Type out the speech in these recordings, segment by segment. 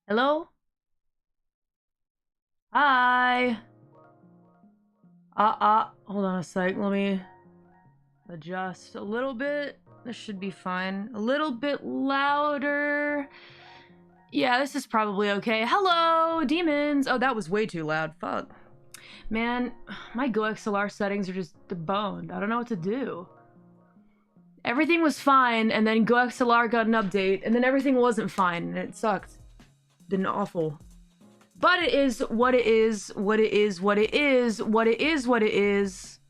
Hello? Hi. Hold on a sec. Let me adjust a little bit. This should be fine. A little bit louder. Yeah, this is probably okay. Hello, demons. Oh, that was way too loud. Fuck. Man, my GoXLR settings are just deboned. I don't know what to do. Everything was fine, and then GoXLR got an update, and then everything wasn't fine, and it sucked. Been awful. But it is what it is, what it is, what it is, what it is, what it is,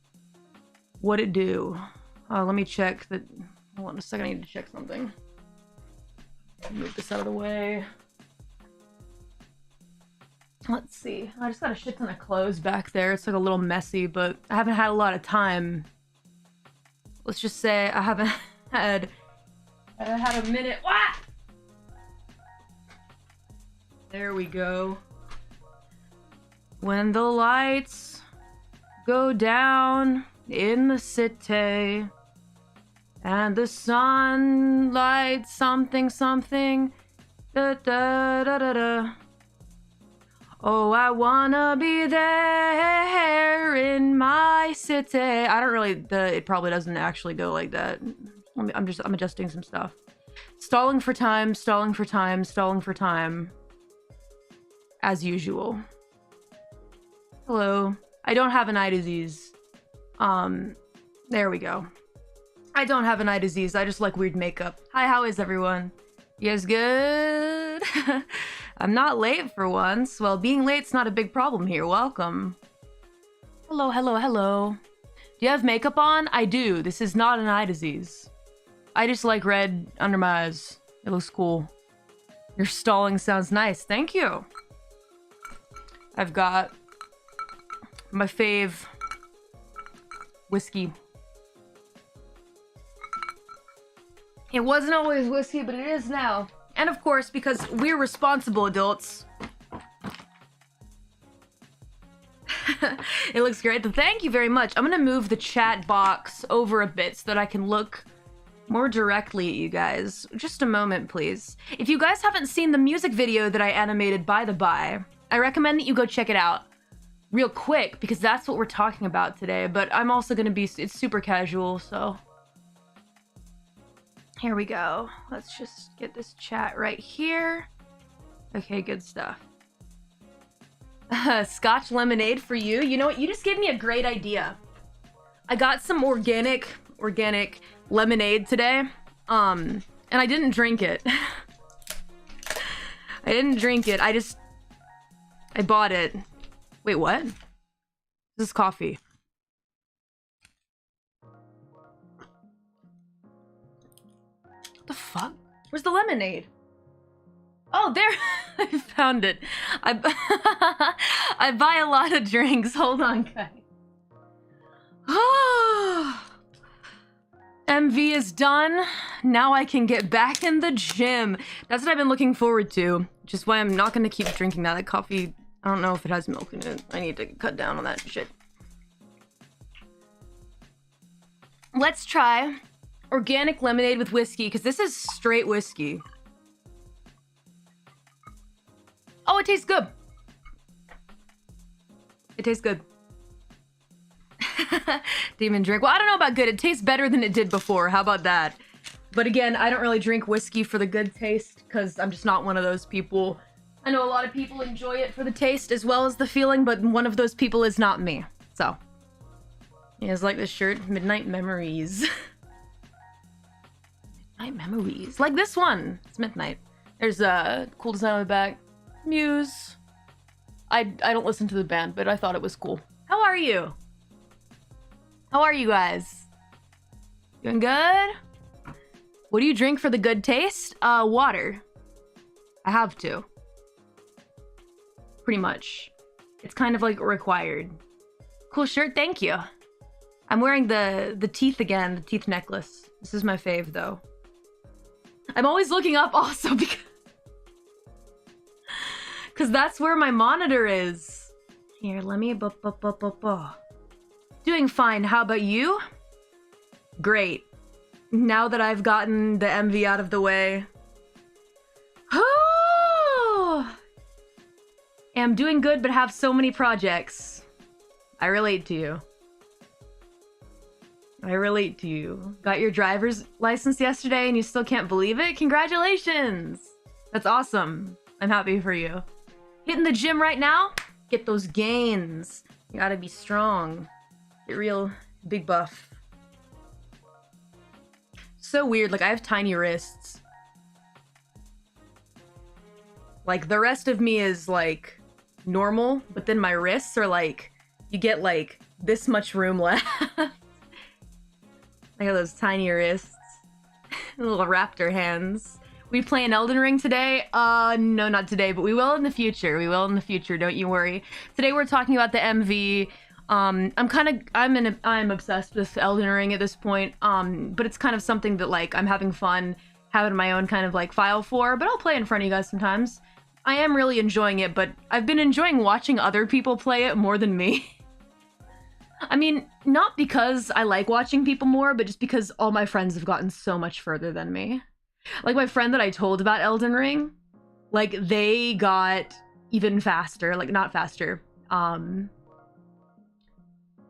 what it do. Let me check that. Hold on a second, I need to check something. Move this out of the way. Let's see. I just got a shit ton of clothes back there. It's like a little messy, but I haven't had a lot of time. Let's just say I haven't had a minute. What? There we go. When the lights go down in the city and the sun lights something something da da da da da. Oh, I wanna be there in my city. I don't really, it probably doesn't actually go like that. I'm adjusting some stuff. Stalling for time, stalling for time, stalling for time. As usual. Hello. I don't have an eye disease. There we go. I don't have an eye disease. I just like weird makeup. Hi, how is everyone? You guys good? I'm not late for once. Well, being late's not a big problem here. Welcome. Hello, hello, hello. Do you have makeup on? I do. This is not an eye disease. I just like red under my eyes. It looks cool. Your stalling sounds nice. Thank you. I've got my fave whiskey. It wasn't always whiskey, but it is now. And of course, because we're responsible adults. It looks great. Thank you very much. I'm gonna move the chat box over a bit so that I can look more directly at you guys. Just a moment, please. If you guys haven't seen the music video that I animated, by the by, I recommend that you go check it out real quick, because that's what we're talking about today. But I'm also gonna be, it's super casual, so. Here we go. Let's just get this chat right here. Okay, good stuff. Scotch lemonade for you. You know what? You just gave me a great idea. I got some organic lemonade today. And I didn't drink it. I didn't drink it. I bought it. Wait, what? This is coffee. What the fuck? Where's the lemonade? Oh, there! I found it. I buy a lot of drinks. Hold on, guys. MV is done. Now I can get back in the gym. That's what I've been looking forward to. Which is why I'm not going to keep drinking that. That coffee, I don't know if it has milk in it. I need to cut down on that shit. Let's try organic lemonade with whiskey, because this is straight whiskey. Oh, it tastes good. It tastes good. Demon drink. Well, I don't know about good. It tastes better than it did before. How about that? But again, I don't really drink whiskey for the good taste, because I'm just not one of those people. I know a lot of people enjoy it for the taste as well as the feeling, but one of those people is not me. So, you guys like this shirt? Midnight Memories. Midnight Memories. Like this one. It's midnight. There's a cool design on the back. Muse. I don't listen to the band, but I thought it was cool. How are you? How are you guys? Doing good? What do you drink for the good taste? Water. I have to. Pretty much. It's kind of like required. Cool shirt, thank you. I'm wearing the teeth again, the teeth necklace. This is my fave though. I'm always looking up also because that's where my monitor is. Here, let me Doing fine. How about you? Great. Now that I've gotten the MV out of the way. Oh! I'm doing good, but have so many projects. I relate to you. I relate to you. Got your driver's license yesterday and you still can't believe it? Congratulations! That's awesome. I'm happy for you. Hitting the gym right now? Get those gains. You gotta be strong. Get real big buff. So weird, like I have tiny wrists. Like the rest of me is like normal, but then my wrists are like, you get like this much room left. I got those tiny wrists. Little raptor hands. We playing Elden Ring today? No, not today, but we will in the future. We will in the future, don't you worry. Today we're talking about the MV. I'm obsessed with Elden Ring at this point. But it's kind of something that like I'm having fun having my own kind of like file for, but I'll play in front of you guys sometimes. I am really enjoying it, but I've been enjoying watching other people play it more than me. I mean, not because I like watching people more, but just because all my friends have gotten so much further than me. Like my friend that I told about Elden Ring, like they got even faster, like not faster,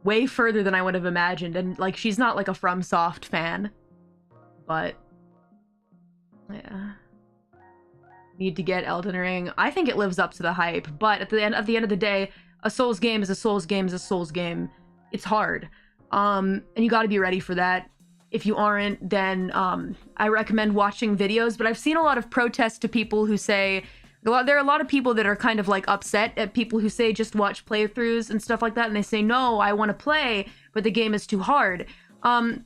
way further than I would have imagined. And like, she's not like a FromSoft fan, but yeah. Need to get Elden Ring. I think it lives up to the hype, but at the end of the day, a Souls game is a Souls game is a Souls game. It's hard. And you got to be ready for that. If you aren't, then I recommend watching videos, but I've seen a lot of protests to people who say, there are a lot of people that are kind of like upset at people who say just watch playthroughs and stuff like that, and they say, no, I want to play, but the game is too hard. And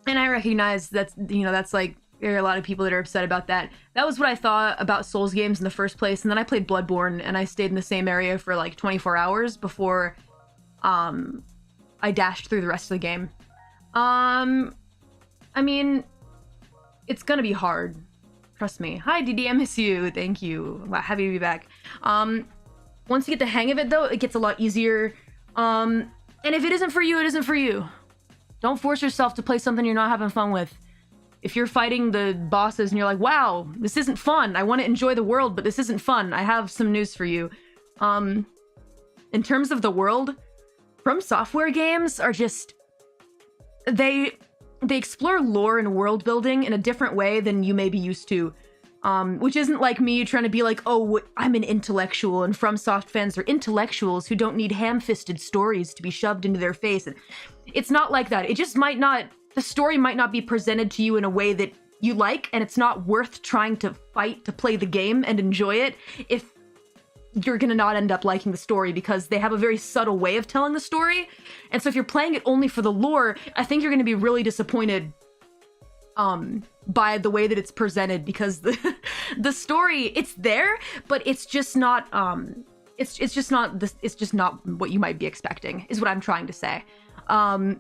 I recognize that's, you know, that's like, there are a lot of people that are upset about that. That was what I thought about Souls games in the first place, and then I played Bloodborne, and I stayed in the same area for like 24 hours before I dashed through the rest of the game. I mean, it's gonna be hard. Trust me. Hi, DD, I miss you. Thank you. Wow, happy to be back. Once you get the hang of it, though, it gets a lot easier. And if it isn't for you, it isn't for you. Don't force yourself to play something you're not having fun with. If you're fighting the bosses and you're like, wow, this isn't fun. I want to enjoy the world, but this isn't fun. I have some news for you. In terms of the world, FromSoftware games are just... They explore lore and world building in a different way than you may be used to. Which isn't like me trying to be like, oh, I'm an intellectual, and FromSoft fans are intellectuals who don't need ham-fisted stories to be shoved into their face. And it's not like that. It just might not... The story might not be presented to you in a way that you like, and it's not worth trying to fight to play the game and enjoy it if you're gonna not end up liking the story, because they have a very subtle way of telling the story. And so if you're playing it only for the lore, I think you're gonna be really disappointed by the way that it's presented, because the story, it's there, but it's just not it's just not what you might be expecting, is what I'm trying to say.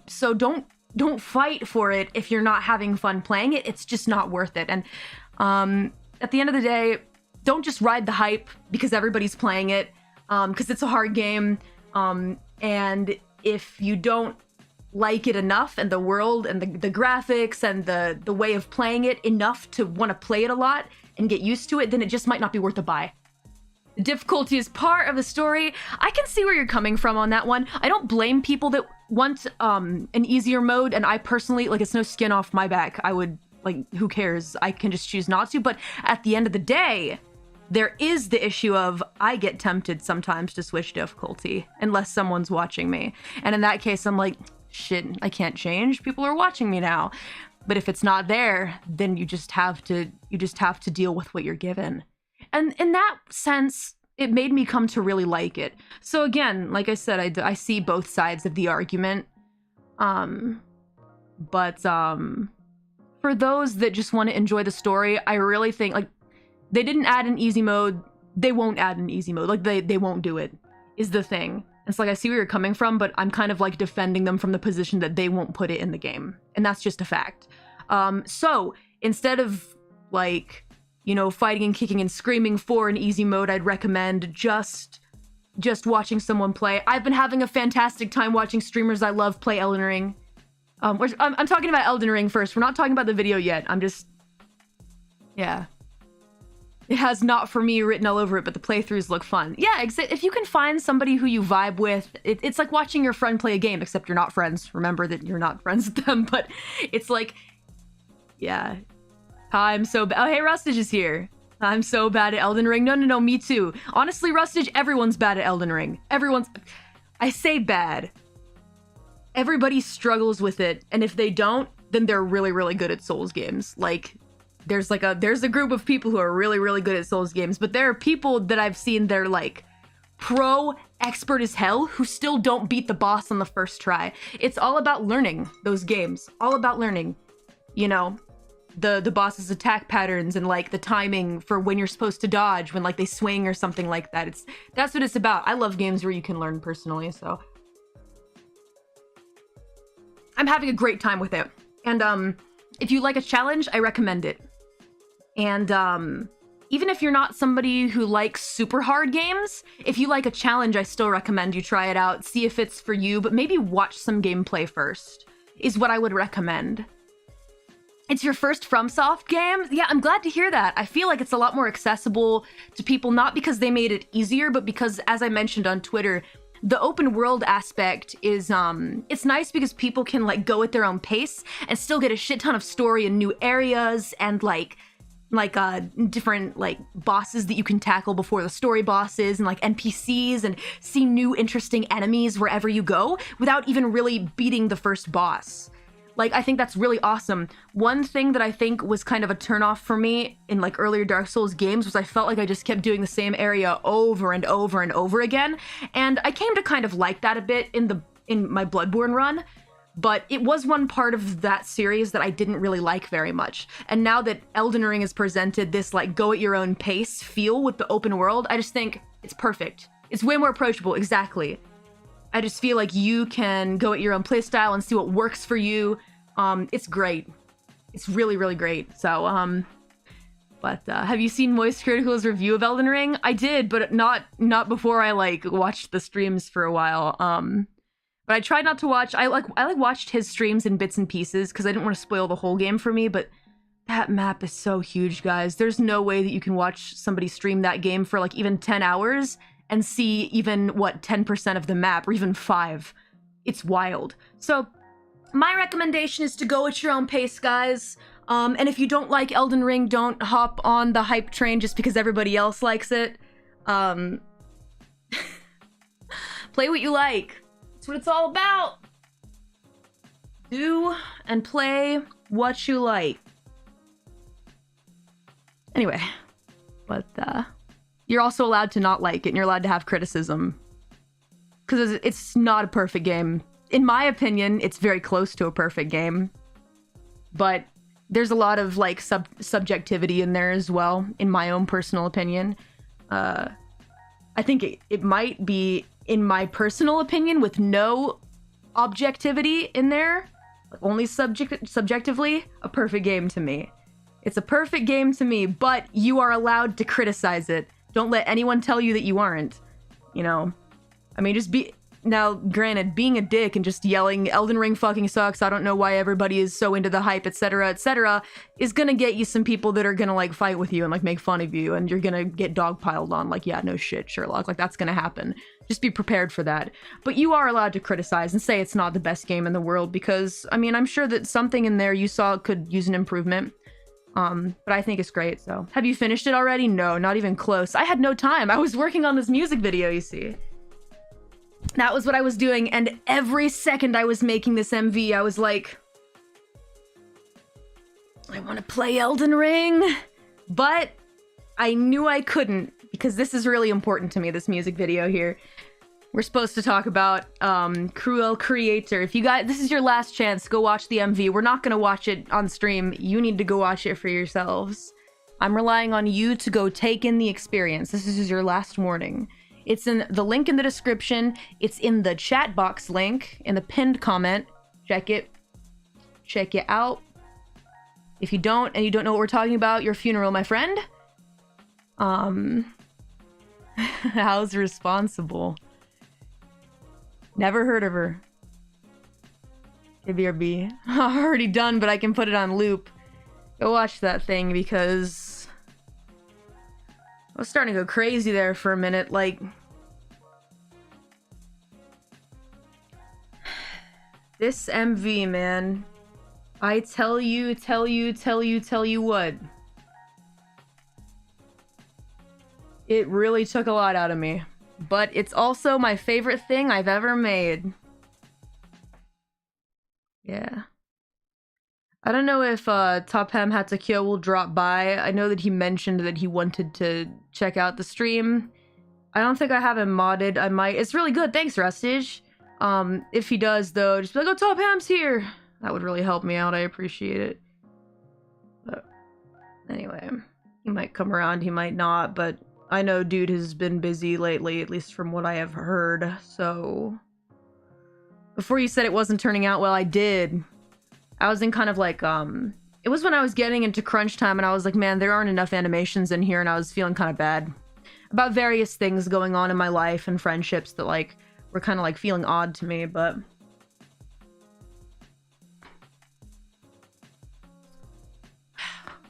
So don't fight for it if you're not having fun playing it. It's just not worth it. And at the end of the day, don't just ride the hype because everybody's playing it, because it's a hard game. And if you don't like it enough, and the world and the graphics and the way of playing it enough to want to play it a lot and get used to it, then it just might not be worth a buy. The difficulty is part of the story. I can see where you're coming from on that one. I don't blame people that want an easier mode, and I personally, like, it's no skin off my back. I would, like, who cares? I can just choose not to. But at the end of the day, there is the issue of I get tempted sometimes to switch difficulty unless someone's watching me. And in that case, I'm like, shit, I can't change. People are watching me now. But if it's not there, then you just have to deal with what you're given. And in that sense, it made me come to really like it. So again, like I said, I see both sides of the argument. But for those that just want to enjoy the story, I really think, like, they didn't add an easy mode. They won't add an easy mode. Like, they won't do it, is the thing. It's like, I see where you're coming from, but I'm kind of like defending them from the position that they won't put it in the game. And that's just a fact. So instead of, like, you know, fighting and kicking and screaming for an easy mode, I'd recommend just watching someone play. I've been having a fantastic time watching streamers I love play Elden Ring. I'm talking about Elden Ring first. We're not talking about the video yet. Yeah. It has not for me written all over it, but the playthroughs look fun. Yeah, if you can find somebody who you vibe with, it's like watching your friend play a game, except you're not friends. Remember that you're not friends with them, but it's like, yeah. I'm so bad. Oh, hey, Rustage is here. I'm so bad at Elden Ring. No, me too. Honestly, Rustage, everyone's bad at Elden Ring. I say bad. Everybody struggles with it, and if they don't, then they're really, really good at Souls games. Like, there's a group of people who are really, really good at Souls games, but there are people that I've seen that are like pro expert as hell who still don't beat the boss on the first try. It's all about learning those games. All about learning, you know, the boss's attack patterns and like the timing for when you're supposed to dodge when like they swing or something like that. That's what it's about. I love games where you can learn personally, so I'm having a great time with it. And if you like a challenge, I recommend it. And even if you're not somebody who likes super hard games, if you like a challenge, I still recommend you try it out, see if it's for you, but maybe watch some gameplay first, is what I would recommend. It's your first FromSoft game? Yeah, I'm glad to hear that. I feel like it's a lot more accessible to people, not because they made it easier, but because, as I mentioned on Twitter, the open world aspect is, it's nice because people can, like, go at their own pace and still get a shit ton of story and new areas and, different, like, bosses that you can tackle before the story bosses and, like, NPCs and see new interesting enemies wherever you go without even really beating the first boss. Like, I think that's really awesome. One thing that I think was kind of a turnoff for me in, like, earlier Dark Souls games was I felt like I just kept doing the same area over and over and over again. And I came to kind of like that a bit in my Bloodborne run, but it was one part of that series that I didn't really like very much. And now that Elden Ring has presented this, like, go at your own pace feel with the open world, I just think it's perfect. It's way more approachable, exactly. I just feel like you can go at your own playstyle and see what works for you. It's great. It's really, really great. So, have you seen Moist Critical's review of Elden Ring? I did, but not before I, like, watched the streams for a while. But I tried not to watch. I watched his streams in bits and pieces because I didn't want to spoil the whole game for me, but that map is so huge, guys. There's no way that you can watch somebody stream that game for, like, even 10 hours and see even, what, 10% of the map, or even 5. It's wild. So, my recommendation is to go at your own pace, guys. And if you don't like Elden Ring, don't hop on the hype train just because everybody else likes it. Play what you like. That's what it's all about. Do and play what you like. Anyway, but you're also allowed to not like it, and you're allowed to have criticism. Because it's not a perfect game. In my opinion, it's very close to a perfect game. But there's a lot of, like, subjectivity in there as well, in my own personal opinion. I think it might be, in my personal opinion, with no objectivity in there, only subjectively, a perfect game to me. It's a perfect game to me, but you are allowed to criticize it. Don't let anyone tell you that you aren't. You know? I mean, just be... Now, granted, being a dick and just yelling, Elden Ring fucking sucks, I don't know why everybody is so into the hype, etc., is gonna get you some people that are gonna, like, fight with you and, like, make fun of you, and you're gonna get dogpiled on, like, yeah, no shit, Sherlock, like, that's gonna happen. Just be prepared for that. But you are allowed to criticize and say it's not the best game in the world, because, I mean, I'm sure that something in there you saw could use an improvement. But I think it's great, so. Have you finished it already? No, not even close. I had no time. I was working on this music video, you see. That was what I was doing, and every second I was making this MV, I was like, I want to play Elden Ring, but I knew I couldn't, because this is really important to me, this music video here. We're supposed to talk about Kruel Kreator. If you guys, this is your last chance, go watch the MV. We're not going to watch it on stream. You need to go watch it for yourselves. I'm relying on you to go take in the experience. This is your last warning. It's in the link in the description. It's in the chat box link, in the pinned comment. Check it. Check it out. If you don't, and you don't know what we're talking about, your funeral, my friend. How's responsible? Never heard of her. KBRB. Already done, but I can put it on loop. Go watch that thing, because I was starting to go crazy there for a minute, like... This MV, man. I tell you what. It really took a lot out of me. But it's also my favorite thing I've ever made. Yeah. I don't know if Tophem Hatakyo will drop by. I know that he mentioned that he wanted to check out the stream. I don't think I have him modded. I might. It's really good. Thanks, Rustage. If he does, though, just be like, oh, Tophem's here. That would really help me out. I appreciate it. But anyway, he might come around. He might not. But I know dude has been busy lately, at least from what I have heard. So before you said it wasn't turning out well, I did. I was in kind of like, it was when I was getting into crunch time, and I was like, man, there aren't enough animations in here, and I was feeling kind of bad about various things going on in my life and friendships that, like, were kind of, like, feeling odd to me, but...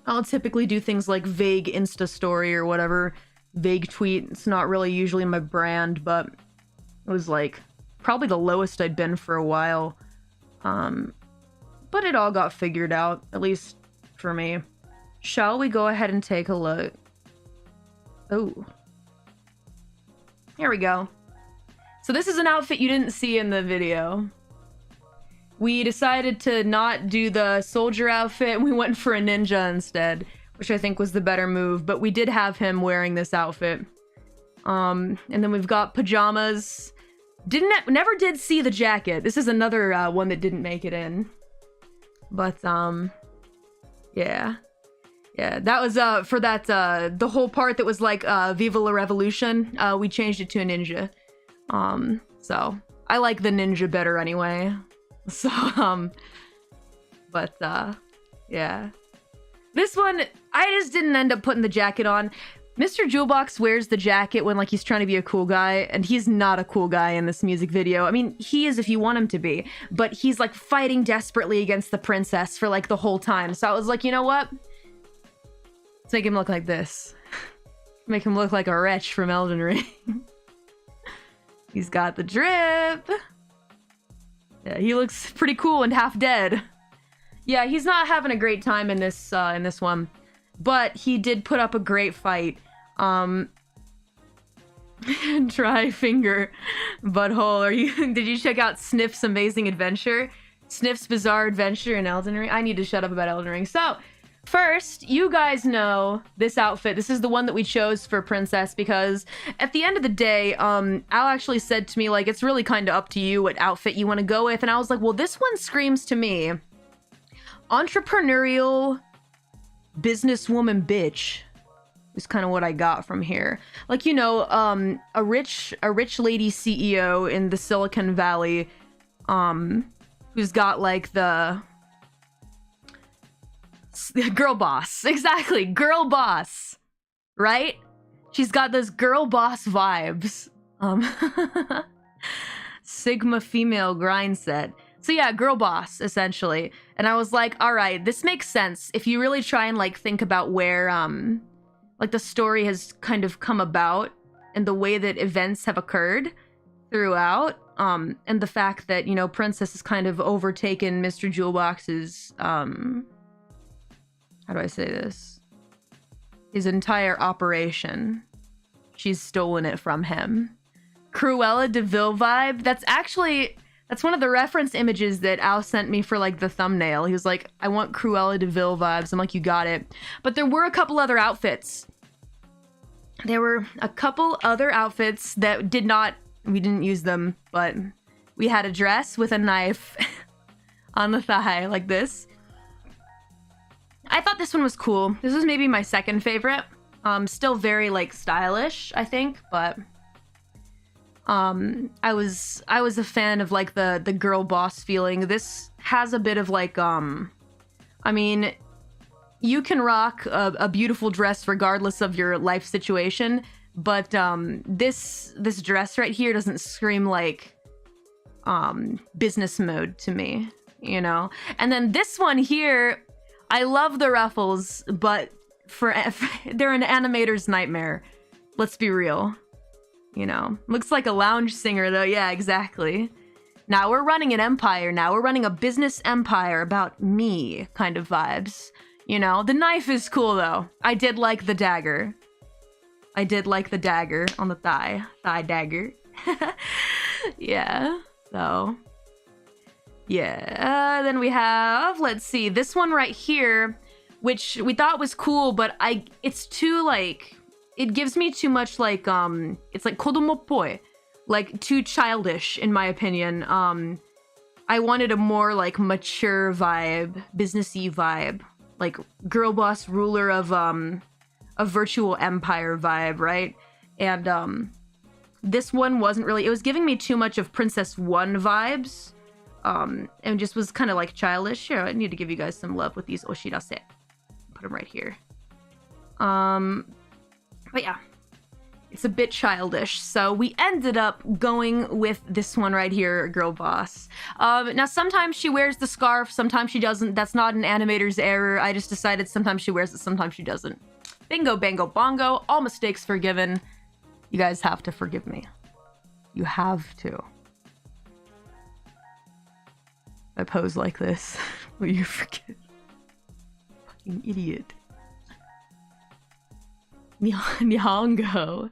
I'll typically do things like vague Insta story or whatever, vague tweet. It's not really usually my brand, but it was like probably the lowest I'd been for a while. But it all got figured out, at least for me. Shall we go ahead and take a look? Oh. Here we go. So this is an outfit you didn't see in the video. We decided to not do the soldier outfit, and we went for a ninja instead, which I think was the better move, but we did have him wearing this outfit. And then we've got pajamas. Never did see the jacket. This is another one that didn't make it in. But, yeah. Yeah, that was, for that, the whole part that was like, Viva la Revolution, we changed it to a ninja. So, I like the ninja better anyway. So, but, yeah. This one, I just didn't end up putting the jacket on. Mr. Jewelbox wears the jacket when, like, he's trying to be a cool guy, and he's not a cool guy in this music video. I mean, he is if you want him to be, but he's, like, fighting desperately against the princess for, like, the whole time. So I was like, you know what? Let's make him look like this. Make him look like a wretch from Elden Ring. He's got the drip. Yeah, he looks pretty cool and half dead. Yeah, he's not having a great time in this one. But he did put up a great fight. Try finger butthole. Did you check out Sniff's Amazing Adventure? Sniff's Bizarre Adventure in Elden Ring? I need to shut up about Elden Ring. So, first, you guys know this outfit. This is the one that we chose for Princess because at the end of the day, Al actually said to me, like, it's really kind of up to you what outfit you want to go with. And I was like, well, this one screams to me entrepreneurial businesswoman bitch is kind of what I got from here. Like, you know, a rich lady CEO in the Silicon Valley, who's got like the girl boss. Exactly, girl boss, right? She's got those girl boss vibes. Sigma female grind set. So yeah, girl boss, essentially. And I was like, all right, this makes sense. If you really try and like think about where like the story has kind of come about and the way that events have occurred throughout, and the fact that, you know, Princess has kind of overtaken Mr. Jewelbox's how do I say this? His entire operation. She's stolen it from him. Cruella de Vil vibe. That's one of the reference images that Al sent me for, like, the thumbnail. He was like, I want Cruella de Vil vibes. I'm like, you got it. But there were a couple other outfits. There were a couple other outfits that we didn't use them, but we had a dress with a knife on the thigh, like this. I thought this one was cool. This was maybe my second favorite. Still very, like, stylish, I think, but I was a fan of like the girl boss feeling. This has a bit of like I mean, you can rock a beautiful dress regardless of your life situation, but this dress right here doesn't scream like business mode to me, you know. And then this one here, I love the ruffles, but they're an animator's nightmare. Let's be real. You know, looks like a lounge singer though. Yeah, exactly. Now we're running an empire. Now we're running a business empire about me kind of vibes. You know, the knife is cool though. I did like the dagger. I did like the dagger on the thigh dagger. Yeah, so yeah. Then we have, let's see, this one right here, which we thought was cool, but it's too like, it gives me too much like, it's like kodomo-poi, like too childish in my opinion. I wanted a more like mature vibe, businessy vibe, like girl boss ruler of a virtual empire vibe, right? And this one wasn't really, it was giving me too much of Princess 1 vibes, and just was kind of like childish. Here, I need to give you guys some love with these oshirase. Put them right here. But yeah, It's a bit childish, so we ended up going with this one right here, Girl Boss. Now, sometimes she wears the scarf, sometimes she doesn't. That's not an animator's error. I just decided sometimes she wears it, sometimes she doesn't. Bingo, bango, bongo. All mistakes forgiven. You guys have to forgive me. You have to. I pose like this. Will you forgive? Fucking idiot. Nihongo.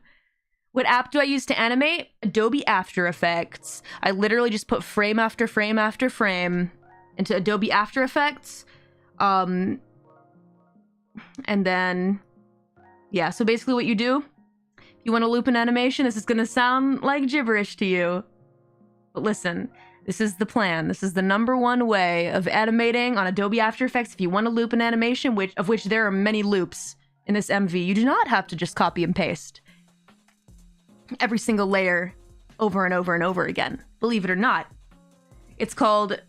What app do I use to animate? Adobe After Effects. I literally just put frame after frame after frame into Adobe After Effects. And then, yeah, so basically what you do, if you want to loop an animation, this is going to sound like gibberish to you. But listen, this is the plan. This is the #1 way of animating on Adobe After Effects. If you want to loop an animation, of which there are many loops in this MV, you do not have to just copy and paste every single layer over and over and over again. Believe it or not. It's called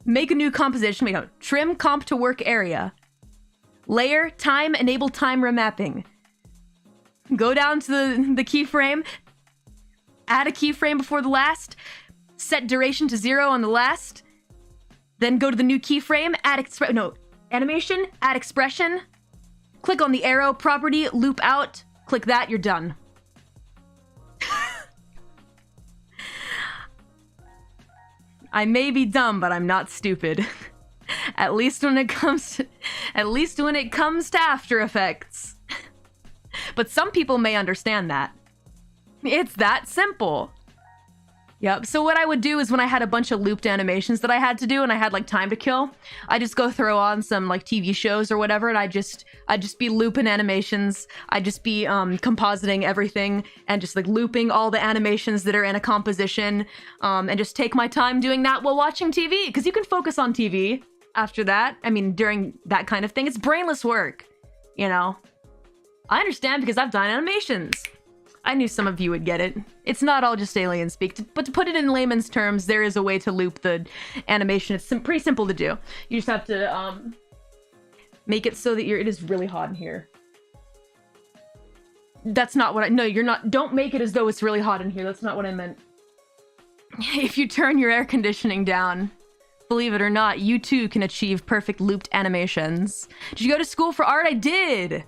make a new composition. Wait, no, trim comp to work area. Layer, time, enable time remapping. Go down to the keyframe. Add a keyframe before the last. Set duration to 0 on the last. Then go to the new keyframe. Add animation. Add expression. Click on the arrow property. Loop out. Click that. You're done. I may be dumb, but I'm not stupid. At least when it comes to After Effects. But some people may understand that. It's that simple. Yep. So what I would do is when I had a bunch of looped animations that I had to do and I had like time to kill, I just go throw on some like TV shows or whatever, and I'd just be looping animations. I'd just be compositing everything and just like looping all the animations that are in a composition, and just take my time doing that while watching TV, because you can focus on TV after that. I mean, during that kind of thing, it's brainless work, you know? I understand because I've done animations. I knew some of you would get it. It's not all just alien speak, but to put it in layman's terms, there is a way to loop the animation. It's pretty simple to do. You just have to make it so that it is really hot in here. That's not what no, you're not, don't make it as though it's really hot in here. That's not what I meant. If you turn your air conditioning down, believe it or not, you too can achieve perfect looped animations. Did you go to school for art? I did.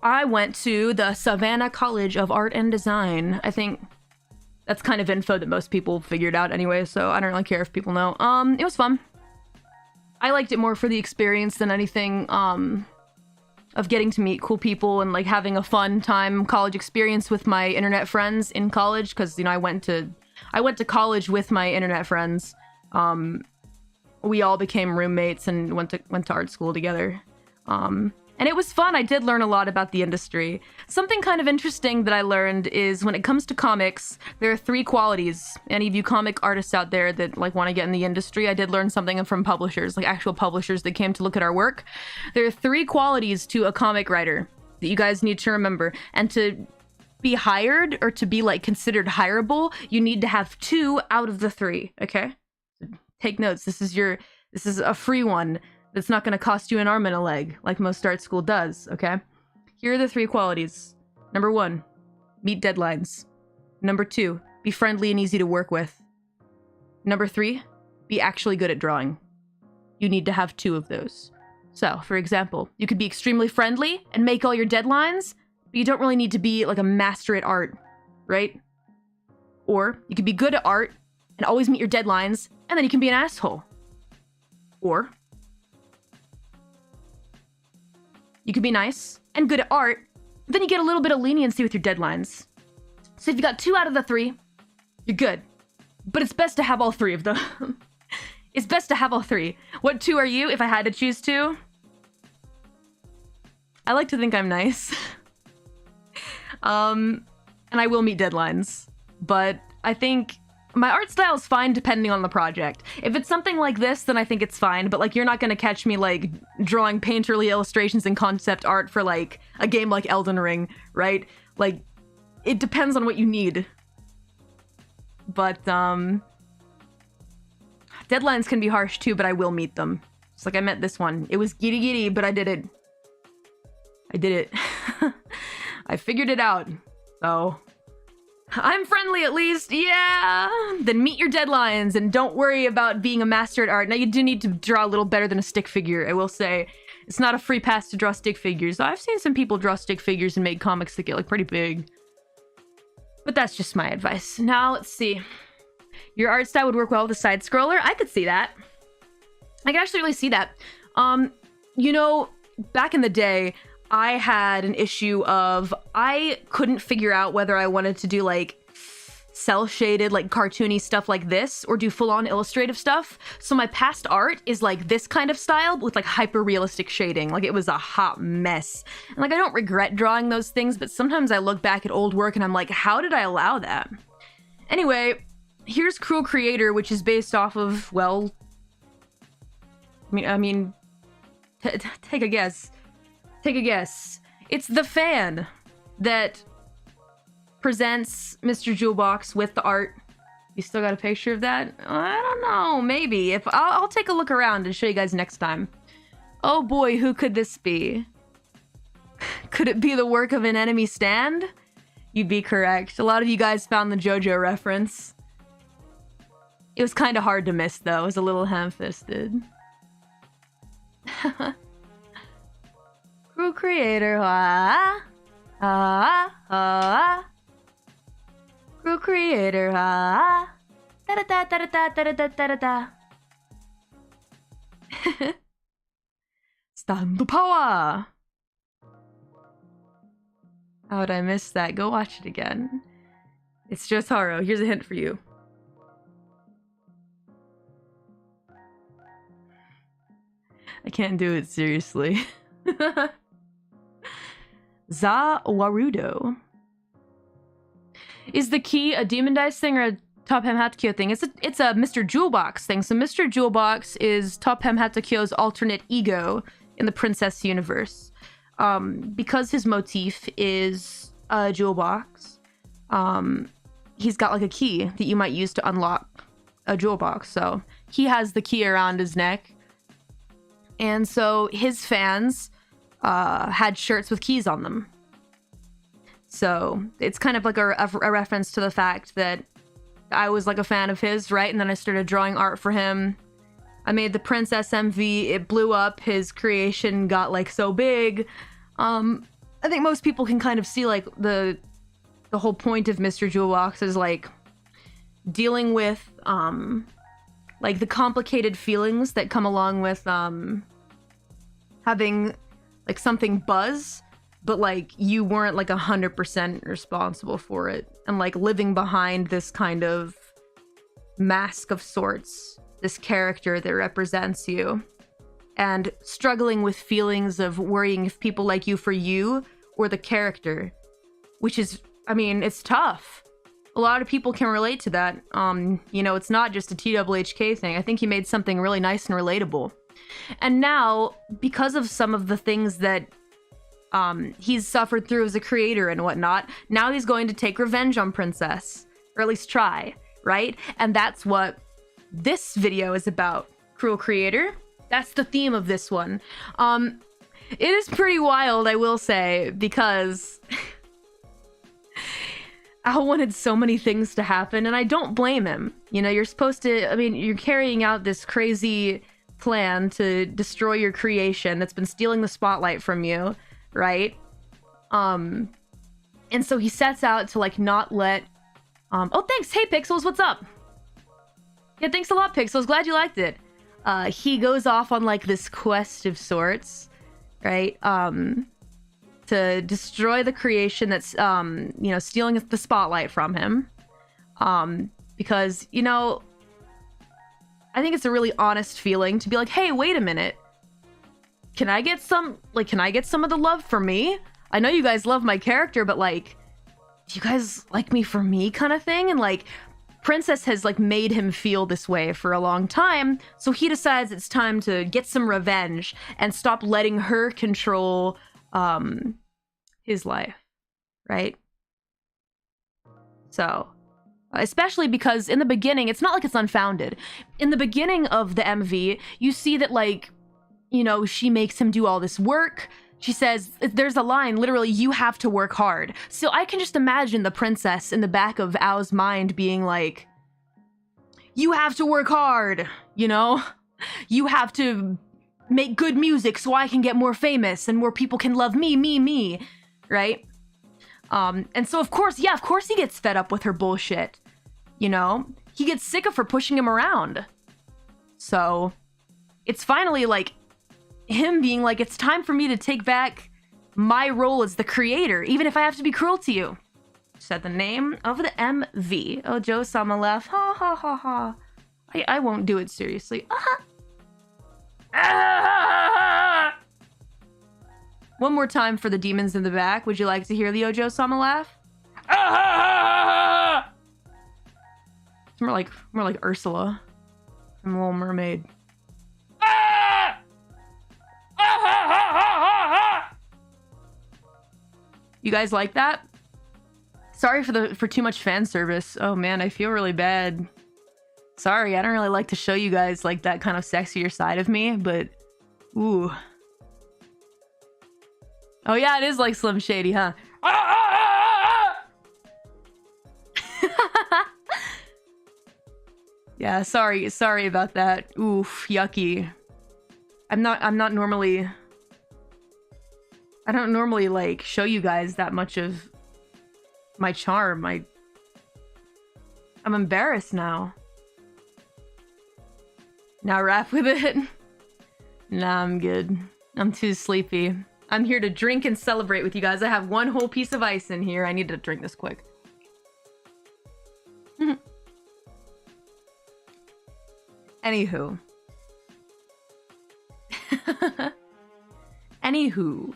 I went to the Savannah College of Art and Design. I think that's kind of info that most people figured out anyway, so I don't really care if people know. It was fun. I liked it more for the experience than anything, of getting to meet cool people and like having a fun time college experience with my internet friends in college, because, you know, I went to college with my internet friends. We all became roommates and went to art school together. And it was fun. I did learn a lot about the industry. Something kind of interesting that I learned is when it comes to comics, there are 3 qualities. Any of you comic artists out there that like want to get in the industry, I did learn something from publishers, like actual publishers that came to look at our work. There are 3 qualities to a comic writer that you guys need to remember. And to be hired or to be like considered hireable, you need to have 2 out of the 3, okay? Take notes. This is a free one. That's not going to cost you an arm and a leg, like most art school does, okay? Here are the 3 qualities. Number 1, meet deadlines. Number 2, be friendly and easy to work with. Number 3, be actually good at drawing. You need to have 2 of those. So, for example, you could be extremely friendly and make all your deadlines, but you don't really need to be like a master at art, right? Or you could be good at art and always meet your deadlines, and then you can be an asshole. Or you could be nice and good at art, then you get a little bit of leniency with your deadlines. So if you got 2 out of the 3, you're good. But it's best to have all 3 of them. It's best to have all 3. What 2 are you, if I had to choose 2? I like to think I'm nice. And I will meet deadlines. But I think my art style is fine depending on the project. If it's something like this, then I think it's fine, but like you're not gonna catch me like drawing painterly illustrations and concept art for like a game like Elden Ring, right? Like, it depends on what you need. But deadlines can be harsh too, but I will meet them. Just like I met this one. It was giddy giddy, but I did it. I did it. I figured it out. So I'm friendly at least, yeah. Then meet your deadlines and don't worry about being a master at art. Now you do need to draw a little better than a stick figure, I will say. It's not a free pass to draw stick figures. I've seen some people draw stick figures and make comics that get like pretty big. But that's just my advice. Now let's see. Your art style would work well with a side scroller. I could see that. I can actually really see that. You know, back in the day, I had an issue of I couldn't figure out whether I wanted to do like cel-shaded, like cartoony stuff like this or do full-on illustrative stuff. So my past art is like this kind of style with like hyper-realistic shading. Like it was a hot mess. And like I don't regret drawing those things, but sometimes I look back at old work and I'm like, how did I allow that? Anyway, here's Kruel Kreator, which is based off of, well, I mean, take a guess. Take a guess. It's the fan that presents Mr. Jewelbox with the art. You still got a picture of that? I don't know, maybe. If I'll take a look around and show you guys next time. Oh boy, who could this be? Could it be the work of an enemy stand? You'd be correct. A lot of you guys found the JoJo reference. It was kind of hard to miss though. It was a little ham-fisted. Kruel Kreator, Kruel Kreator, da da da da da da da da da da. Stand power. How would I miss that? Go watch it again. It's just Haro. Here's a hint for you. I can't do it seriously. Za Warudo. Is the key a Demon Dice thing or a Top Hem Hatakyo thing? It's a Mr. Jewelbox thing. So Mr. Jewelbox is Top Hem Hatakyo's alternate ego in the Princess universe. Because his motif is a jewel box, he's got like a key that you might use to unlock a jewel box. So he has the key around his neck. And so his fans had shirts with keys on them. So it's kind of like a reference to the fact that I was like a fan of his, right? And then I started drawing art for him. I made the Princess MV, it blew up, his creation got like so big. I think most people can kind of see like the whole point of Mr. Jewelbox is like dealing with like the complicated feelings that come along with having like something buzz, but like you weren't like 100% responsible for it, and like living behind this kind of mask of sorts, this character that represents you, and struggling with feelings of worrying if people like you for you or the character, which is, I mean, it's tough. A lot of people can relate to that. You know, it's not just a TWHK thing. I think he made something really nice and relatable. And now, because of some of the things that he's suffered through as a creator and whatnot, now he's going to take revenge on Princess, or at least try, right? And that's what this video is about. Kruel Kreator. That's the theme of this one. It is pretty wild, I will say, because Al wanted so many things to happen, and I don't blame him. You know, you're supposed to, I mean, you're carrying out this crazy plan to destroy your creation that's been stealing the spotlight from you, right? And so he sets out to like not let oh, thanks. Hey Pixels, what's up? Yeah, thanks a lot, Pixels. Glad you liked it. He goes off on like this quest of sorts, right? To destroy the creation that's you know, stealing the spotlight from him. Because, you know, I think it's a really honest feeling to be like, hey, wait a minute. Can I get some of the love for me? I know you guys love my character, but like, do you guys like me for me kind of thing? And like, Princess has like made him feel this way for a long time, so he decides it's time to get some revenge and stop letting her control his life, right? So, especially because in the beginning, it's not like it's unfounded. In the beginning of the MV, you see that like, you know, she makes him do all this work She says, there's a line, literally, you have to work hard. So I can just imagine the princess in the back of Ao's mind being like, you have to work hard, you know? You have to make good music so I can get more famous and more people can love me, right? And so of course he gets fed up with her bullshit, you know? He gets sick of her pushing him around. So it's finally like him being like, it's time for me to take back my role as the creator, even if I have to be cruel to you. Said the name of the MV. Ojo-sama laugh. Ha ha ha ha. I won't do it seriously. One more time for the demons in the back. Would you like to hear the Ojo-sama laugh? It's more like Ursula from Little Mermaid. You guys like that? Sorry for too much fan service. Oh man, I feel really bad. Sorry, I don't really like to show you guys like that kind of sexier side of me, but ooh. Oh yeah, it is like Slim Shady, huh? Yeah, sorry about that. Oof, yucky. I don't normally like show you guys that much of my charm. I'm embarrassed now. Now rap with it. Nah, I'm good. I'm too sleepy. I'm here to drink and celebrate with you guys. I have one whole piece of ice in here. I need to drink this quick. Anywho. Anywho.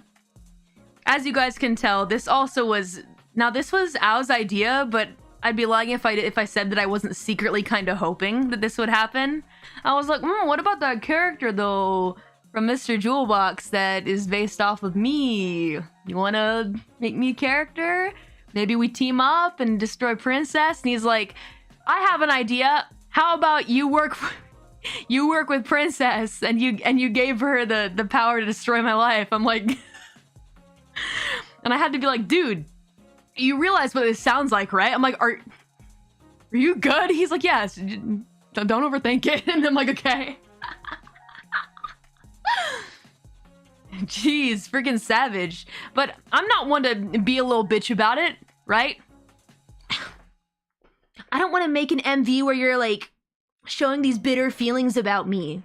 As you guys can tell, this also was... Now, this was Ao's idea, but I'd be lying if I said that I wasn't secretly kind of hoping that this would happen. I was like, what about that character, though, from Mr. Jewelbox that is based off of me? You want to make me a character? Maybe we team up and destroy Princess? And he's like, I have an idea. How about you work with Princess and you gave her the power to destroy my life? I'm like... And I had to be like, dude, you realize what this sounds like, right? I'm like, are you good? He's like, yes, don't overthink it. And I'm like, okay. Jeez, freaking savage. But I'm not one to be a little bitch about it, right? I don't want to make an MV where you're like showing these bitter feelings about me.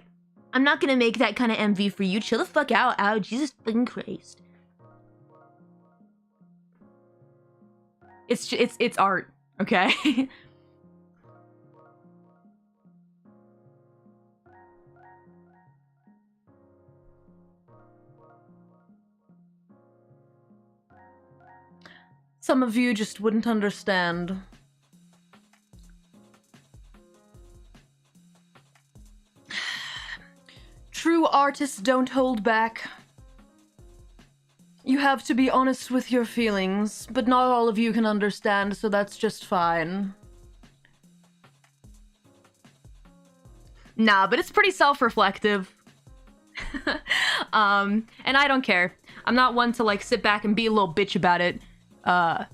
I'm not gonna make that kind of MV for you. Chill the fuck out, Ow, Jesus fucking Christ. It's art, okay? Some of you just wouldn't understand. True artists don't hold back. You have to be honest with your feelings, but not all of you can understand, so that's just fine. Nah, but it's pretty self-reflective. And I don't care. I'm not one to like sit back and be a little bitch about it. I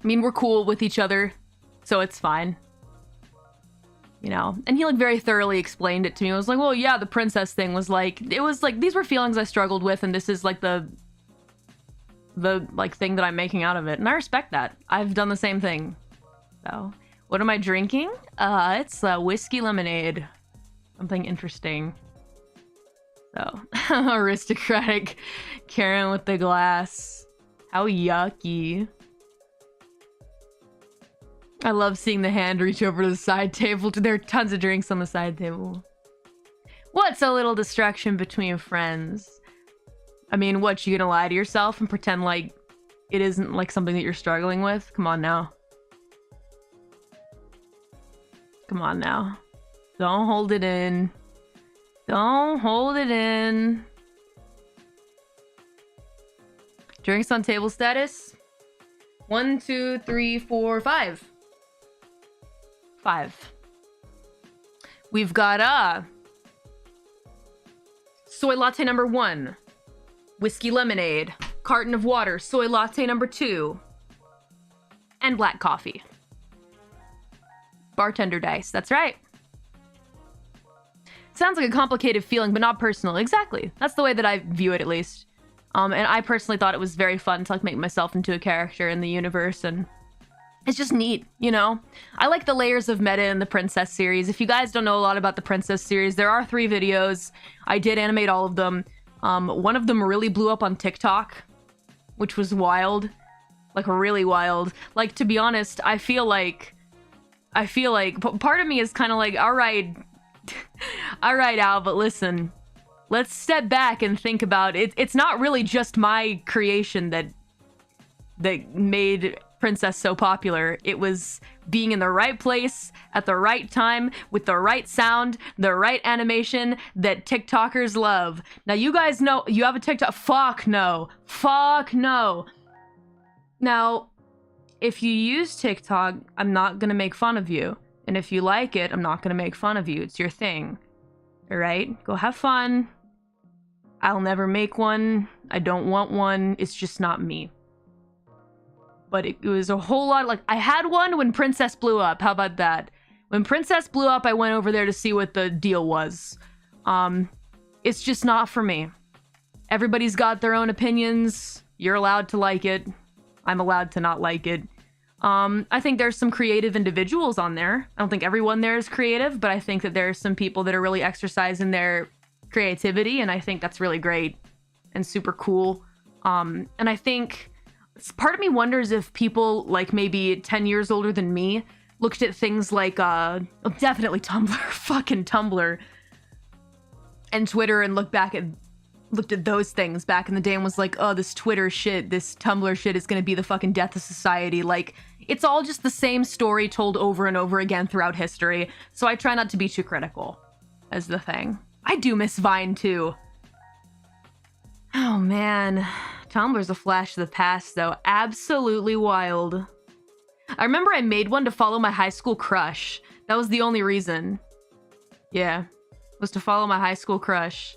mean, we're cool with each other, so it's fine. You know, and he like very thoroughly explained it to me. I was like, well, yeah, the princess thing was like, it was like, these were feelings I struggled with, and this is like the like thing that I'm making out of it, and I respect that. I've done the same thing. So, what am I drinking? It's whiskey lemonade. Something interesting. So, aristocratic Karen with the glass. How yucky. I love seeing the hand reach over to the side table. There are tons of drinks on the side table. What's a little distraction between friends? I mean, what, you gonna lie to yourself and pretend like it isn't like something that you're struggling with? Come on now. Come on now. Don't hold it in. Don't hold it in. Drinks on table status. 1, 2, 3, 4, 5. 5. We've got soy latte number 1. whiskey lemonade, carton of water, soy latte number 2, and black coffee. Bartender dice, that's right. Sounds like a complicated feeling, but not personal. Exactly. That's the way that I view it, at least. And I personally thought it was very fun to like make myself into a character in the universe, and it's just neat, you know? I like the layers of meta in the Princess series. If you guys don't know a lot about the Princess series, there are 3 videos. I did animate all of them. One of them really blew up on TikTok, which was wild. Like, really wild. Like, to be honest, I feel like part of me is kind of like, all right, Al, but listen, let's step back and think about it. It's not really just my creation that made Princess so popular. It was being in the right place at the right time with the right sound, the right animation that TikTokers love. Now, you guys know you have a TikTok. Fuck no. Now, if you use TikTok, I'm not gonna make fun of you. And if you like it, I'm not gonna make fun of you. It's your thing. Alright? Go have fun. I'll never make one. I don't want one. It's just not me. But it was a whole lot. Like, I had one when Princess blew up. How about that? When Princess blew up, I went over there to see what the deal was. It's just not for me. Everybody's got their own opinions. You're allowed to like it. I'm allowed to not like it. I think there's some creative individuals on there. I don't think everyone there is creative, but I think that there's some people that are really exercising their creativity, and I think that's really great and super cool. And I think part of me wonders if people like maybe 10 years older than me looked at things like definitely Tumblr, fucking Tumblr, and Twitter, and looked at those things back in the day and was like, oh, this Twitter shit, this Tumblr shit is gonna be the fucking death of society. Like, it's all just the same story told over and over again throughout history. So I try not to be too critical, as the thing. I do miss Vine too. Oh man, Tumblr's a flash of the past though. Absolutely wild. I remember I made one to follow my high school crush. That was the only reason. Yeah, was to follow my high school crush.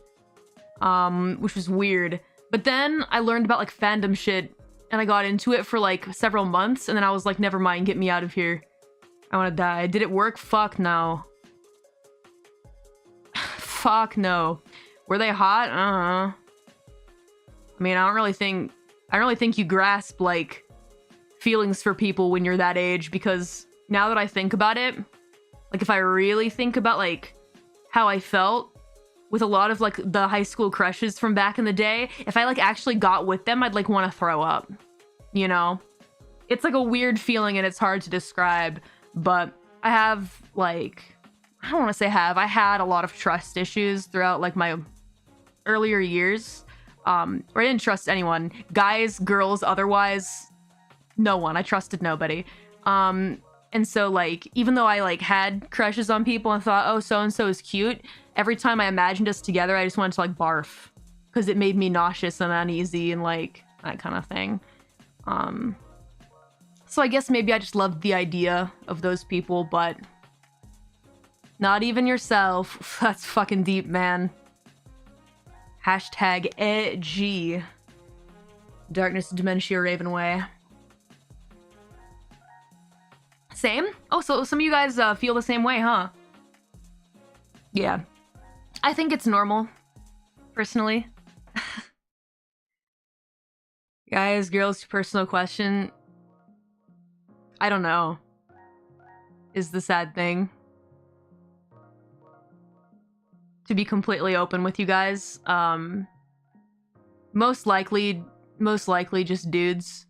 Which was weird. But then I learned about like fandom shit, and I got into it for like several months, and then I was like, never mind, get me out of here. I want to die. Did it work? Fuck no. Fuck no. Were they hot? I mean, I don't really think you grasp like feelings for people when you're that age, because now that I think about it, like if I really think about like how I felt with a lot of like the high school crushes from back in the day, if I like actually got with them, I'd like want to throw up, you know? It's like a weird feeling and it's hard to describe, but I have like, I don't want to say have, I had a lot of trust issues throughout like my earlier years, where I didn't trust anyone, guys, girls, otherwise, no one. I trusted nobody. And so like, even though I like had crushes on people and thought, oh, so-and-so is cute, every time I imagined us together, I just wanted to like barf, because it made me nauseous and uneasy and like that kind of thing. So I guess maybe I just loved the idea of those people, but not even yourself. That's fucking deep, man. Hashtag edgy. Darkness, dementia, Ravenway. Same? Oh, so some of you guys feel the same way, huh? Yeah. I think it's normal, personally. Guys, girls, personal question. I don't know. Is the sad thing. To be completely open with you guys, most likely just dudes.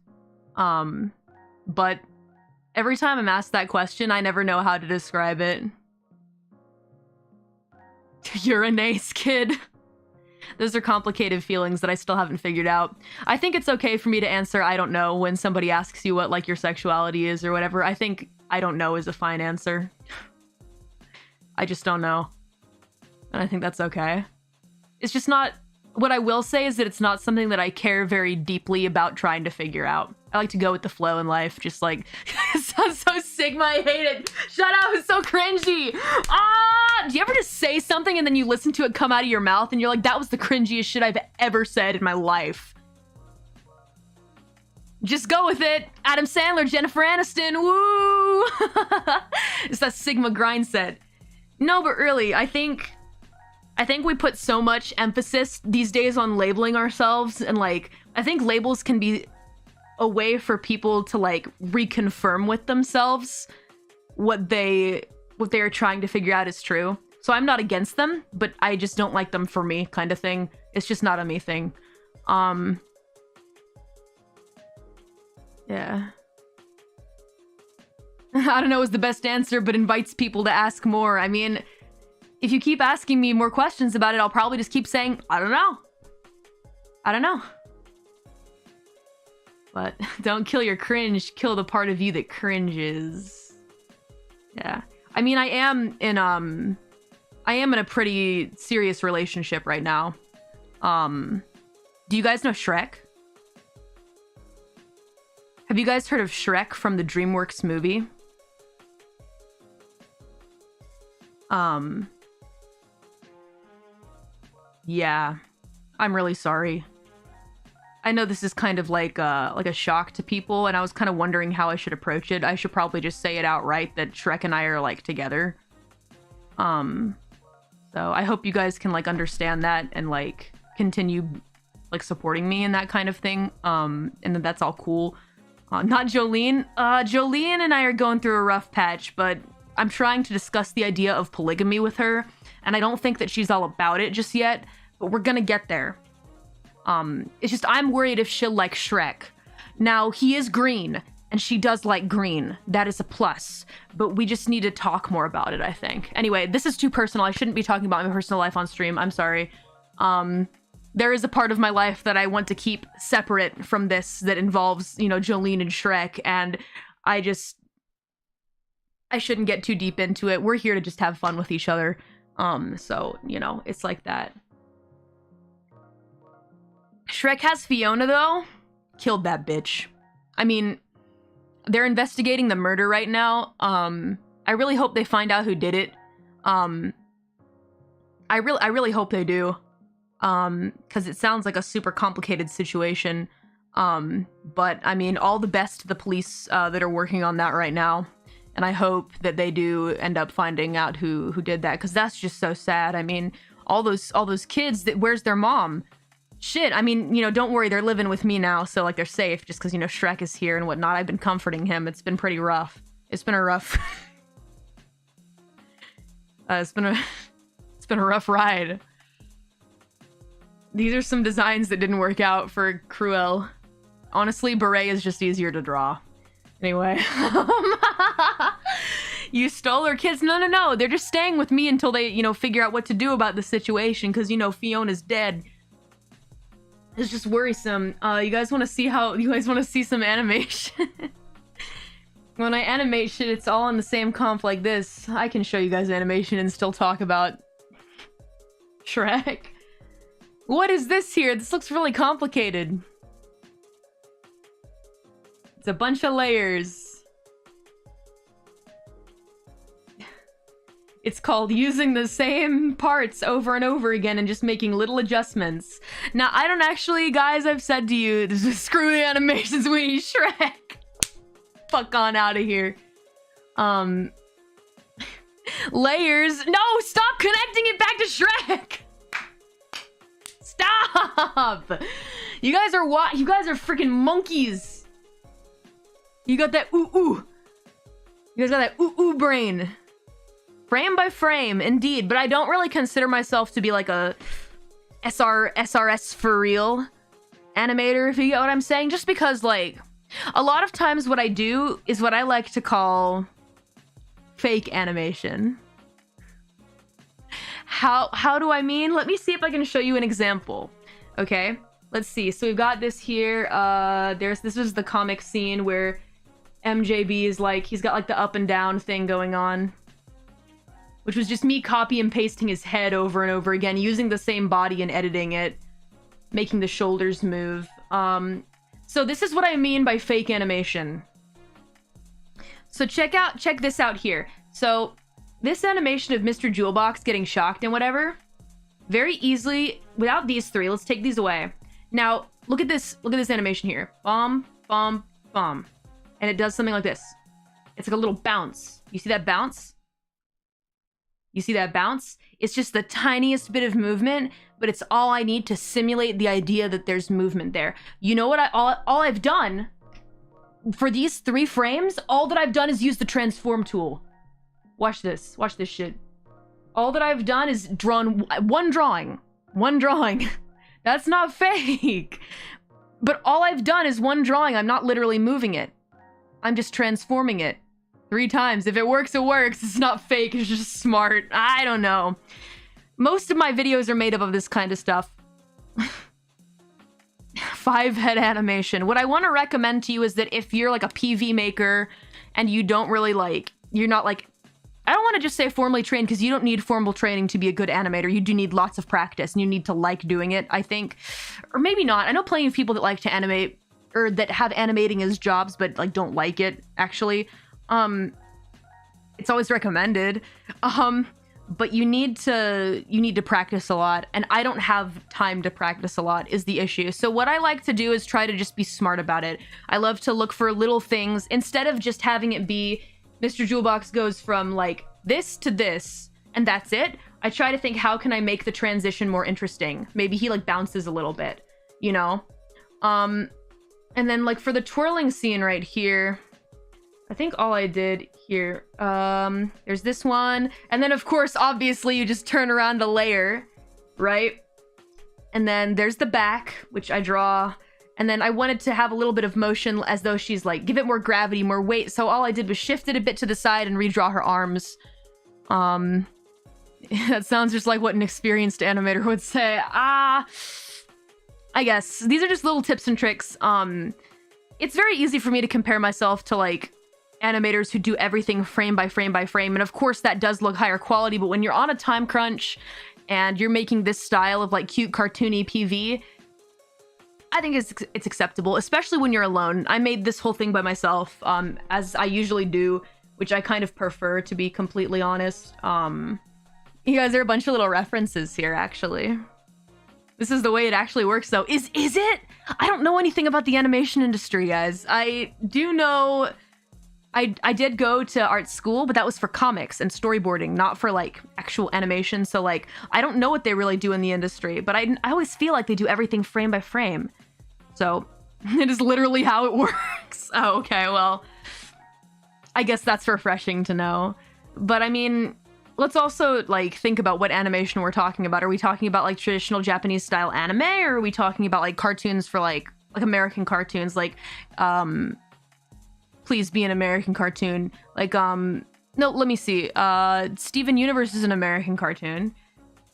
But every time I'm asked that question, I never know how to describe it. You're an ace, kid. Those are complicated feelings that I still haven't figured out. I think it's okay for me to answer I don't know when somebody asks you what like your sexuality is or whatever. I think I don't know is a fine answer. I just don't know. And I think that's okay. It's just not... What I will say is that it's not something that I care very deeply about trying to figure out. I like to go with the flow in life, just like... It sounds so Sigma, I hate it! Shut up, it's so cringy! Ah! do you ever just say something and then you listen to it come out of your mouth and you're like, that was the cringiest shit I've ever said in my life? Just go with it. Adam Sandler, Jennifer Aniston, woo! It's that Sigma grind set. No, but really, I think we put so much emphasis these days on labeling ourselves, and like, I think labels can be a way for people to like reconfirm with themselves what they are trying to figure out is true. So I'm not against them, but I just don't like them for me, kind of thing. It's just not a me thing. Yeah. I don't know is the best answer, but invites people to ask more. I mean, if you keep asking me more questions about it, I'll probably just keep saying, I don't know. I don't know. But don't kill your cringe, kill the part of you that cringes. Yeah. I mean, I am in a pretty serious relationship right now. Do you guys know Shrek? Have you guys heard of Shrek from the DreamWorks movie? Yeah. I'm really sorry. I know this is kind of like a shock to people, and I was kind of wondering how I should approach it. I should probably just say it outright that Shrek and I are like together. So I hope you guys can like understand that and like continue like supporting me and that kind of thing. And that that's all cool. Not Jolene. Jolene and I are going through a rough patch, but I'm trying to discuss the idea of polygamy with her, and I don't think that she's all about it just yet, but we're gonna get there. It's just I'm worried if she'll like Shrek. Now, he is green, and she does like green. That is a plus, but we just need to talk more about it, I think. Anyway, this is too personal. I shouldn't be talking about my personal life on stream. I'm sorry. There is a part of my life that I want to keep separate from this that involves, you know, Jolene and Shrek, and I shouldn't get too deep into it. We're here to just have fun with each other. So, you know, it's like that. Shrek has Fiona, though. Killed that bitch. I mean, they're investigating the murder right now. I really hope they find out who did it. I really hope they do. Because it sounds like a super complicated situation. But, I mean, all the best to the police that are working on that right now. And I hope that they do end up finding out who did that, because that's just so sad. I mean, all those kids, where's their mom? Shit, I mean, you know, don't worry, they're living with me now, so, like, they're safe, just because, you know, Shrek is here and whatnot. I've been comforting him. It's been pretty rough. It's been a rough... it's been a rough ride. These are some designs that didn't work out for Kruel. Honestly, Beret is just easier to draw. Anyway. You stole her kids? No. They're just staying with me until they, you know, figure out what to do about the situation, because, you know, Fiona's dead. It's just worrisome. You guys want to see some animation? When I animate shit, it's all in the same comp like this. I can show you guys animation and still talk about Shrek. What is this here? This looks really complicated. It's a bunch of layers. It's called using the same parts over and over again and just making little adjustments. Now, I don't actually, guys, I've said to you, this is screw the animations, we need Shrek. Fuck on out of here. Layers. No, stop connecting it back to Shrek. Stop. You guys are freaking monkeys. You got that ooh. You guys got that ooh brain. Frame by frame, indeed. But I don't really consider myself to be like a SRS for real animator, if you get what I'm saying. Just because, like, a lot of times what I do is what I like to call fake animation. How do I mean? Let me see if I can show you an example. Okay, let's see. So we've got this here. This is the comic scene where MJB is like, he's got like the up and down thing going on, which was just me copy and pasting his head over and over again, using the same body and editing it, making the shoulders move. So this is what I mean by fake animation. So check this out here. So this animation of Mr. Jewelbox getting shocked and whatever, very easily, without these three, let's take these away. Now, look at this animation here. Bomb, bomb, bomb. And it does something like this. It's like a little bounce. You see that bounce? You see that bounce? It's just the tiniest bit of movement, but it's all I need to simulate the idea that there's movement there. You know what all I've done for these 3 frames, all that I've done is use the transform tool. Watch this shit. All that I've done is drawn one drawing. That's not fake. But all I've done is one drawing. I'm not literally moving it. I'm just transforming it 3 times. If it works, it works. It's not fake. It's just smart. I don't know. Most of my videos are made up of this kind of stuff. 5-head animation. What I want to recommend to you is that if you're like a PV maker and you don't really like, you're not like, I don't want to just say formally trained because you don't need formal training to be a good animator. You do need lots of practice and you need to like doing it, I think. Or maybe not. I know plenty of people that like to animate or that have animating as jobs but like don't like it actually. It's always recommended. But you need to practice a lot, and I don't have time to practice a lot is the issue. So what I like to do is try to just be smart about it. I love to look for little things instead of just having it be Mr. Jewelbox goes from like this to this and that's it. I try to think, how can I make the transition more interesting? Maybe he like bounces a little bit, you know? And then like for the twirling scene right here, I think all I did here, there's this one. And then of course, obviously you just turn around a layer, right? And then there's the back, which I draw. And then I wanted to have a little bit of motion as though she's like, give it more gravity, more weight. So all I did was shift it a bit to the side and redraw her arms. That sounds just like what an experienced animator would say. I guess these are just little tips and tricks. It's very easy for me to compare myself to like animators who do everything frame by frame by frame. And of course that does look higher quality, but when you're on a time crunch and you're making this style of like cute cartoony PV, I think it's acceptable, especially when you're alone. I made this whole thing by myself, as I usually do, which I kind of prefer, to be completely honest. You guys, there are a bunch of little references here, actually. This is the way it actually works, though. Is it? I don't know anything about the animation industry, guys. I do know... I did go to art school, but that was for comics and storyboarding, not for like actual animation. So like, I don't know what they really do in the industry, but I always feel like they do everything frame by frame. So it is literally how it works. Oh, okay, well, I guess that's refreshing to know. But I mean, let's also like think about what animation we're talking about. Are we talking about like traditional Japanese style anime, or are we talking about like cartoons for like American cartoons, like Please Be an American cartoon. Like, no, let me see. Steven Universe is an American cartoon.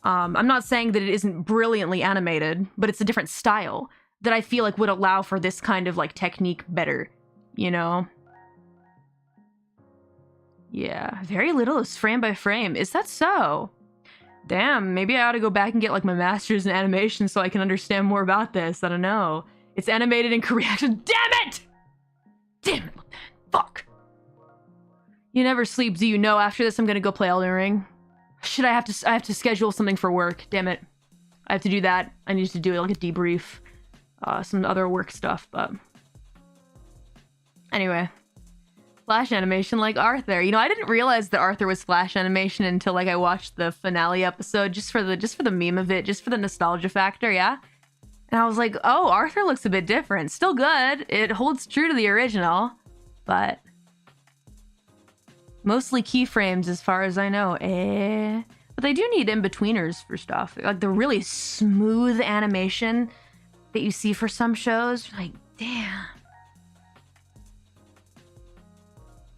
I'm not saying that it isn't brilliantly animated, but it's a different style that I feel like would allow for this kind of like technique better, you know? Yeah, very little is frame by frame. Is that so? Damn, maybe I ought to go back and get like my master's in animation so I can understand more about this. I don't know. It's animated in Korea. Damn it! Damn it! Fuck. You never sleep, do you know? After this, I'm gonna go play Elden Ring. Shit, I have to schedule something for work. Damn it. I have to do that. I need to do like a debrief. Some other work stuff, but... Anyway. Flash animation like Arthur. You know, I didn't realize that Arthur was flash animation until like I watched the finale episode just for the meme of it, just for the nostalgia factor, yeah? And I was like, oh, Arthur looks a bit different. Still good. It holds true to the original. But mostly keyframes as far as I know. But they do need in-betweeners for stuff. Like the really smooth animation that you see for some shows. Like, damn.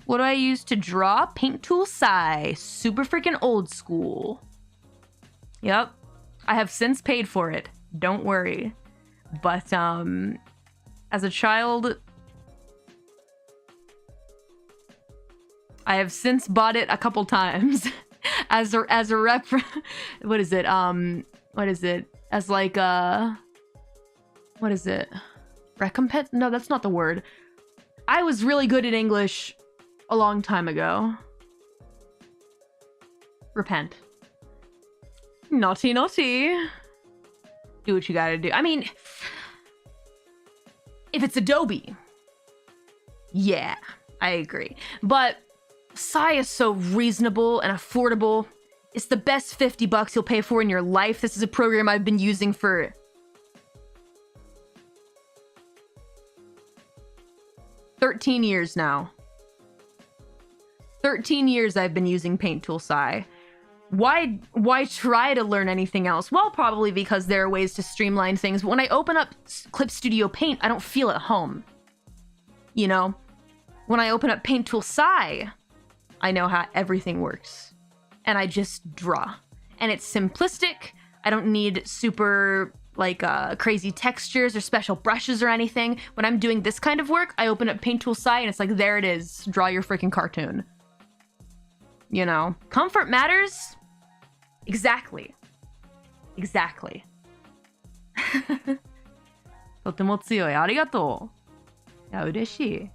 What do I use to draw? Paint tool Sai. Super freaking old school. Yep. I have since paid for it. Don't worry. But, as a child... I have since bought it a couple times as a rep. What is it? What is it? As like what is it? Recompense? No, that's not the word. I was really good at English a long time ago. Repent. Naughty, naughty. Do what you gotta do. I mean, if it's Adobe, yeah, I agree. But Sai is so reasonable and affordable. It's the best $50 you'll pay for in your life. This is a program I've been using for 13 years now. 13 years I've been using Paint Tool Sai. Why try to learn anything else? Well, probably because there are ways to streamline things. But when I open up Clip Studio Paint, I don't feel at home. You know? When I open up Paint Tool Sai, I know how everything works. And I just draw. And it's simplistic. I don't need super, like, crazy textures or special brushes or anything. When I'm doing this kind of work, I open up Paint Tool Sai and it's like, there it is. Draw your freaking cartoon. You know? Comfort matters. Exactly. Exactly. とても強い。ありがとう。いや、嬉しい。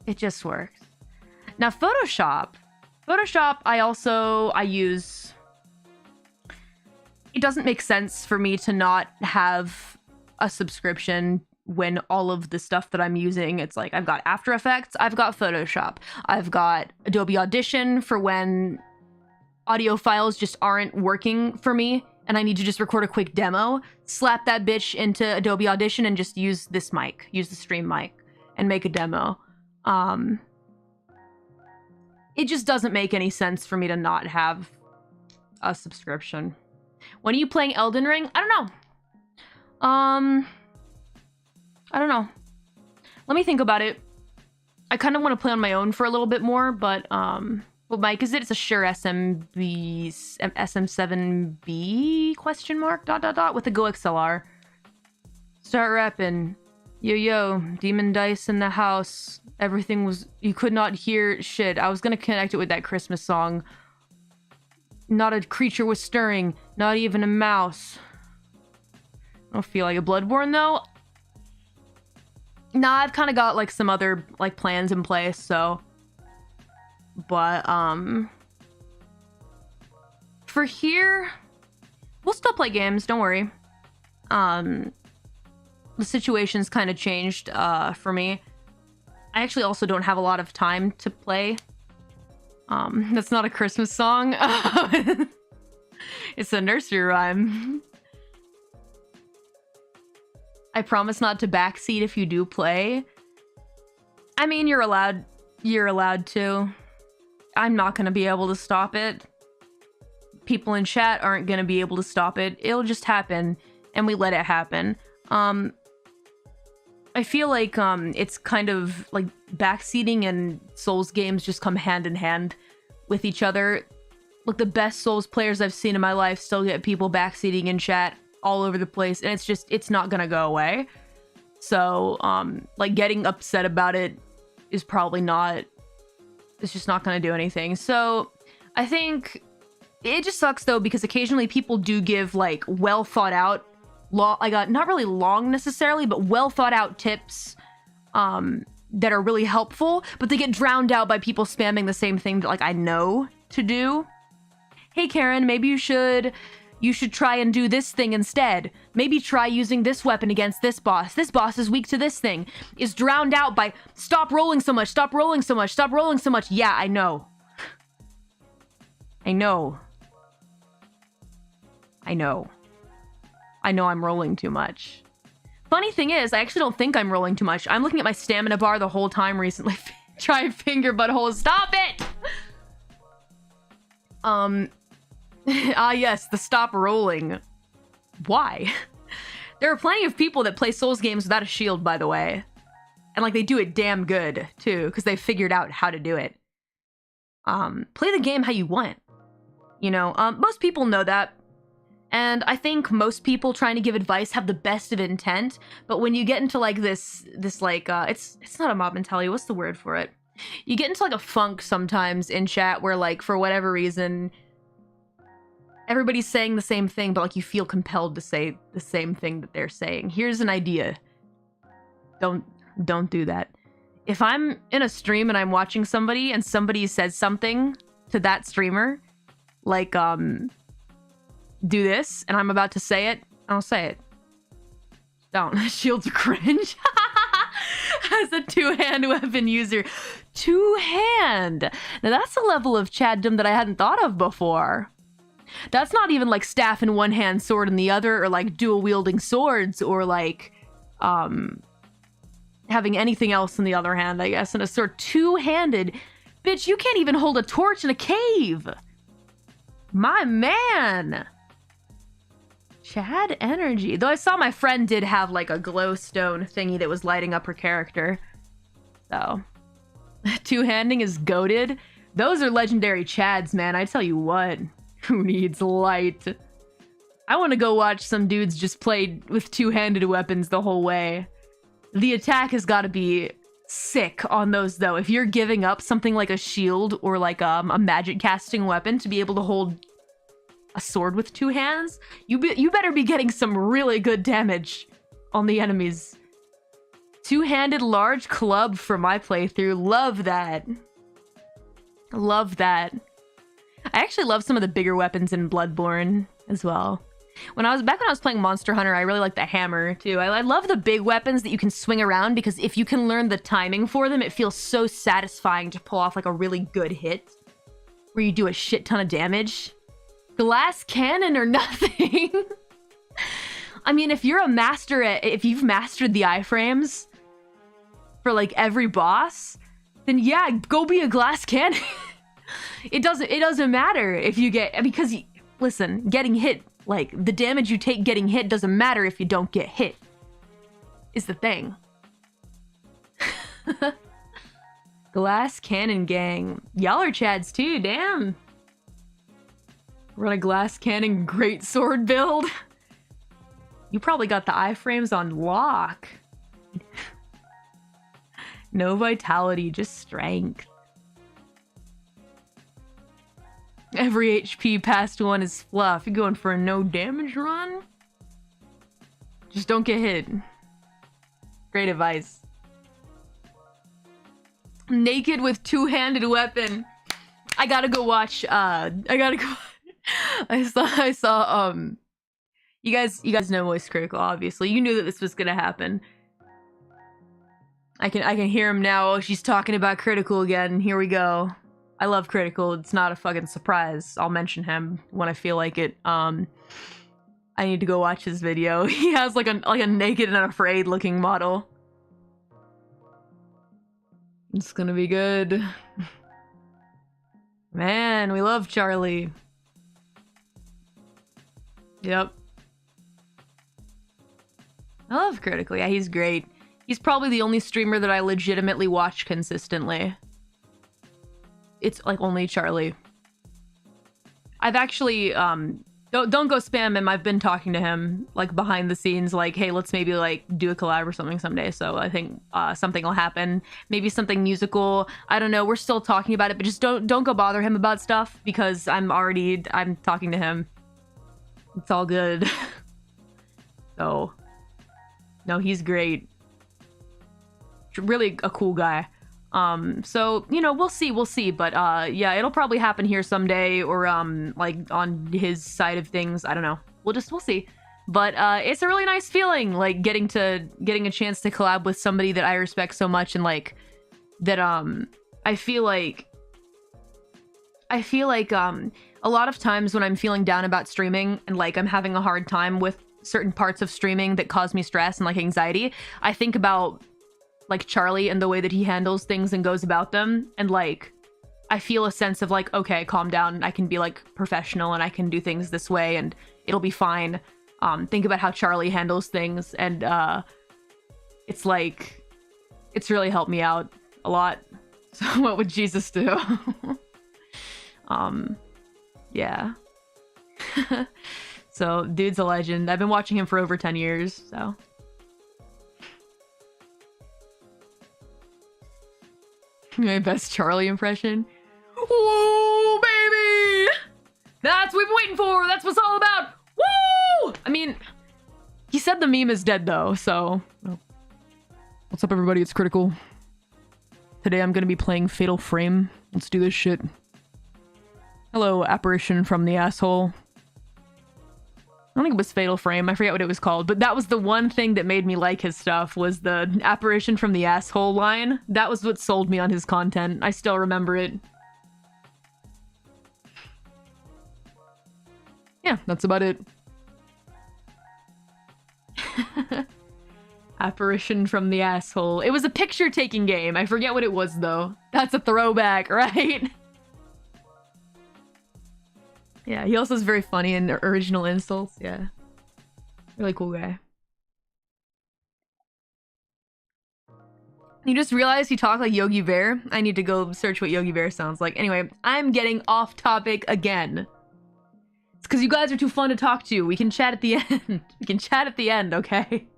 It just works. Now, Photoshop, I use... It doesn't make sense for me to not have a subscription when all of the stuff that I'm using, it's like, I've got After Effects, I've got Photoshop, I've got Adobe Audition for when audio files just aren't working for me and I need to just record a quick demo, slap that bitch into Adobe Audition and just use this mic, use the stream mic and make a demo. It just doesn't make any sense for me to not have a subscription. When are you playing Elden Ring? I don't know. I don't know. Let me think about it. I kind of want to play on my own for a little bit more, but what mic is it? It's a Shure SM7B question mark ... with a Go XLR. Start rapping. Yo yo, Demon Dice in the house. Everything was, you could not hear shit. I was gonna connect it with that Christmas song. Not a creature was stirring, not even a mouse. I don't feel like a Bloodborne though. Nah, I've kind of got like some other like plans in place, so. But for here, we'll still play games, don't worry. The situation's kind of changed for me. I actually also don't have a lot of time to play. That's not a Christmas song. It's a nursery rhyme. I promise not to backseat if you do play. I mean, you're allowed to. I'm not gonna be able to stop it. People in chat aren't gonna be able to stop it. It'll just happen, and we let it happen. I feel like it's kind of like backseating and Souls games just come hand in hand with each other. Like the best Souls players I've seen in my life still get people backseating in chat all over the place, and it's not gonna go away. So like getting upset about it is probably not, it's just not gonna do anything. So I think it just sucks though, because occasionally people do give like well thought out, not really long necessarily, but well thought out tips that are really helpful, but they get drowned out by people spamming the same thing that like I know to do. Hey Karen, maybe you should try and do this thing instead. Maybe try using this weapon against this boss. This boss is weak to this thing. Is drowned out by stop rolling so much, stop rolling so much, stop rolling so much. Yeah, I know. I know. I know. I know I'm rolling too much. Funny thing is, I actually don't think I'm rolling too much. I'm looking at my stamina bar the whole time recently. Try finger butthole. Stop it! Yes, the stop rolling. Why? There are plenty of people that play Souls games without a shield, by the way. And like they do it damn good too, because they figured out how to do it. Play the game how you want. You know, most people know that. And I think most people trying to give advice have the best of intent, but when you get into like this like it's not a mob mentality, what's the word for it? You get into like a funk sometimes in chat where like for whatever reason everybody's saying the same thing, but like you feel compelled to say the same thing that they're saying. Here's an idea. Don't do that. If I'm in a stream and I'm watching somebody and somebody says something to that streamer like, do this, and I'm about to say it, I don't say it. Don't. Shields are cringe. As a two-hand weapon user. Two-hand! Now that's a level of chaddom that I hadn't thought of before. That's not even like staff in one hand, sword in the other, or like dual-wielding swords, or like, having anything else in the other hand, I guess, and a sword. Two-handed. Bitch, you can't even hold a torch in a cave! My man! Chad energy. Though I saw my friend did have like a glowstone thingy that was lighting up her character. So, two-handing is goated. Those are legendary Chads, man. I tell you what. Who needs light? I want to go watch some dudes just play with two-handed weapons the whole way. The attack has got to be sick on those, though. If you're giving up something like a shield or like a magic casting weapon to be able to hold a sword with two hands, you better be getting some really good damage on the enemies. Two-handed large club for my playthrough. Love that. Love that. I actually love some of the bigger weapons in Bloodborne as well. When I was playing Monster Hunter, I really liked the hammer too. I love the big weapons that you can swing around, because if you can learn the timing for them, it feels so satisfying to pull off like a really good hit where you do a shit ton of damage. Glass cannon or nothing. I mean, if you're a master if you've mastered the iframes for like every boss, then yeah, go be a glass cannon. It doesn't matter if you get, because listen, getting hit, like the damage you take getting hit doesn't matter if you don't get hit, is the thing. Glass cannon gang. Y'all are Chads too, damn. Run a glass cannon great sword build. You probably got the iframes on lock. No vitality, just strength. Every HP past one is fluff. You're going for a no damage run? Just don't get hit. Great advice. Naked with two-handed weapon. I gotta go watch, I saw, you guys know Voice Critical, obviously. You knew that this was gonna happen. I can hear him now. Oh, she's talking about Critical again. Here we go. I love Critical. It's not a fucking surprise. I'll mention him when I feel like it. I need to go watch his video. He has like a naked and afraid looking model. It's gonna be good. Man, we love Charlie. Yep. I love Critical. Yeah, he's great. He's probably the only streamer that I legitimately watch consistently. It's like only Charlie. I've actually, don't go spam him. I've been talking to him like behind the scenes, like, hey, let's maybe like do a collab or something someday. So I think something will happen. Maybe something musical. I don't know. We're still talking about it, but just don't go bother him about stuff, because I'm talking to him. It's all good. So, no, he's great. Really a cool guy. So, you know, we'll see, but yeah, it'll probably happen here someday, or like on his side of things. I don't know. We'll see. But it's a really nice feeling, like getting a chance to collab with somebody that I respect so much, and like that I feel like a lot of times when I'm feeling down about streaming and like I'm having a hard time with certain parts of streaming that cause me stress and like anxiety, I think about like Charlie and the way that he handles things and goes about them, and like I feel a sense of like, okay, calm down, I can be like professional and I can do things this way and it'll be fine. Think about how Charlie handles things, and it's like, it's really helped me out a lot. So what would Jesus do? Yeah. So dude's a legend. I've been watching him for over 10 years, so. My best Charlie impression. Whoa, baby! That's what we've been waiting for. That's what it's all about. Woo! I mean, he said the meme is dead though, so. What's up, everybody? It's Critical. Today I'm gonna be playing Fatal Frame. Let's do this shit. Hello, apparition from the asshole. I don't think it was Fatal Frame. I forget what it was called, but that was the one thing that made me like his stuff, was the apparition from the asshole line. That was what sold me on his content. I still remember it. Yeah, that's about it. Apparition from the asshole. It was a picture-taking game. I forget what it was, though. That's a throwback, right? Yeah, he also is very funny in original insults. Yeah. Really cool guy. You just realized he talked like Yogi Bear? I need to go search what Yogi Bear sounds like. Anyway, I'm getting off topic again. It's because you guys are too fun to talk to. We can chat at the end. We can chat at the end, okay?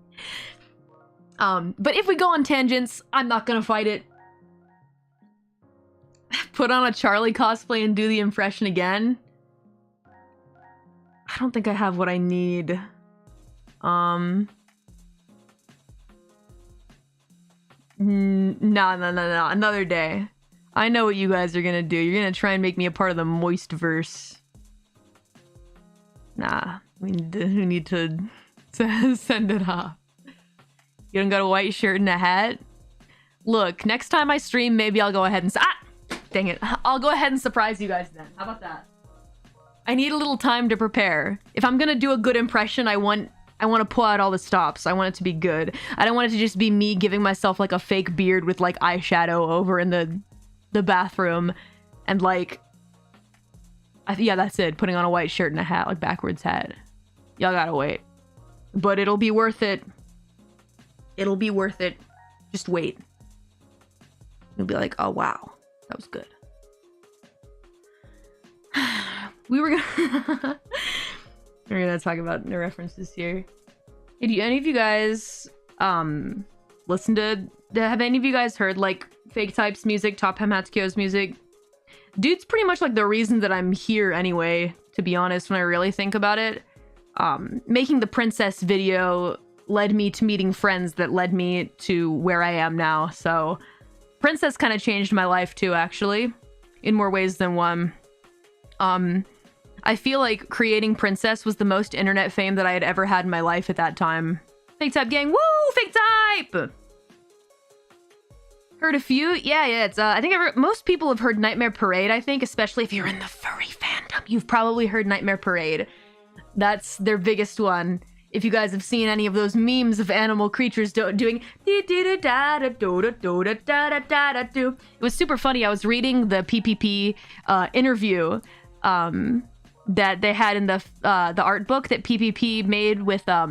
But if we go on tangents, I'm not gonna fight it. Put on a Charlie cosplay and do the impression again? I don't think I have what I need. No. Another day. I know what you guys are gonna do. You're gonna try and make me a part of the moist verse. Nah, we need to send it off. You don't got a white shirt and a hat? Look, next time I stream, maybe I'll go ahead and... Dang it. I'll go ahead and surprise you guys then. How about that? I need a little time to prepare. If I'm gonna do a good impression, I want to pull out all the stops. I want it to be good. I don't want it to just be me giving myself like a fake beard with like eyeshadow over in the bathroom and like... yeah, that's it. Putting on a white shirt and a hat, like backwards hat. Y'all gotta wait. But it'll be worth it. It'll be worth it. Just wait. You'll be like, oh wow, that was good. We're gonna talk about the references here. Hey, do any of you guys listen to... Have any of you guys heard like Fake Type's music, Top Hamatsukiyo's music? Dude's pretty much like the reason that I'm here anyway, to be honest, when I really think about it. Making the princess video led me to meeting friends that led me to where I am now. So princess kind of changed my life too, actually, in more ways than one. I feel like creating Princess was the most internet fame that I had ever had in my life at that time. Fake Type gang, woo! Fake Type! Heard a few? Yeah, it's, I think most people have heard Nightmare Parade, I think, especially if you're in the furry fandom. You've probably heard Nightmare Parade. That's their biggest one. If you guys have seen any of those memes of animal creatures doing... It was super funny. I was reading the PPP interview that they had in the art book that PPP made with Top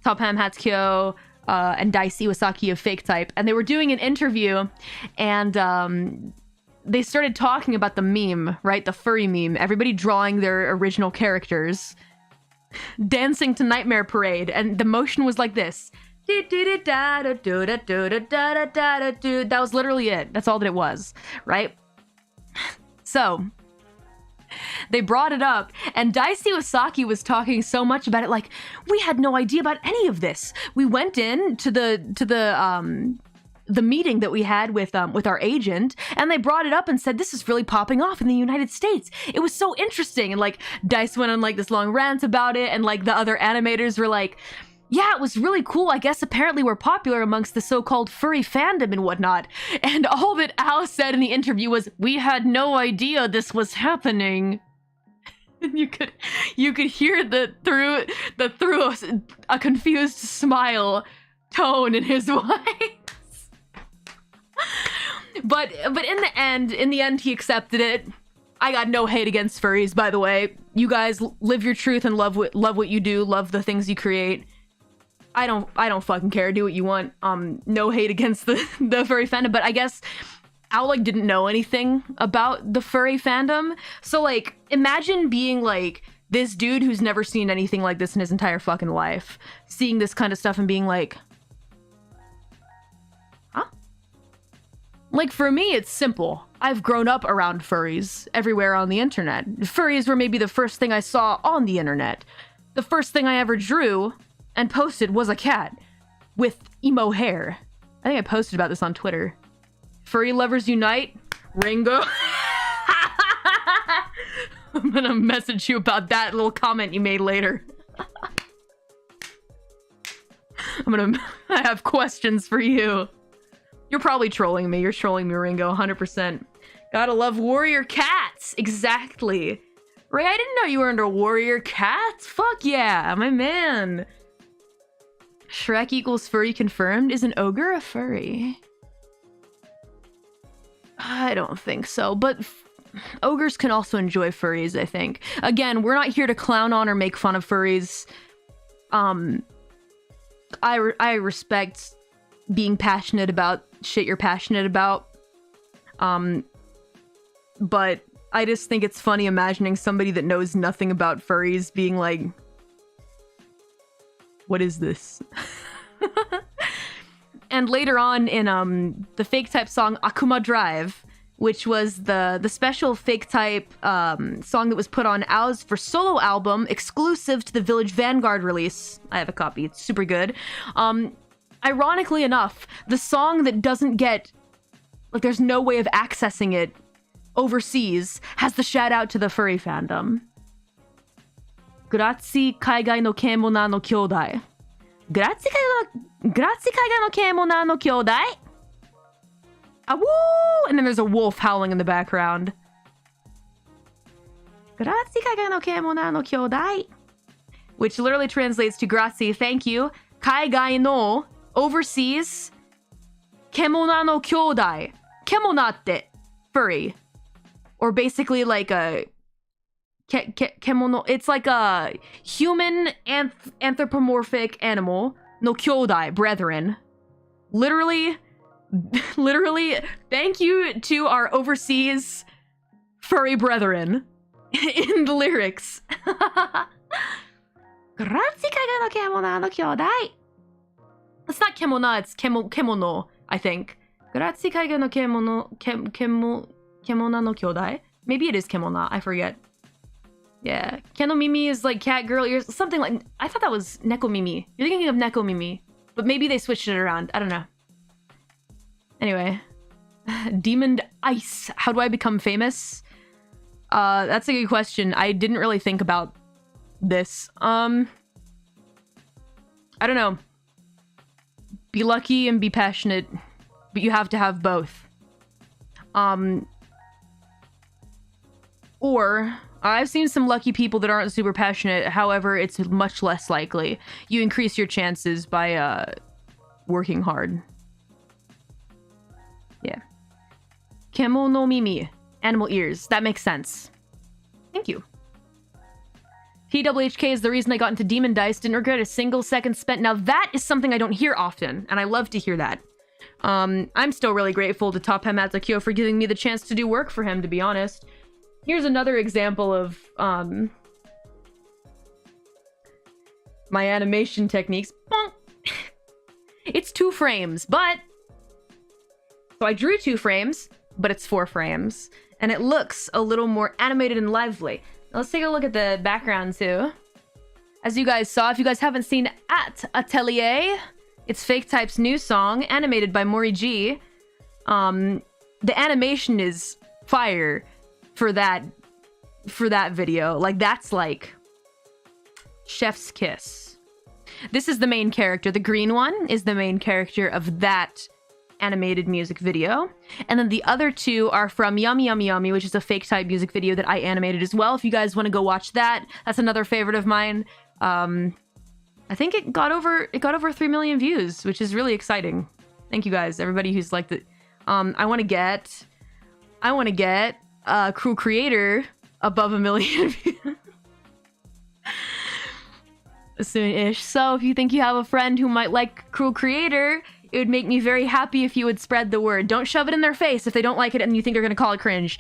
Hamatsukiyo and Daisy Iwasaki of Fake Type, and they were doing an interview, and they started talking about the meme, right? The furry meme. Everybody drawing their original characters, dancing to Nightmare Parade, and the motion was like this. That was literally it. That's all that it was, right? So they brought it up, and Daisy Iwasaki was talking so much about it, like, we had no idea about any of this. We went in to the meeting that we had with our agent, and they brought it up and said, this is really popping off in the United States. It was so interesting. And like Dice went on like this long rant about it, and like the other animators were like, yeah, it was really cool. I guess apparently we're popular amongst the so-called furry fandom and whatnot. And all that Al said in the interview was, we had no idea this was happening. And you could hear through a confused smile tone in his voice. But in the end he accepted it. I got no hate against furries, by the way. You guys live your truth and love what you do, love the things you create. I don't fucking care. Do what you want. No hate against the furry fandom, but I guess Al like didn't know anything about the furry fandom. So like, imagine being like this dude who's never seen anything like this in his entire fucking life, seeing this kind of stuff and being like, huh? Like for me, it's simple. I've grown up around furries everywhere on the internet. Furries were maybe the first thing I saw on the internet. The first thing I ever drew and posted was a cat with emo hair. I think I posted about this on Twitter. Furry lovers unite. Ringo. I'm gonna message you about that little comment you made later. I have questions for you. You're probably trolling me. You're trolling me, Ringo, 100%. Gotta love warrior cats. Exactly. Ray, I didn't know you were into warrior cats. Fuck yeah, my man. Shrek equals furry confirmed. Is an ogre a furry? I don't think so, but ogres can also enjoy furries, I think. Again, we're not here to clown on or make fun of furries. I respect being passionate about shit you're passionate about. But I just think it's funny imagining somebody that knows nothing about furries being like, what is this? And later on in the fake type song Akuma Drive, which was the special fake type song that was put on Ao's for solo album exclusive to the Village Vanguard release. I have a copy, it's super good. Ironically enough, the song that doesn't get, like, there's no way of accessing it overseas has the shout out to the furry fandom. Grazie kaigai no kemona no kyodai. Grazie kaigai no kemona no kyodai. Ah, woo! And then there's a wolf howling in the background. Grazie kaigai no kemona no kyodai. Which literally translates to grazie, thank you. Kaigai no, overseas. Kemona no kyodai. Kemona tte, furry. Or basically like a kemono. It's like a human anthropomorphic animal. No kyodai, brethren. Literally, thank you to our overseas furry brethren in the lyrics. It's not kemona, it's kemono, I think. Grazie kaigai no kemona no kyodai? Maybe it is kemona, I forget. Yeah. Keno Mimi is like cat girl ears, something like, I thought that was Neko Mimi. You're thinking of Neko Mimi. But maybe they switched it around. I don't know. Anyway. Demon Ice. How do I become famous? That's a good question. I didn't really think about this. I don't know. Be lucky and be passionate, but you have to have both. Or I've seen some lucky people that aren't super passionate. However, it's much less likely. You increase your chances by working hard. Yeah. Kemo no mimi. Animal ears. That makes sense. Thank you. PWHK is the reason I got into Demon Dice. Didn't regret a single second spent. Now that is something I don't hear often, and I love to hear that. I'm still really grateful to Top Hamatsukyo for giving me the chance to do work for him, to be honest. Here's another example of my animation techniques. It's 2 frames, but... So I drew 2 frames, but it's 4 frames. And it looks a little more animated and lively. Now let's take a look at the background too. As you guys saw, if you guys haven't seen At Atelier, it's Fake Type's new song, animated by Mori G. The animation is fire for that video. Like, that's like chef's kiss. This is the main character. The green one is the main character of that animated music video. And then the other 2 are from Yummy Yummy Yummy, which is a Fake Type music video that I animated as well. If you guys want to go watch that, that's another favorite of mine. I think it got over 3 million views, which is really exciting. Thank you guys, everybody who's liked it. I want to get Kruel Kreator above 1 million views. Soon-ish. So if you think you have a friend who might like Kruel Kreator, it would make me very happy if you would spread the word. Don't shove it in their face if they don't like it and you think they're gonna call it cringe.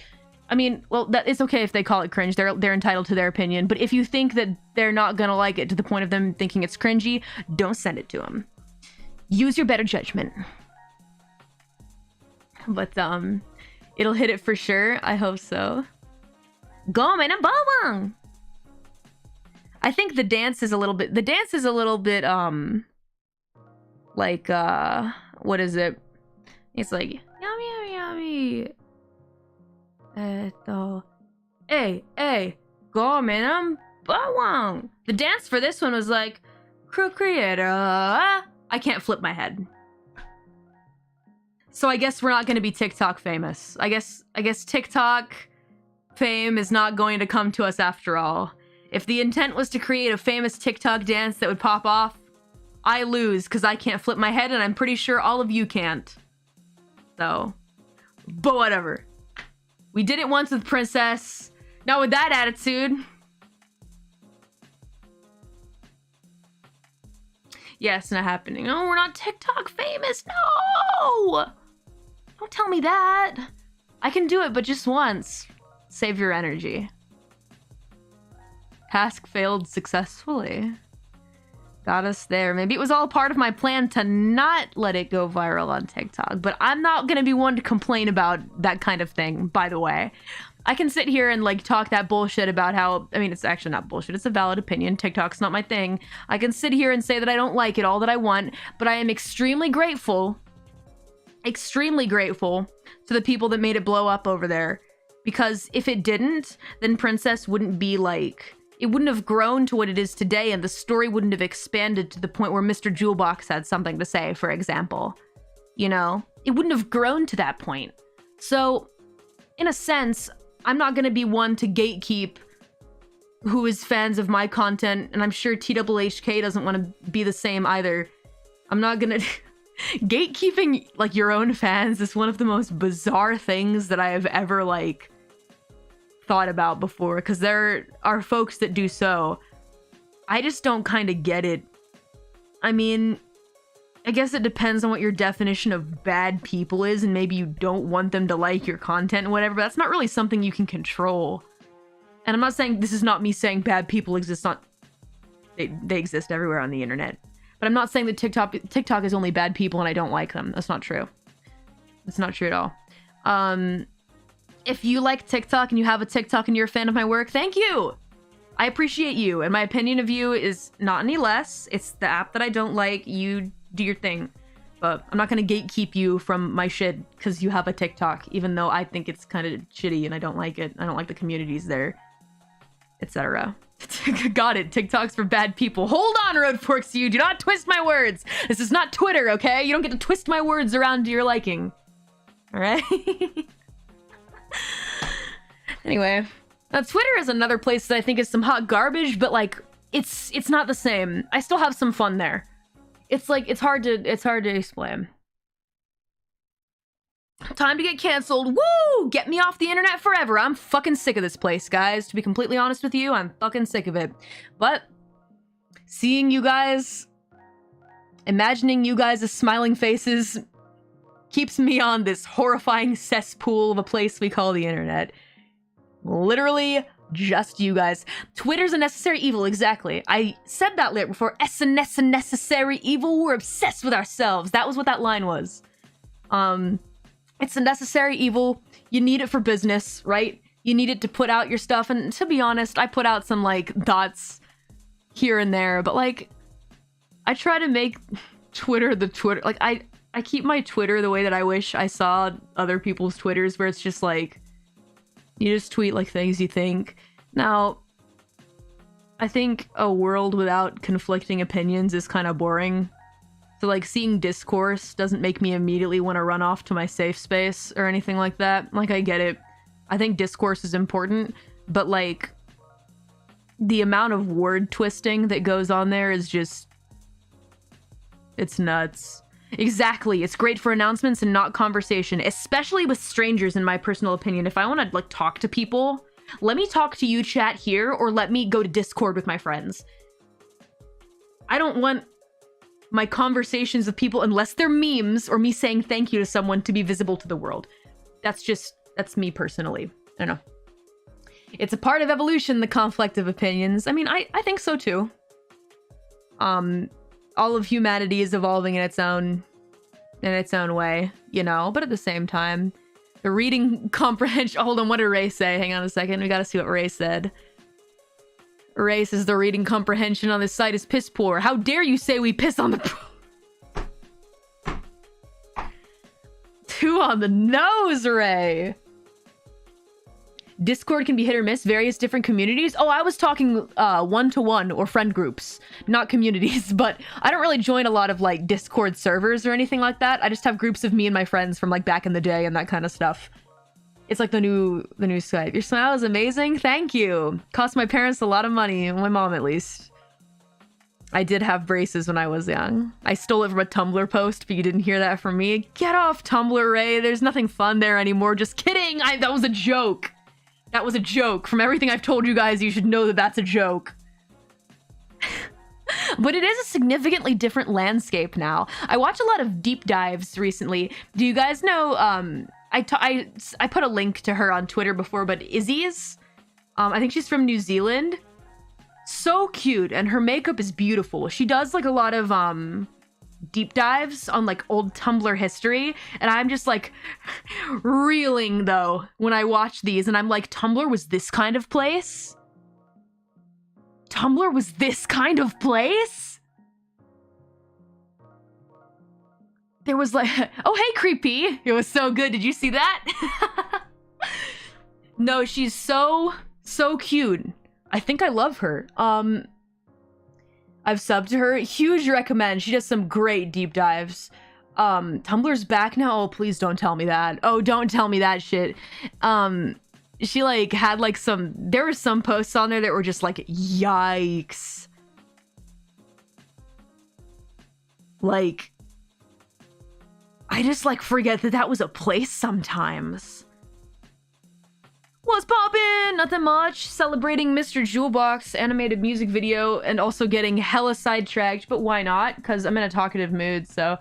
I mean, well, that is okay if they call it cringe. They're entitled to their opinion. But if you think that they're not gonna like it to the point of them thinking it's cringy, don't send it to them. Use your better judgment. But it'll hit it for sure. I hope so. Gome na bawang. I think the dance is a little bit. Like, what is it? It's like, yummy, yummy, yummy. Hey, Gominam bawang. The dance for this one was like Kreator. I can't flip my head. So I guess we're not going to be TikTok famous. I guess TikTok fame is not going to come to us after all. If the intent was to create a famous TikTok dance that would pop off, I lose because I can't flip my head and I'm pretty sure all of you can't. So, but whatever. We did it once with Princess. Not with that attitude. Yeah, it's not happening. Oh, we're not TikTok famous. No! Don't tell me that. I can do it, but just once. Save your energy. Task failed successfully. Got us there. Maybe it was all part of my plan to not let it go viral on TikTok, but I'm not gonna be one to complain about that kind of thing, by the way. I can sit here and like talk that bullshit about how, I mean, it's actually not bullshit, it's a valid opinion. TikTok's not my thing. I can sit here and say that I don't like it all that I want, but I am extremely grateful to the people that made it blow up over there. Because if it didn't, then Princess wouldn't be like, it wouldn't have grown to what it is today, and the story wouldn't have expanded to the point where Mr. Jewelbox had something to say, for example. You know? It wouldn't have grown to that point. So, in a sense, I'm not gonna be one to gatekeep who is fans of my content, and I'm sure TWHK doesn't want to be the same either. I'm not gonna... Gatekeeping, like, your own fans is one of the most bizarre things that I have ever, like, thought about before, because there are folks that do so. I just don't kind of get it. I mean, I guess it depends on what your definition of bad people is, and maybe you don't want them to like your content and whatever, but that's not really something you can control. And I'm not saying, this is not me saying bad people exist on... They exist everywhere on the internet. But I'm not saying that TikTok is only bad people and I don't like them. That's not true. That's not true at all. If you like TikTok and you have a TikTok and you're a fan of my work, thank you! I appreciate you, and my opinion of you is not any less. It's the app that I don't like. You do your thing. But I'm not gonna gatekeep you from my shit because you have a TikTok, even though I think it's kind of shitty and I don't like it. I don't like the communities there, etc. Got it. TikTok's for bad people. Hold on, Road Forks, you do not twist my words. This is not Twitter, okay? You don't get to twist my words around to your liking. All right? Anyway, now Twitter is another place that I think is some hot garbage, but like it's not the same. I still have some fun there. It's like it's hard to explain. Time to get canceled. Woo! Get me off the internet forever. I'm fucking sick of this place, guys. To be completely honest with you, I'm fucking sick of it. But seeing you guys, imagining you guys as smiling faces keeps me on this horrifying cesspool of a place we call the internet. Literally just you guys. Twitter's a necessary evil, exactly. I said that later before. SNS a necessary evil. We're obsessed with ourselves. That was what that line was. It's a necessary evil. You need it for business, right? You need it to put out your stuff. And to be honest, I put out some, like, thoughts here and there. But, like, I try to make Twitter the Twitter. Like, I keep my Twitter the way that I wish I saw other people's Twitters, where it's just, like, you just tweet, like, things you think. Now, I think a world without conflicting opinions is kind of boring. So, like, seeing discourse doesn't make me immediately want to run off to my safe space or anything like that. Like, I get it. I think discourse is important, but, like, the amount of word twisting that goes on there is just... it's nuts. Exactly. It's great for announcements and not conversation, especially with strangers, in my personal opinion. If I want to, like, talk to people, let me talk to you, chat, here, or let me go to Discord with my friends. I don't want my conversations with people, unless they're memes or me saying thank you to someone, to be visible to the world. That's me personally. I don't know. It's a part of evolution, the conflict of opinions. I mean, I think so too. All of humanity is evolving in its own way, you know, but at the same time, the reading comprehension... Hold on, what did Ray say? Hang on a second, we gotta see what Ray said. Ray says the reading comprehension on this site is piss poor. How dare you say we piss on the... Two on the nose, Ray! Discord can be hit or miss, various different communities. Oh, I was talking one-to-one or friend groups, not communities, but I don't really join a lot of like Discord servers or anything like that. I just have groups of me and my friends from like back in the day and that kind of stuff. It's like the new Skype. Your smile is amazing. Thank you. Cost my parents a lot of money, my mom at least. I did have braces when I was young. I stole it from a Tumblr post, but you didn't hear that from me. Get off Tumblr, Ray. There's nothing fun there anymore. Just kidding. That was a joke. That was a joke. From everything I've told you guys, you should know that that's a joke. But it is a significantly different landscape now. I watch a lot of deep dives recently. Do you guys know, I put a link to her on Twitter before, but Izzy's, I think she's from New Zealand. So cute, and her makeup is beautiful. She does like a lot of deep dives on like old Tumblr history, and I'm just like reeling though when I watch these, and I'm like, Tumblr was this kind of place? Tumblr was this kind of place? There was like, oh hey Creepy, it was so good. Did you see that? No, she's so cute. I think I love her. I've subbed to her. Huge recommend. She does some great deep dives. Tumblr's back now. Oh, please don't tell me that. Oh, don't tell me that shit. She like had like there were some posts on there that were just like, yikes. Like, I just like forget that was a place sometimes. What's poppin'? Nothing much. Celebrating Mr. Jewelbox animated music video and also getting hella sidetracked, but why not? Because I'm in a talkative mood, so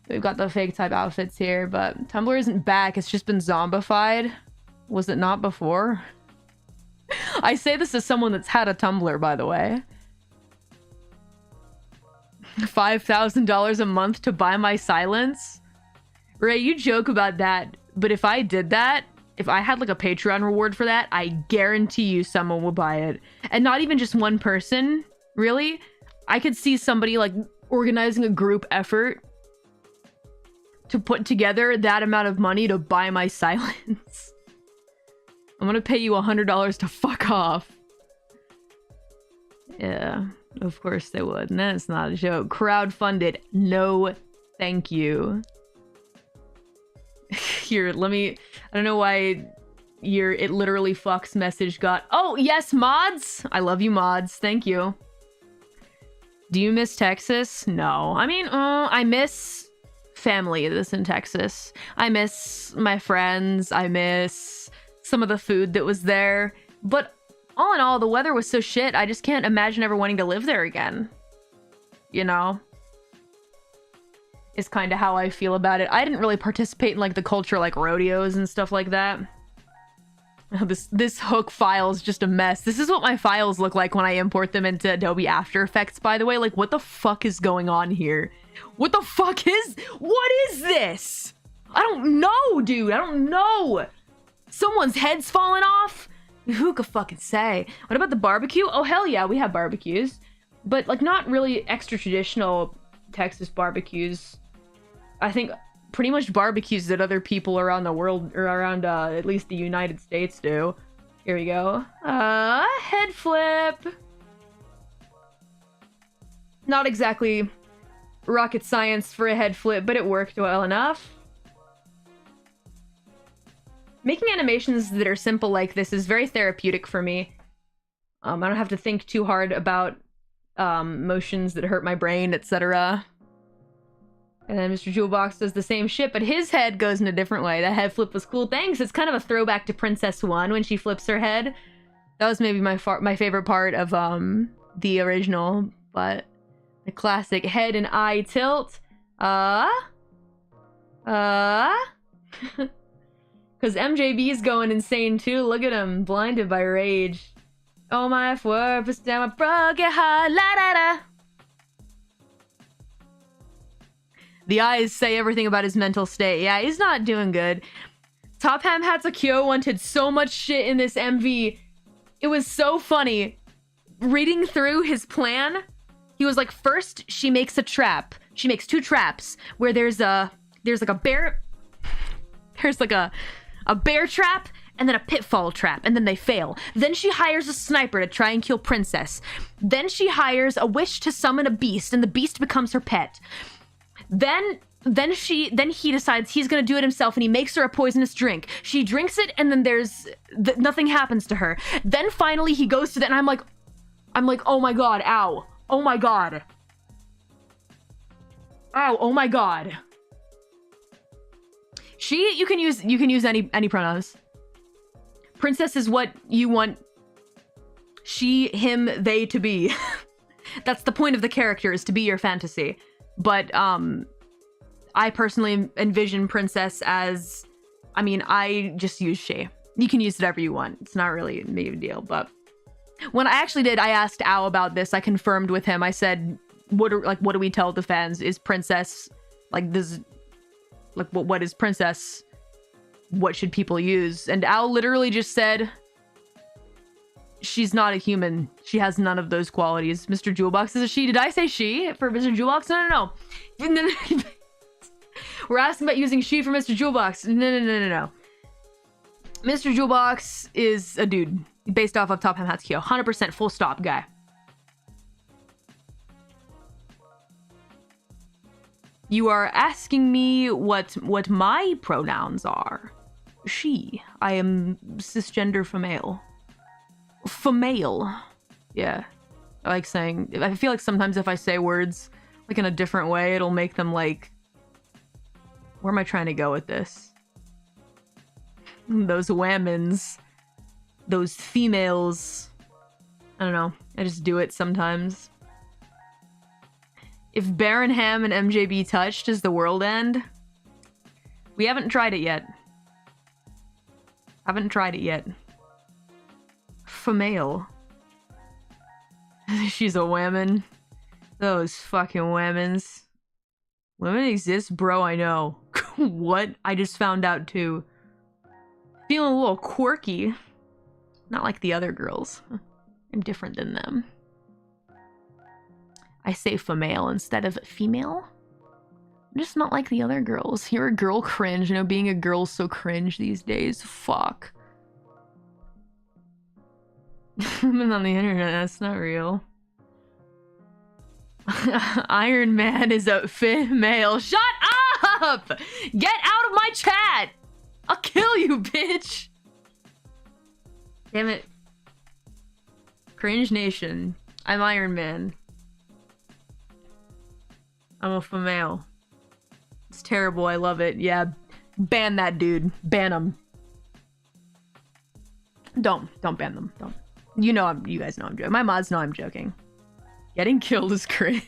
we've got the fake type outfits here, but Tumblr isn't back. It's just been zombified. Was it not before? I say this as someone that's had a Tumblr, by the way. $5,000 a month to buy my silence? Ray, you joke about that, but if I did that, if I had like a Patreon reward for that, I guarantee you someone would buy it. And not even just one person, really. I could see somebody like organizing a group effort to put together that amount of money to buy my silence. I'm gonna pay you $100 to fuck off. Yeah, of course they would. And that's not a joke. Crowdfunded. No, thank you. Here, let me... I don't know why your it literally fucks message got... Oh, yes, mods! I love you, mods. Thank you. Do you miss Texas? No. I mean, I miss family that's in Texas. I miss my friends. I miss some of the food that was there. But all in all, the weather was so shit, I just can't imagine ever wanting to live there again. You know? Is kind of how I feel about it. I didn't really participate in like the culture, like rodeos and stuff like that. This hook file is just a mess. This is what my files look like when I import them into Adobe After Effects, by the way. Like, what the fuck is going on here? What the fuck is... What is this? I don't know, dude. I don't know. Someone's head's falling off? Who could fucking say? What about the barbecue? Oh, hell yeah, we have barbecues. But, like, not really extra traditional Texas barbecues. I think pretty much barbecues that other people around the world, or around at least the United States do. Here we go. Head flip. Not exactly rocket science for a head flip, but it worked well enough. Making animations that are simple like this is very therapeutic for me. I don't have to think too hard about motions that hurt my brain, etc. And then Mr. Jewelbox does the same shit, but his head goes in a different way. That head flip was cool. Thanks. It's kind of a throwback to Princess 1 when she flips her head. That was maybe my favorite part of the original, but the classic head and eye tilt. Because MJB's going insane too. Look at him, blinded by rage. Oh my word, but damn, I broke your heart, la da da. The eyes say everything about his mental state. Yeah, he's not doing good. Top Ham Hatsukyo wanted so much shit in this MV. It was so funny. Reading through his plan, he was like, first she makes a trap. She makes 2 traps where there's like a bear trap and then a pitfall trap, and then they fail. Then she hires a sniper to try and kill Princess. Then she hires a witch to summon a beast, and the beast becomes her pet. Then he decides he's gonna do it himself, and he makes her a poisonous drink. She drinks it, and then nothing happens to her. Then finally he goes to that, and I'm like, oh my god, ow. Oh my god. Ow, oh my god. You can use any pronouns. Princess is what you want she, him, they to be. That's the point of the character, is to be your fantasy. But I personally envision Princess as, I just use she. You can use whatever you want. It's not really a big deal, but when I asked Ao about this. I confirmed with him. I said, what do we tell the fans? Is Princess what is Princess? What should people use? And Ao literally just said, she's not a human. She has none of those qualities. Mr. Jewelbox is a she. Did I say she for Mr. Jewelbox? No. We're asking about using she for Mr. Jewelbox. No. Mr. Jewelbox is a dude based off of Top Ham Hatsukyo. 100% full stop guy. You are asking me what my pronouns are. She. I am cisgender female. Female. Yeah. I like saying... I feel like sometimes if I say words like in a different way, it'll make them like... Where am I trying to go with this? Those women's. Those females. I don't know. I just do it sometimes. If Baron Ham and MJB touched, does the world end? We haven't tried it yet. Female. She's a woman. Those fucking women's. Women exist, bro, I know. What? I just found out too. Feeling a little quirky. Not like the other girls. I'm different than them. I say female instead of female. I'm just not like the other girls. You're a girl cringe. You know, being a girl's so cringe these days. Fuck. Women on the internet, that's not real. Iron Man is a female. Shut up! Get out of my chat! I'll kill you, bitch! Damn it. Cringe Nation. I'm Iron Man. I'm a female. It's terrible. I love it. Yeah. Ban that dude. Ban him. Don't ban them. Don't. You guys know I'm joking. My mods know I'm joking. Getting killed is cringe.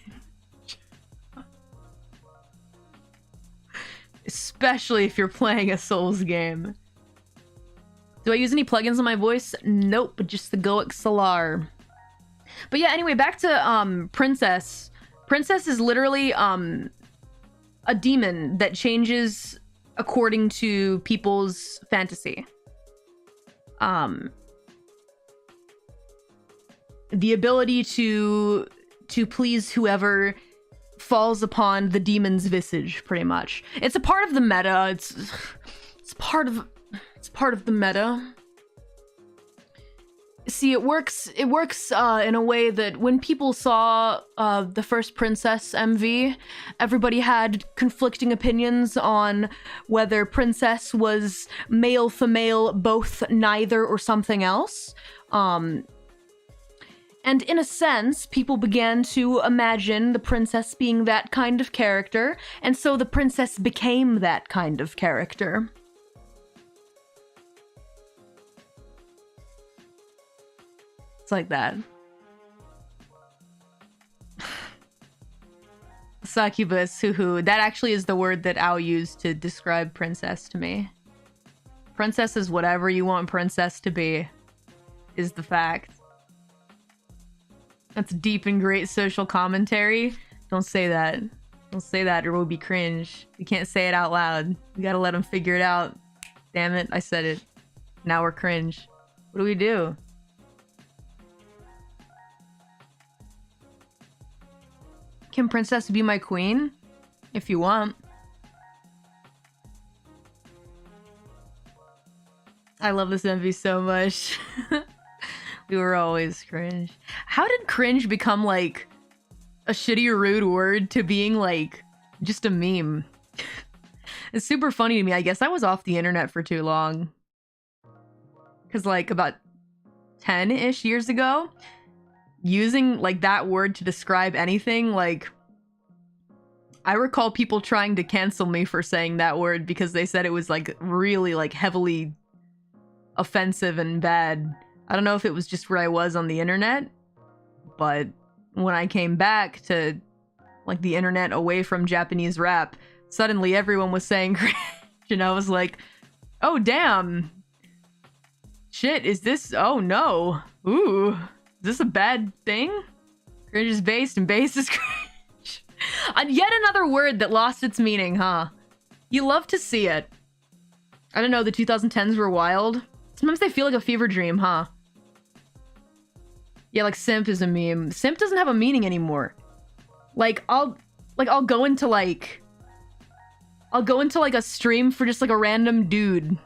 Especially if you're playing a Souls game. Do I use any plugins on my voice? Nope, just the Goic Solar. But yeah, anyway, back to Princess. Princess is literally a demon that changes according to people's fantasy. The ability to please whoever falls upon the demon's visage, pretty much. It's a part of the meta. It's part of the meta. See, it works in a way that when people saw the first Princess MV, everybody had conflicting opinions on whether Princess was male, female, both, neither, or something else. And in a sense, people began to imagine the princess being that kind of character, and so the princess became that kind of character. It's like that. Succubus, hoo-hoo. That actually is the word that Ao used to describe princess to me. Princess is whatever you want princess to be, is the fact. That's deep and great social commentary. Don't say that. Don't say that or we'll be cringe. We can't say it out loud. We gotta let them figure it out. Damn it, I said it. Now we're cringe. What do we do? Can Princess be my queen? If you want. I love this MV so much. We were always cringe. How did cringe become like a shitty or rude word to being like just a meme? It's super funny to me. I guess I was off the internet for too long. Because like about 10-ish years ago, using like that word to describe anything, like I recall people trying to cancel me for saying that word because they said it was like really like heavily offensive and bad. I don't know if it was just where I was on the internet, but when I came back to like the internet away from Japanese rap, suddenly everyone was saying cringe, and I was like, oh damn, shit, is this, oh no, ooh, is this a bad thing? Cringe is based and base is cringe. Yet another word that lost its meaning, huh? You love to see it. I don't know, the 2010s were wild. Sometimes they feel like a fever dream, huh? Yeah, like simp is a meme. Simp doesn't have a meaning anymore. I'll go into a stream for just like a random dude.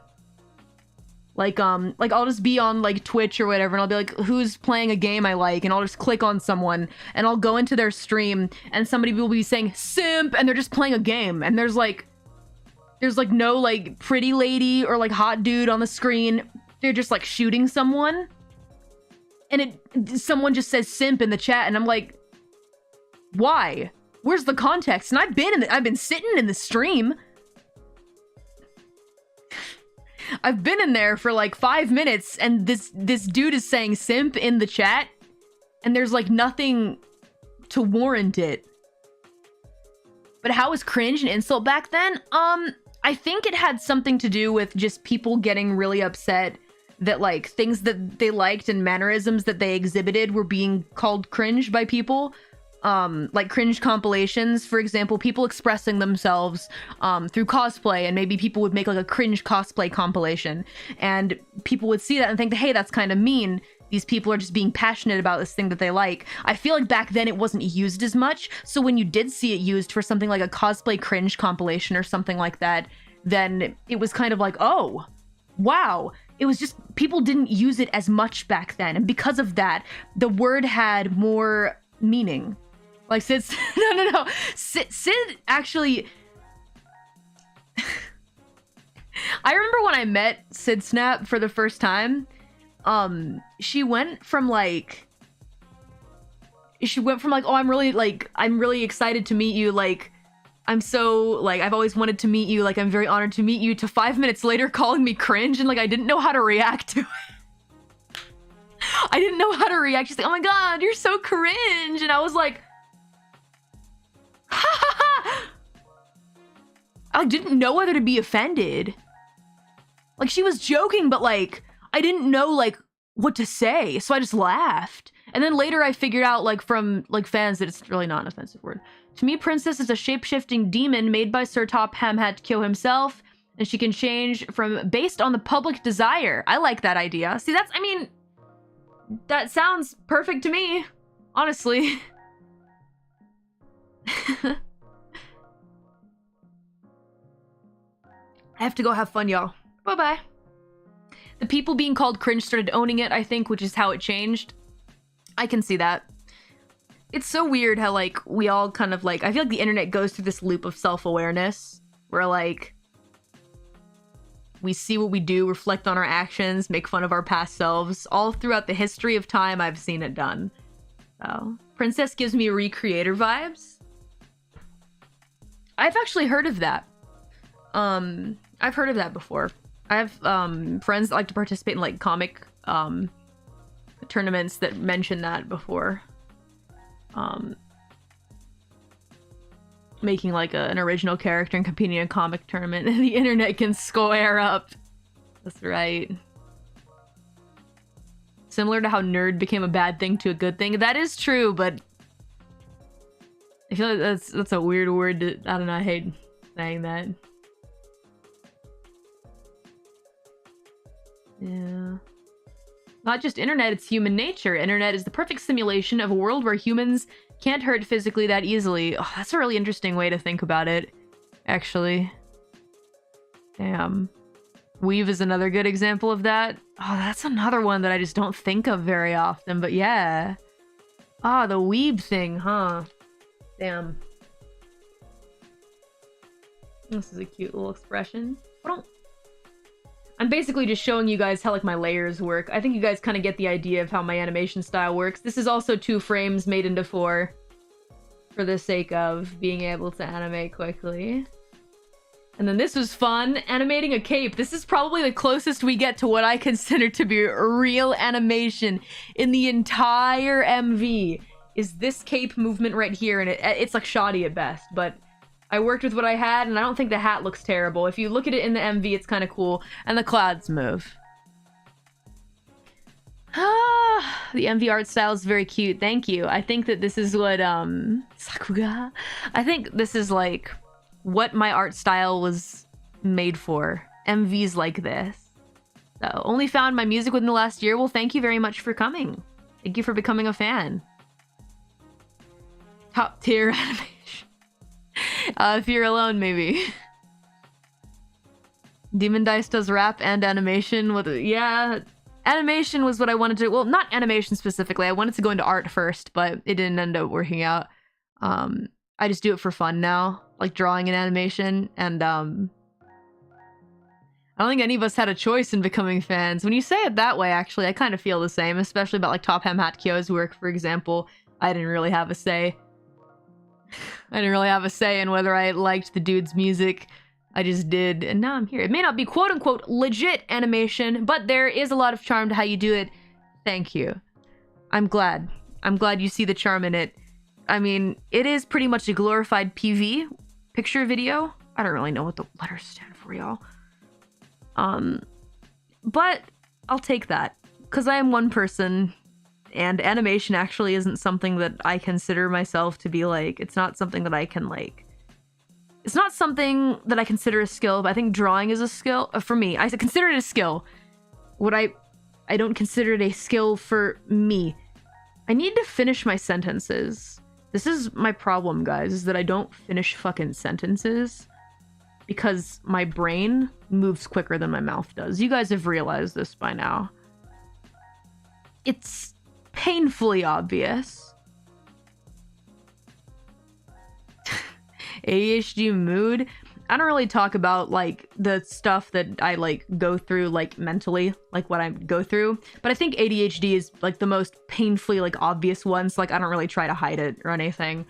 I'll just be on like Twitch or whatever, and I'll be like, who's playing a game I like, and I'll just click on someone, and I'll go into their stream, and somebody will be saying simp, and they're just playing a game, and there's no like pretty lady or like hot dude on the screen. They're just like shooting someone, and someone just says simp in the chat, and I'm like, why? Where's the context? And I've been sitting in the stream. I've been in there for like 5 minutes, and this dude is saying simp in the chat, and there's like nothing to warrant it. But how was cringe an insult back then? I think it had something to do with just people getting really upset that like things that they liked and mannerisms that they exhibited were being called cringe by people. Like cringe compilations, for example, people expressing themselves through cosplay, and maybe people would make like a cringe cosplay compilation, and people would see that and think, hey, that's kind of mean. These people are just being passionate about this thing that they like. I feel like back then it wasn't used as much, so when you did see it used for something like a cosplay cringe compilation or something like that, then it was kind of like, oh, wow. It was just, people didn't use it as much back then, and because of that, the word had more meaning. Like Sid, no. Sid actually, I remember when I met Sid Snap for the first time, she went from like, oh, I'm really excited to meet you, like, I'm so, like, I've always wanted to meet you, like, I'm very honored to meet you, to 5 minutes later calling me cringe, and like, I didn't know how to react to it. I didn't know how to react. She's like, oh my god, you're so cringe, and I was like, I didn't know whether to be offended. Like, she was joking, but like, I didn't know like what to say, so I just laughed. And then later I figured out, like, from like fans, that it's really not an offensive word. To me, princess is a shape-shifting demon made by Sir Top Hamhat Kyo himself, and she can change from based on the public desire. I like that idea. See, that's, I mean, that sounds perfect to me, honestly. I have to go have fun, y'all. Bye-bye. The people being called cringe started owning it, I think, which is how it changed. I can see that. It's so weird how, like, we all kind of, like, I feel like the internet goes through this loop of self-awareness where, like, we see what we do, reflect on our actions, make fun of our past selves. All throughout the history of time, I've seen it done. So, Princess gives me Kreator vibes. I've actually heard of that. I've heard of that before. I have friends that like to participate in like comic tournaments that mention that before. Making like an original character and competing in a comic tournament, and the internet can square up. That's right. Similar to how nerd became a bad thing to a good thing. That is true, but I feel like that's a weird word to, I don't know, I hate saying that. Yeah. Not just internet, it's human nature. Internet is the perfect simulation of a world where humans can't hurt physically that easily. Oh, that's a really interesting way to think about it, actually. Damn. Weave is another good example of that. Oh, that's another one that I just don't think of very often, but yeah. Ah, the weeb thing, huh? Damn. This is a cute little expression. I'm basically just showing you guys how like my layers work. I think you guys kind of get the idea of how my animation style works. This is also 2 frames made into 4 for the sake of being able to animate quickly. And then this was fun, animating a cape. This is probably the closest we get to what I consider to be a real animation in the entire MV, is this cape movement right here, and it's like shoddy at best, but I worked with what I had, and I don't think the hat looks terrible. If you look at it in the MV, it's kind of cool, and the clouds move. The MV art style is very cute. Thank you. I think that this is what, Sakuga? I think this is like what my art style was made for. MVs like this. So, only found my music within the last year. Well, thank you very much for coming. Thank you for becoming a fan. Top tier animation. If you're alone, maybe. Demon Dice does rap and animation. Yeah, animation was what I wanted to... Well, not animation specifically. I wanted to go into art first, but it didn't end up working out. I just do it for fun now, like drawing and animation, and I don't think any of us had a choice in becoming fans. When you say it that way, actually, I kind of feel the same, especially about like Top Hem Hat Kyo's work, for example. I didn't really have a say. I didn't really have a say in whether I liked the dude's music. I just did, and now I'm here. It may not be quote-unquote legit animation, but there is a lot of charm to how you do it. Thank you. I'm glad. I'm glad you see the charm in it. I mean, it is pretty much a glorified PV, picture video. I don't really know what the letters stand for, y'all. But I'll take that, because I am one person, and animation actually isn't something that I consider myself to be like, it's not something that I can like, it's not something that I consider a skill, but I think drawing is a skill. For me, I consider it a skill. I don't consider it a skill for me. I need to finish my sentences. This is my problem, guys, is that I don't finish fucking sentences because my brain moves quicker than my mouth does. You guys have realized this by now. It's painfully obvious. ADHD mood. I don't really talk about like the stuff that I like go through like mentally, like what I go through, but I think ADHD is like the most painfully like obvious one, so like I don't really try to hide it or anything.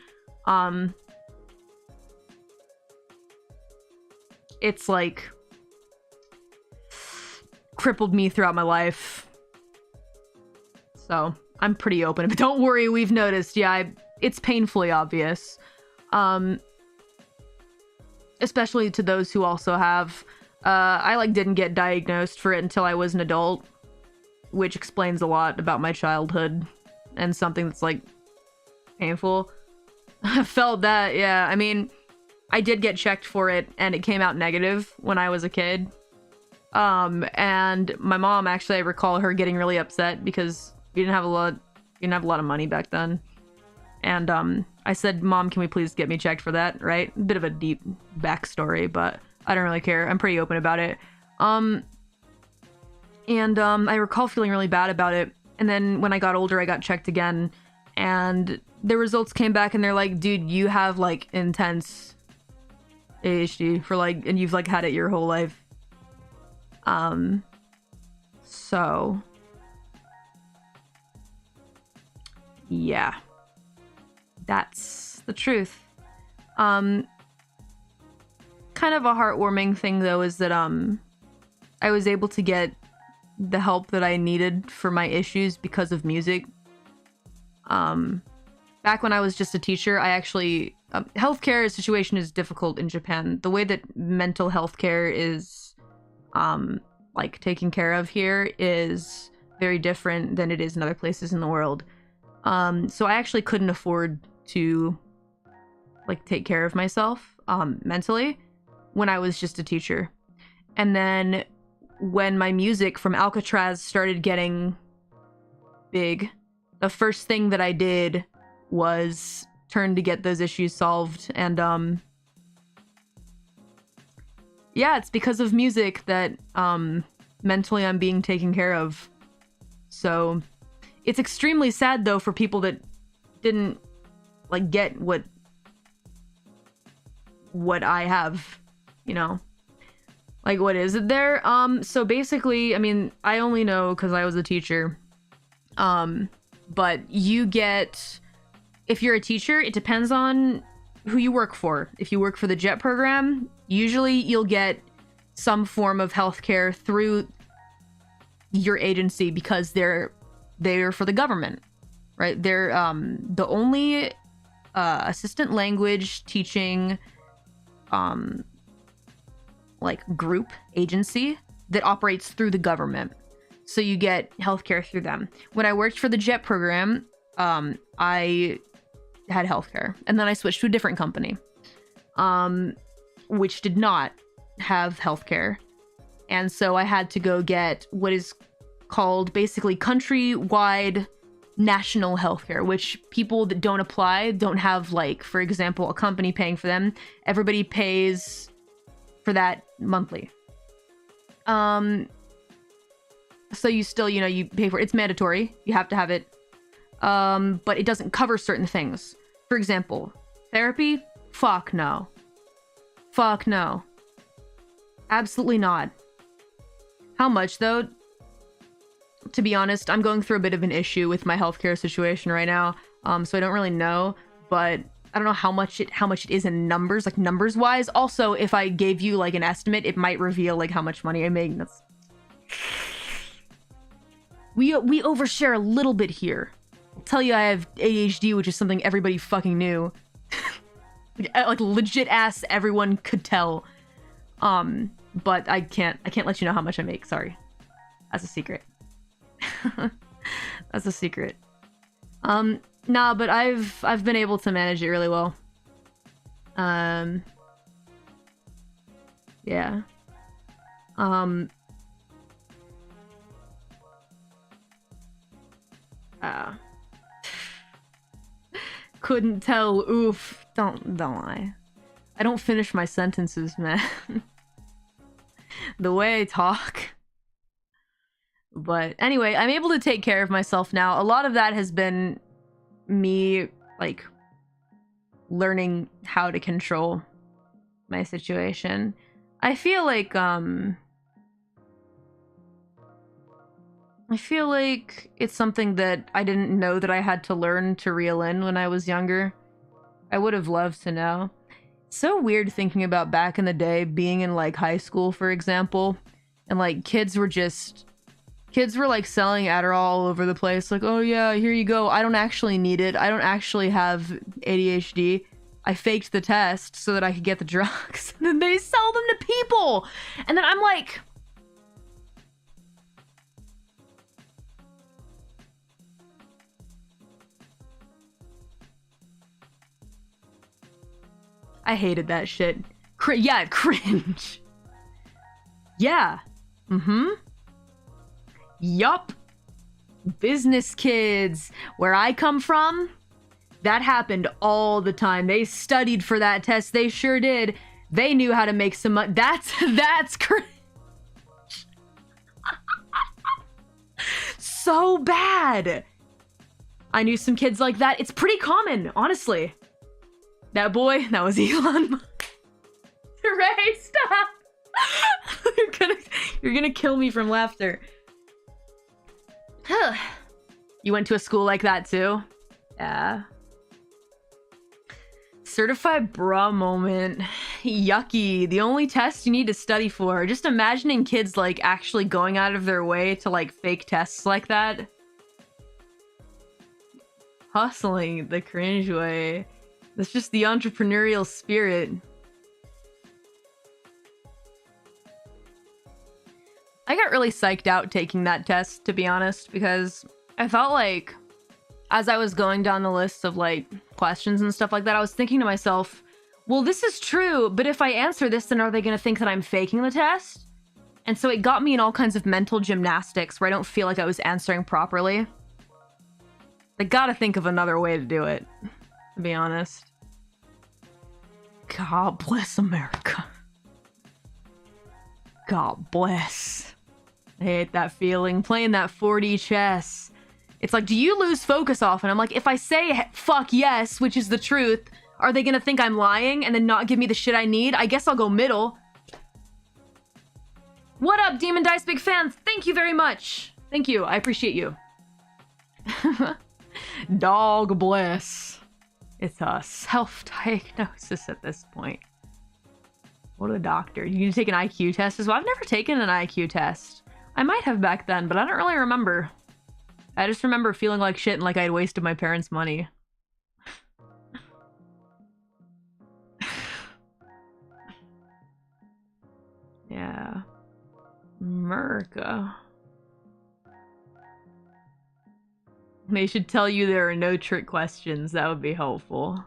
It's like crippled me throughout my life, so I'm pretty open. But don't worry, we've noticed. Yeah, it's painfully obvious. Especially to those who also have, I like didn't get diagnosed for it until I was an adult, which explains a lot about my childhood and something that's like painful. I felt that, yeah. I mean, I did get checked for it and it came out negative when I was a kid. And my mom, actually, I recall her getting really upset because we didn't have a lot of money back then. And I said, Mom, can we please get me checked for that, right? A bit of a deep backstory, but I don't really care. I'm pretty open about it. I recall feeling really bad about it. And then when I got older, I got checked again. And the results came back and they're like, dude, you have like intense ADHD for like, and you've like had it your whole life. So yeah. That's the truth. Kind of a heartwarming thing though is that I was able to get the help that I needed for my issues because of music. Back when I was just a teacher, I actually healthcare situation is difficult in Japan. The way that mental health care is like taken care of here is very different than it is in other places in the world. So I actually couldn't afford to like take care of myself mentally when I was just a teacher. And then when my music from Alcatraz started getting big, the first thing that I did was turn to get those issues solved. And Yeah, it's because of music that mentally I'm being taken care of. So it's extremely sad though for people that didn't like get what I have, you know. Like, what is it there? So basically, I mean, I only know because I was a teacher. But you get, if you're a teacher, it depends on who you work for. If you work for the JET program, usually you'll get some form of healthcare through your agency because they're for the government, right? They're the only assistant language teaching like group agency that operates through the government. So you get healthcare through them. When I worked for the JET program, I had healthcare, and then I switched to a different company, which did not have healthcare. And so I had to go get what is called basically countrywide national healthcare, which people that don't apply don't have, like, for example, a company paying for them. Everybody pays for that monthly. So you still, you know, you pay for it. It's mandatory. You have to have it. But it doesn't cover certain things. For example, therapy? Fuck no. Fuck no. Absolutely not. How much though? To be honest, I'm going through a bit of an issue with my healthcare situation right now. So I don't really know, but I don't know how much it is in numbers, like numbers wise. Also, if I gave you like an estimate, it might reveal like how much money I make. That's we overshare a little bit here. I'll tell you I have ADHD, which is something everybody fucking knew. Like legit ass everyone could tell. But I can't let you know how much I make, sorry. That's a secret. That's a secret. Nah, but I've been able to manage it really well. Yeah. Couldn't tell. Oof. Don't lie. I don't finish my sentences, man. The way I talk. But anyway, I'm able to take care of myself now. A lot of that has been me, like, learning how to control my situation. I feel like it's something that I didn't know that I had to learn to reel in when I was younger. I would have loved to know. So weird thinking about back in the day, being in like high school, for example, and like kids were like selling Adderall all over the place. Like, oh yeah, here you go. I don't actually need it. I don't actually have ADHD. I faked the test so that I could get the drugs. And then they sell them to people. And then I'm like, I hated that shit. Yeah, cringe. Yeah. Yup. Business kids. Where I come from, that happened all the time. They studied for that test. They sure did. They knew how to make some money. That's cringe. So bad. I knew some kids like that. It's pretty common, honestly. That boy, that was Elon. Ray, stop. You're gonna kill me from laughter. You went to a school like that too? Yeah. Certified bra moment. Yucky. The only test you need to study for. Just imagining kids like actually going out of their way to like fake tests like that. Hustling the cringe way. That's just the entrepreneurial spirit. I got really psyched out taking that test, to be honest, because I felt like as I was going down the list of like questions and stuff like that, I was thinking to myself, well, this is true, but if I answer this, then are they going to think that I'm faking the test? And so it got me in all kinds of mental gymnastics where I don't feel like I was answering properly. I gotta think of another way to do it, to be honest. God bless America. God bless. I hate that feeling. Playing that 4D chess. It's like, do you lose focus often? I'm like, if I say fuck yes, which is the truth, are they gonna think I'm lying and then not give me the shit I need? I guess I'll go middle. What up, Demon Dice Big Fans? Thank you very much. Thank you. I appreciate you. Dog bless. It's a self-diagnosis at this point. What a doctor. You need to take an IQ test as well. I've never taken an IQ test. I might have back then, but I don't really remember. I just remember feeling like shit and like I'd wasted my parents' money. Yeah. America. They should tell you there are no trick questions. That would be helpful.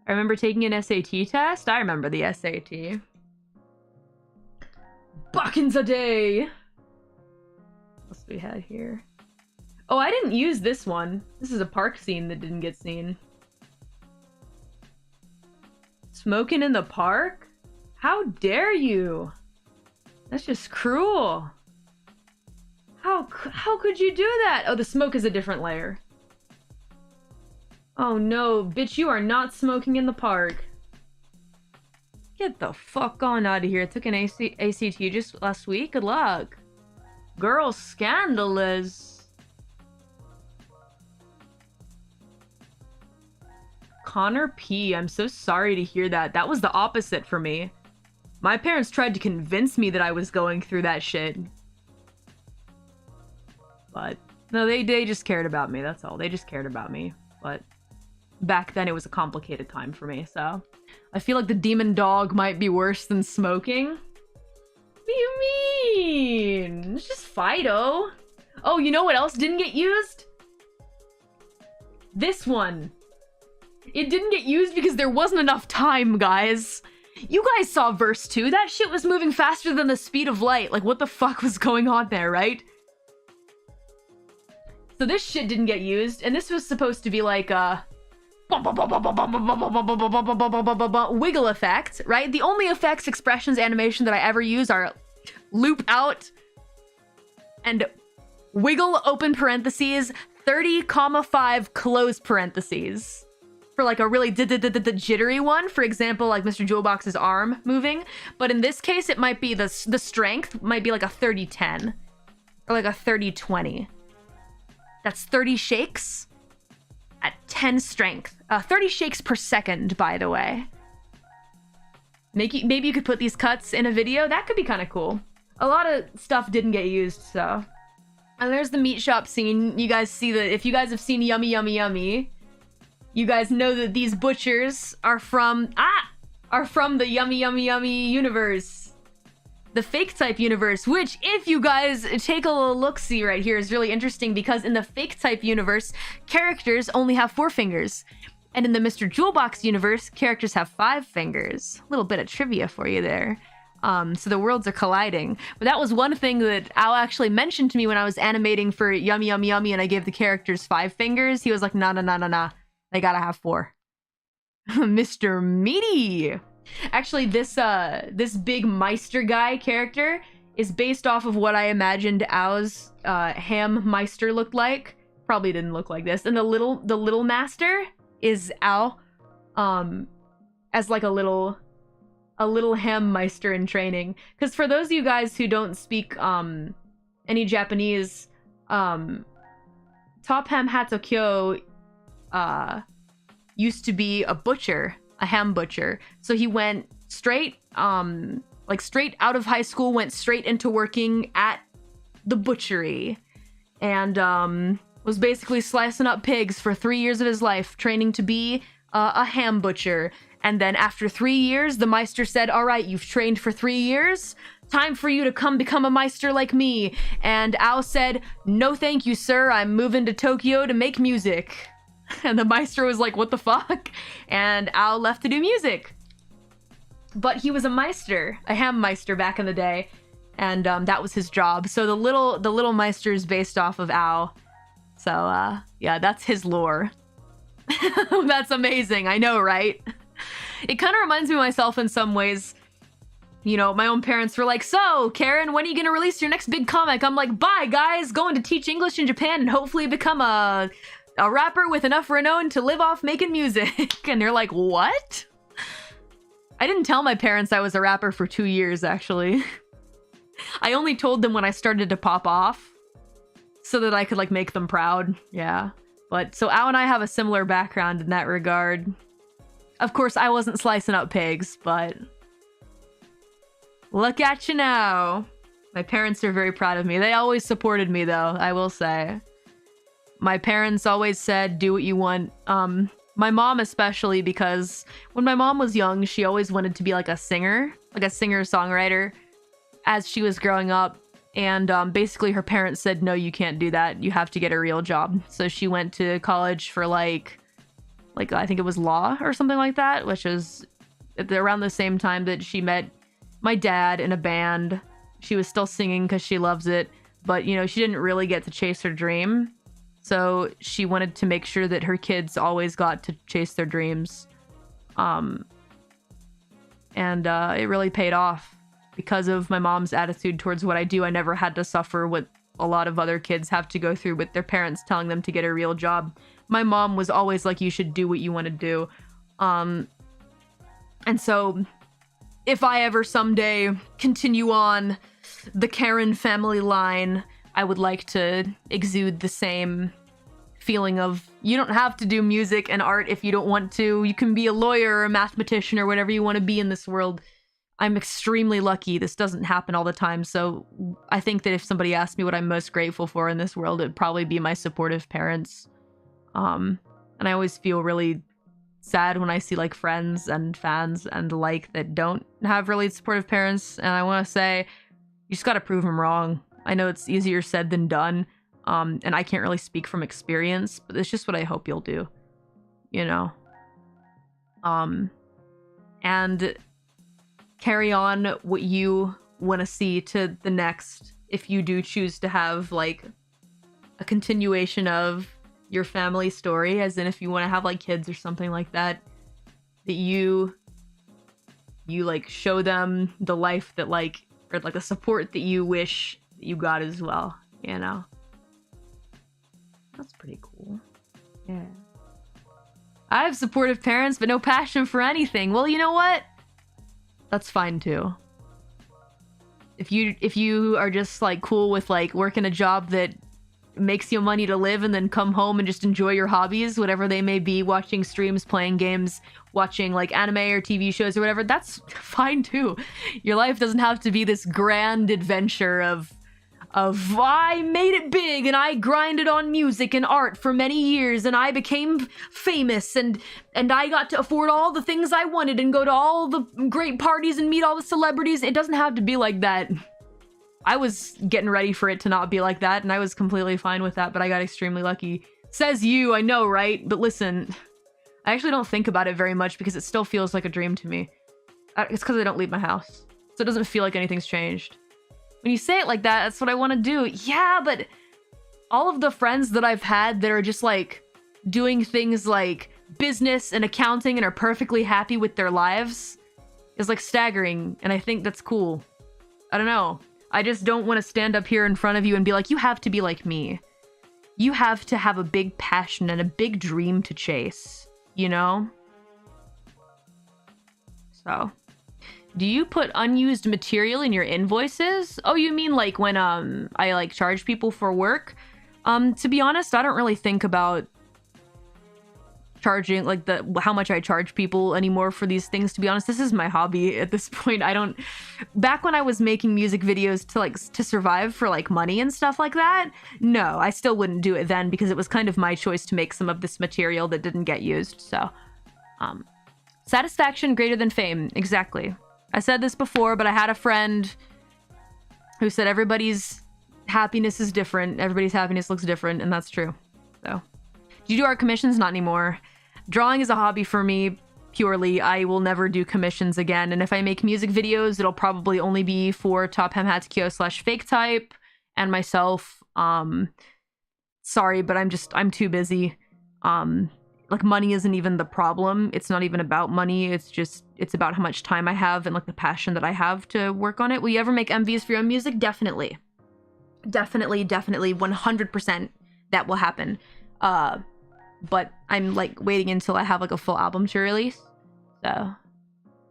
I remember taking an SAT test. I remember the SAT. Buckins a day! What else do we have here? Oh, I didn't use this one. This is a park scene that didn't get seen. Smoking in the park? How dare you? That's just cruel. How could you do that? Oh, the smoke is a different layer. Oh no, bitch, you are not smoking in the park. Get the fuck on out of here. I took an ACT just last week. Good luck. Girl, scandalous. Connor P. I'm so sorry to hear that. That was the opposite for me. My parents tried to convince me that I was going through that shit. But no, they just cared about me. That's all. They just cared about me. But back then it was a complicated time for me, so I feel like the demon dog might be worse than smoking. What do you mean? It's just Fido. Oh, you know what else didn't get used? This one. It didn't get used because there wasn't enough time, guys. You guys saw verse 2. That shit was moving faster than the speed of light. Like, what the fuck was going on there, right? So this shit didn't get used, and this was supposed to be like a wiggle effect, right? The only effects, expressions, animation that I ever use are loop out and wiggle open parentheses 30,5 close parentheses for like a really jittery one. For example, like Mr. Jewelbox's arm moving. But in this case, it might be the strength might be like a 30-10 or like a 30-20. That's 30 shakes at 10 strength. 30 shakes per second, by the way. Maybe you could put these cuts in a video. That could be kind of cool. A lot of stuff didn't get used, so. And there's the meat shop scene. You guys see that. If you guys have seen Yummy Yummy Yummy, you guys know that these butchers are from the Yummy Yummy Yummy universe. The fake type universe, which if you guys take a little look-see right here is really interesting because in the fake type universe, characters only have 4 fingers. And in the Mr. Jewelbox universe, characters have 5 fingers. A little bit of trivia for you there. So the worlds are colliding. But that was one thing that Al actually mentioned to me when I was animating for Yummy Yummy Yummy and I gave the characters 5 fingers. He was like, nah. They gotta have 4. Mr. Meaty! Actually, this big Meister guy character is based off of what I imagined Ao's ham Meister looked like. Probably didn't look like this. And the little master is Ao, as like a little ham Meister in training. Because for those of you guys who don't speak any Japanese, Top Ham Hatokyo used to be a butcher. A ham butcher. So he went straight out of high school, went straight into working at the butchery and was basically slicing up pigs for 3 years of his life, training to be a ham butcher. And then after 3 years, the Meister said, all right, you've trained for 3 years. Time for you to come become a Meister like me. And Ao said, no thank you, sir. I'm moving to Tokyo to make music. And the Meister was like, what the fuck? And Ao left to do music. But he was a Meister, a ham Meister back in the day. And that was his job. So the little Meister is based off of Ao. So yeah, that's his lore. That's amazing. I know, right? It kind of reminds me of myself in some ways. You know, my own parents were like, so, Karen, when are you gonna release your next big comic? I'm like, bye, guys, going to teach English in Japan and hopefully become a rapper with enough renown to live off making music. And they're like, what? I didn't tell my parents I was a rapper for 2 years, actually. I only told them when I started to pop off so that I could, like, make them proud. Yeah. But, so Al and I have a similar background in that regard. Of course, I wasn't slicing up pigs, but... look at you now. My parents are very proud of me. They always supported me, though, I will say. My parents always said, do what you want. My mom especially, because when my mom was young, she always wanted to be like a singer-songwriter as she was growing up. And basically her parents said, no, you can't do that. You have to get a real job. So she went to college for like I think it was law or something like that, which is around the same time that she met my dad in a band. She was still singing because she loves it, but you know, she didn't really get to chase her dream. So she wanted to make sure that her kids always got to chase their dreams. And it really paid off. Because of my mom's attitude towards what I do, I never had to suffer what a lot of other kids have to go through with their parents telling them to get a real job. My mom was always like, you should do what you want to do. And so if I ever someday continue on the Karen family line, I would like to exude the same feeling of, you don't have to do music and art if you don't want to. You can be a lawyer or a mathematician or whatever you want to be in this world. I'm extremely lucky. This doesn't happen all the time. So I think that if somebody asked me what I'm most grateful for in this world, it'd probably be my supportive parents. And I always feel really sad when I see like friends and fans and the like that don't have really supportive parents. And I want to say, you just got to prove them wrong. I know it's easier said than done. And I can't really speak from experience, but it's just what I hope you'll do, you know? And carry on what you want to see to the next, if you do choose to have like a continuation of your family story, as in if you want to have like kids or something like that, that you like show them the life that like, or like the support that you wish that you got as well, you know? That's pretty cool. Yeah. I have supportive parents, but no passion for anything. Well, you know what? That's fine too. If you are just like cool with like working a job that makes you money to live and then come home and just enjoy your hobbies, whatever they may be, watching streams, playing games, watching like anime or TV shows or whatever, that's fine too. Your life doesn't have to be this grand adventure of I made it big and I grinded on music and art for many years and I became famous and I got to afford all the things I wanted and go to all the great parties and meet all the celebrities. It doesn't have to be like that. I was getting ready for it to not be like that and I was completely fine with that, but I got extremely lucky. Says you, I know, right? But listen, I actually don't think about it very much because it still feels like a dream to me. It's because I don't leave my house, so it doesn't feel like anything's changed. When you say it like that, that's what I want to do. Yeah, but all of the friends that I've had that are just like doing things like business and accounting and are perfectly happy with their lives is like staggering. And I think that's cool. I don't know. I just don't want to stand up here in front of you and be like, you have to be like me. You have to have a big passion and a big dream to chase, you know? So... do you put unused material in your invoices? Oh, you mean like when I like charge people for work? To be honest, I don't really think about charging like how much I charge people anymore for these things. To be honest, this is my hobby at this point. I don't. Back when I was making music videos to survive for like money and stuff like that, no, I still wouldn't do it then because it was kind of my choice to make some of this material that didn't get used. So, satisfaction greater than fame. Exactly. I said this before, but I had a friend who said everybody's happiness is different. Everybody's happiness looks different, and that's true. So, do you do art commissions? Not anymore. Drawing is a hobby for me, purely. I will never do commissions again, and if I make music videos, it'll probably only be for TopHemHatsKyo/FakeType and myself. Sorry, but I'm too busy. like money isn't even the problem. It's not even about money. It's about how much time I have and like the passion that I have to work on it. Will you ever make MVs for your own music? Definitely. Definitely, 100% that will happen. But I'm like waiting until I have like a full album to release. So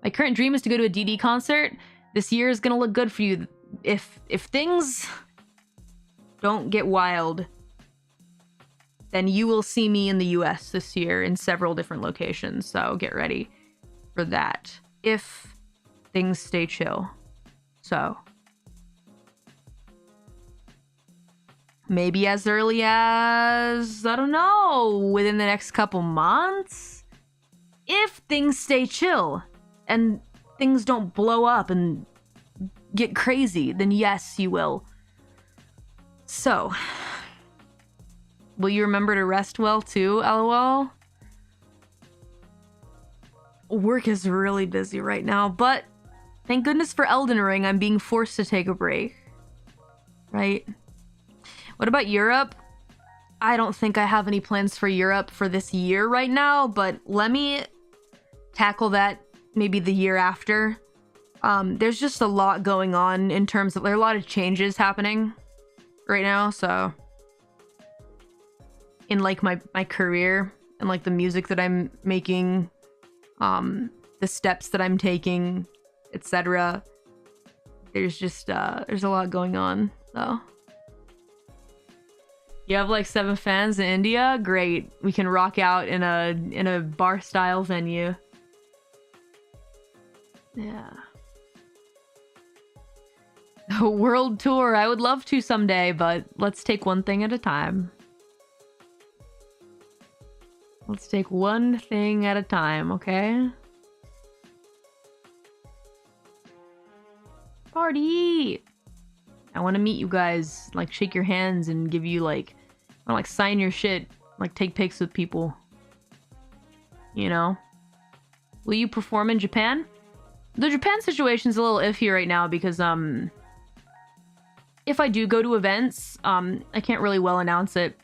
my current dream is to go to a DD concert. This year is gonna look good for you. If things don't get wild, then you will see me in the US this year in several different locations. So get ready for that. If things stay chill. So maybe as early as, I don't know, within the next couple months? If things stay chill and things don't blow up and get crazy, then yes, you will. So, will you remember to rest well too, LOL? Work is really busy right now, but thank goodness for Elden Ring, I'm being forced to take a break. Right? What about Europe? I don't think I have any plans for Europe for this year right now, but let me tackle that maybe the year after. There's just a lot going on in terms of, there are a lot of changes happening right now, so in like my career and like the music that I'm making, the steps that I'm taking, etc. There's just there's a lot going on, so. You have like 7 fans in India? Great. We can rock out in a bar style venue. Yeah. A world tour. I would love to someday, but let's take one thing at a time. Let's take one thing at a time, okay? Party! I want to meet you guys, like shake your hands and give you like, I want to like sign your shit, like take pics with people. You know? Will you perform in Japan? The Japan situation's a little iffy right now because if I do go to events, I can't really well announce it.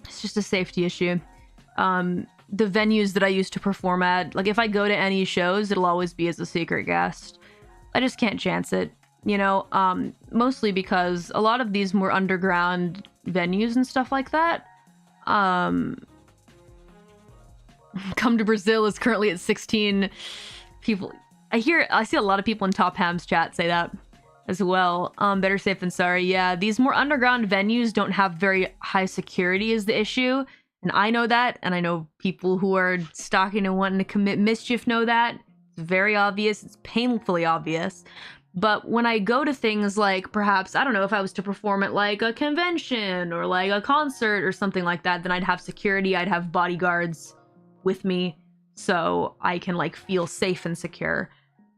It's just a safety issue. The venues that I used to perform at, like if I go to any shows, it'll always be as a secret guest. I just can't chance it. You know, mostly because a lot of these more underground venues and stuff like that, Come to Brazil is currently at 16 people. I see a lot of people in Top Ham's chat say that as well. Better safe than sorry. Yeah, these more underground venues don't have very high security is the issue. And I know that, and I know people who are stalking and wanting to commit mischief know that. It's very obvious. It's painfully obvious. But when I go to things like, perhaps, I don't know, if I was to perform at like a convention or like a concert or something like that, then I'd have security, I'd have bodyguards with me so I can like feel safe and secure.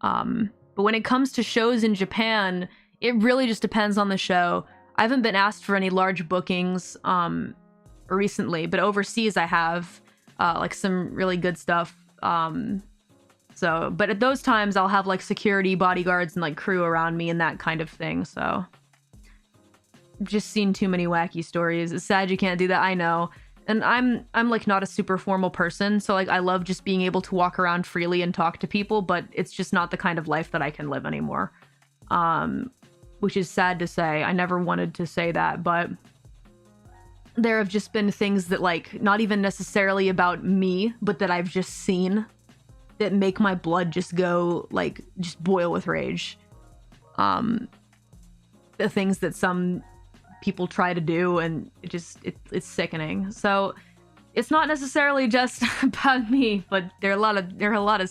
But when it comes to shows in Japan, it really just depends on the show. I haven't been asked for any large bookings recently, but overseas I have like some really good stuff. But at those times I'll have like security, bodyguards, and like crew around me and that kind of thing. So I've just seen too many wacky stories. It's sad you can't do that, I know. And I'm like not a super formal person, so like I love just being able to walk around freely and talk to people, but it's just not the kind of life that I can live anymore. Which is sad to say. I never wanted to say that, but there have just been things that like not even necessarily about me, but that I've just seen that make my blood just go like just boil with rage. The things that some people try to do, and it's sickening. So it's not necessarily just about me, but there are a lot of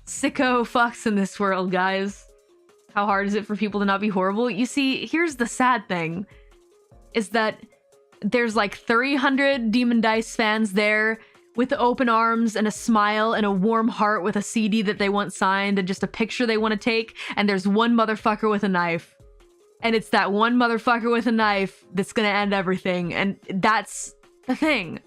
sicko fucks in this world, guys. How hard is it for people to not be horrible? You see, here's the sad thing, is that there's like 300 Demon Dice fans there with open arms and a smile and a warm heart with a CD that they want signed and just a picture they want to take, and there's one motherfucker with a knife. And it's that one motherfucker with a knife that's gonna end everything. And that's the thing.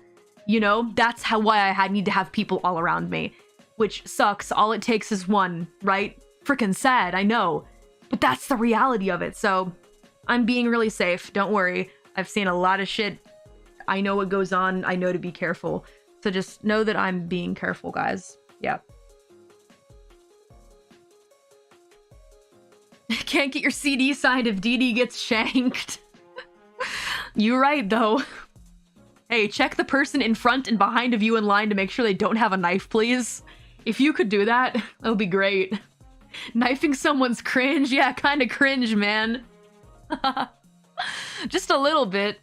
You know, that's why I need to have people all around me. Which sucks. All it takes is one, right? Freaking sad, I know. But that's the reality of it. So I'm being really safe. Don't worry. I've seen a lot of shit. I know what goes on. I know to be careful. So just know that I'm being careful, guys. Yeah. Can't get your CD signed if DD gets shanked. You're right, though. Hey, check the person in front and behind of you in line to make sure they don't have a knife, please. If you could do that, that would be great. Knifing someone's cringe? Yeah, kind of cringe, man. Just a little bit.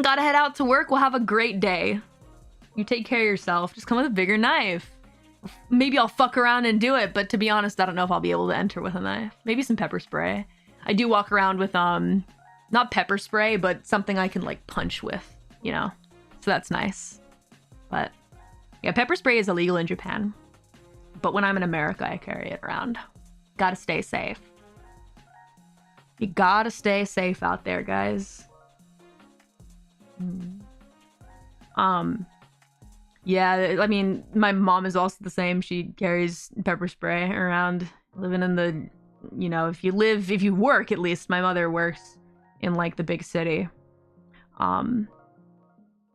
Gotta head out to work. We'll have a great day. You take care of yourself. Just come with a bigger knife. Maybe I'll fuck around and do it, but to be honest, I don't know if I'll be able to enter with a knife. Maybe some pepper spray. I do walk around with, not pepper spray, but something I can, like, punch with, you know? So that's nice. But, yeah, pepper spray is illegal in Japan. But when I'm in America, I carry it around. Gotta stay safe. You gotta stay safe out there, guys. Yeah, I mean, my mom is also the same. She carries pepper spray around, living in the, you know, if you work, at least. My mother works in, like, the big city. I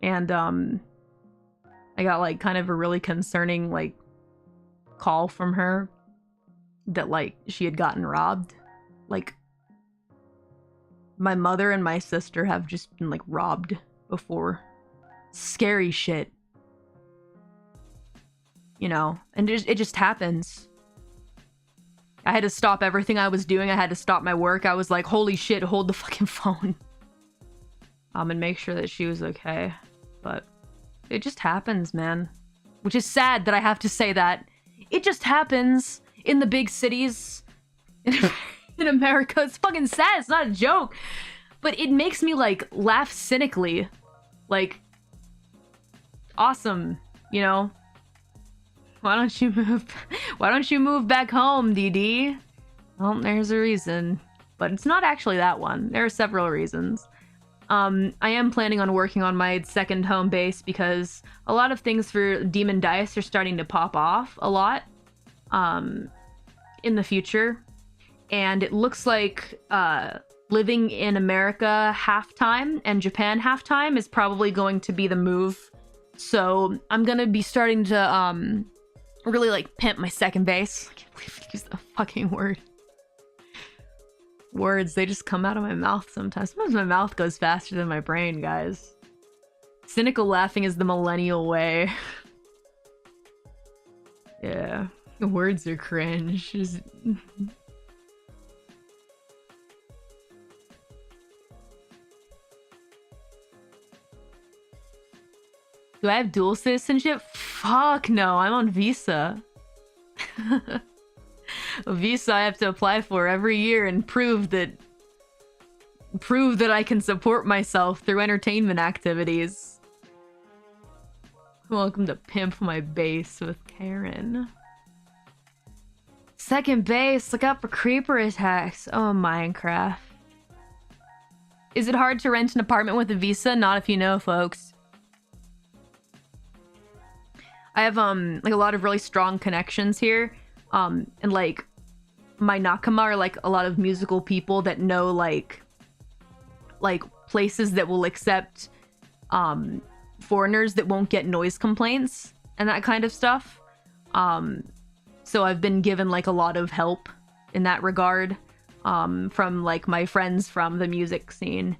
got, like, kind of a really concerning, like, call from her that, like, she had gotten robbed. Like, my mother and my sister have just been, like, robbed before. Scary shit. You know, and it just happens. I had to stop everything I was doing. I had to stop my work. I was like, holy shit, hold the fucking phone. And make sure that she was okay. But it just happens, man. Which is sad that I have to say that. It just happens in the big cities in America. It's fucking sad. It's not a joke. But it makes me, like, laugh cynically. Like, awesome, you know? Why don't you move back home, DD? Well, there's a reason. But it's not actually that one. There are several reasons. I am planning on working on my second home base because a lot of things for Demon Dice are starting to pop off a lot in the future. And it looks like living in America half-time and Japan half-time is probably going to be the move. So I'm going to be starting to really, like, pimp my second base. I can't believe I used the fucking word. Words, they just come out of my mouth sometimes. Sometimes my mouth goes faster than my brain, guys. Cynical laughing is the millennial way. Yeah. The words are cringe. Just... Do I have dual citizenship? Fuck no, I'm on visa. A visa I have to apply for every year and prove that I can support myself through entertainment activities. Welcome to Pimp My Base with Karen. Second base, look out for creeper attacks. Oh, Minecraft. Is it hard to rent an apartment with a visa? Not if you know, folks. I have, like, a lot of really strong connections here. And, like, my nakama are, like, a lot of musical people that know, like, places that will accept, foreigners that won't get noise complaints and that kind of stuff. So I've been given, like, a lot of help in that regard, from, like, my friends from the music scene.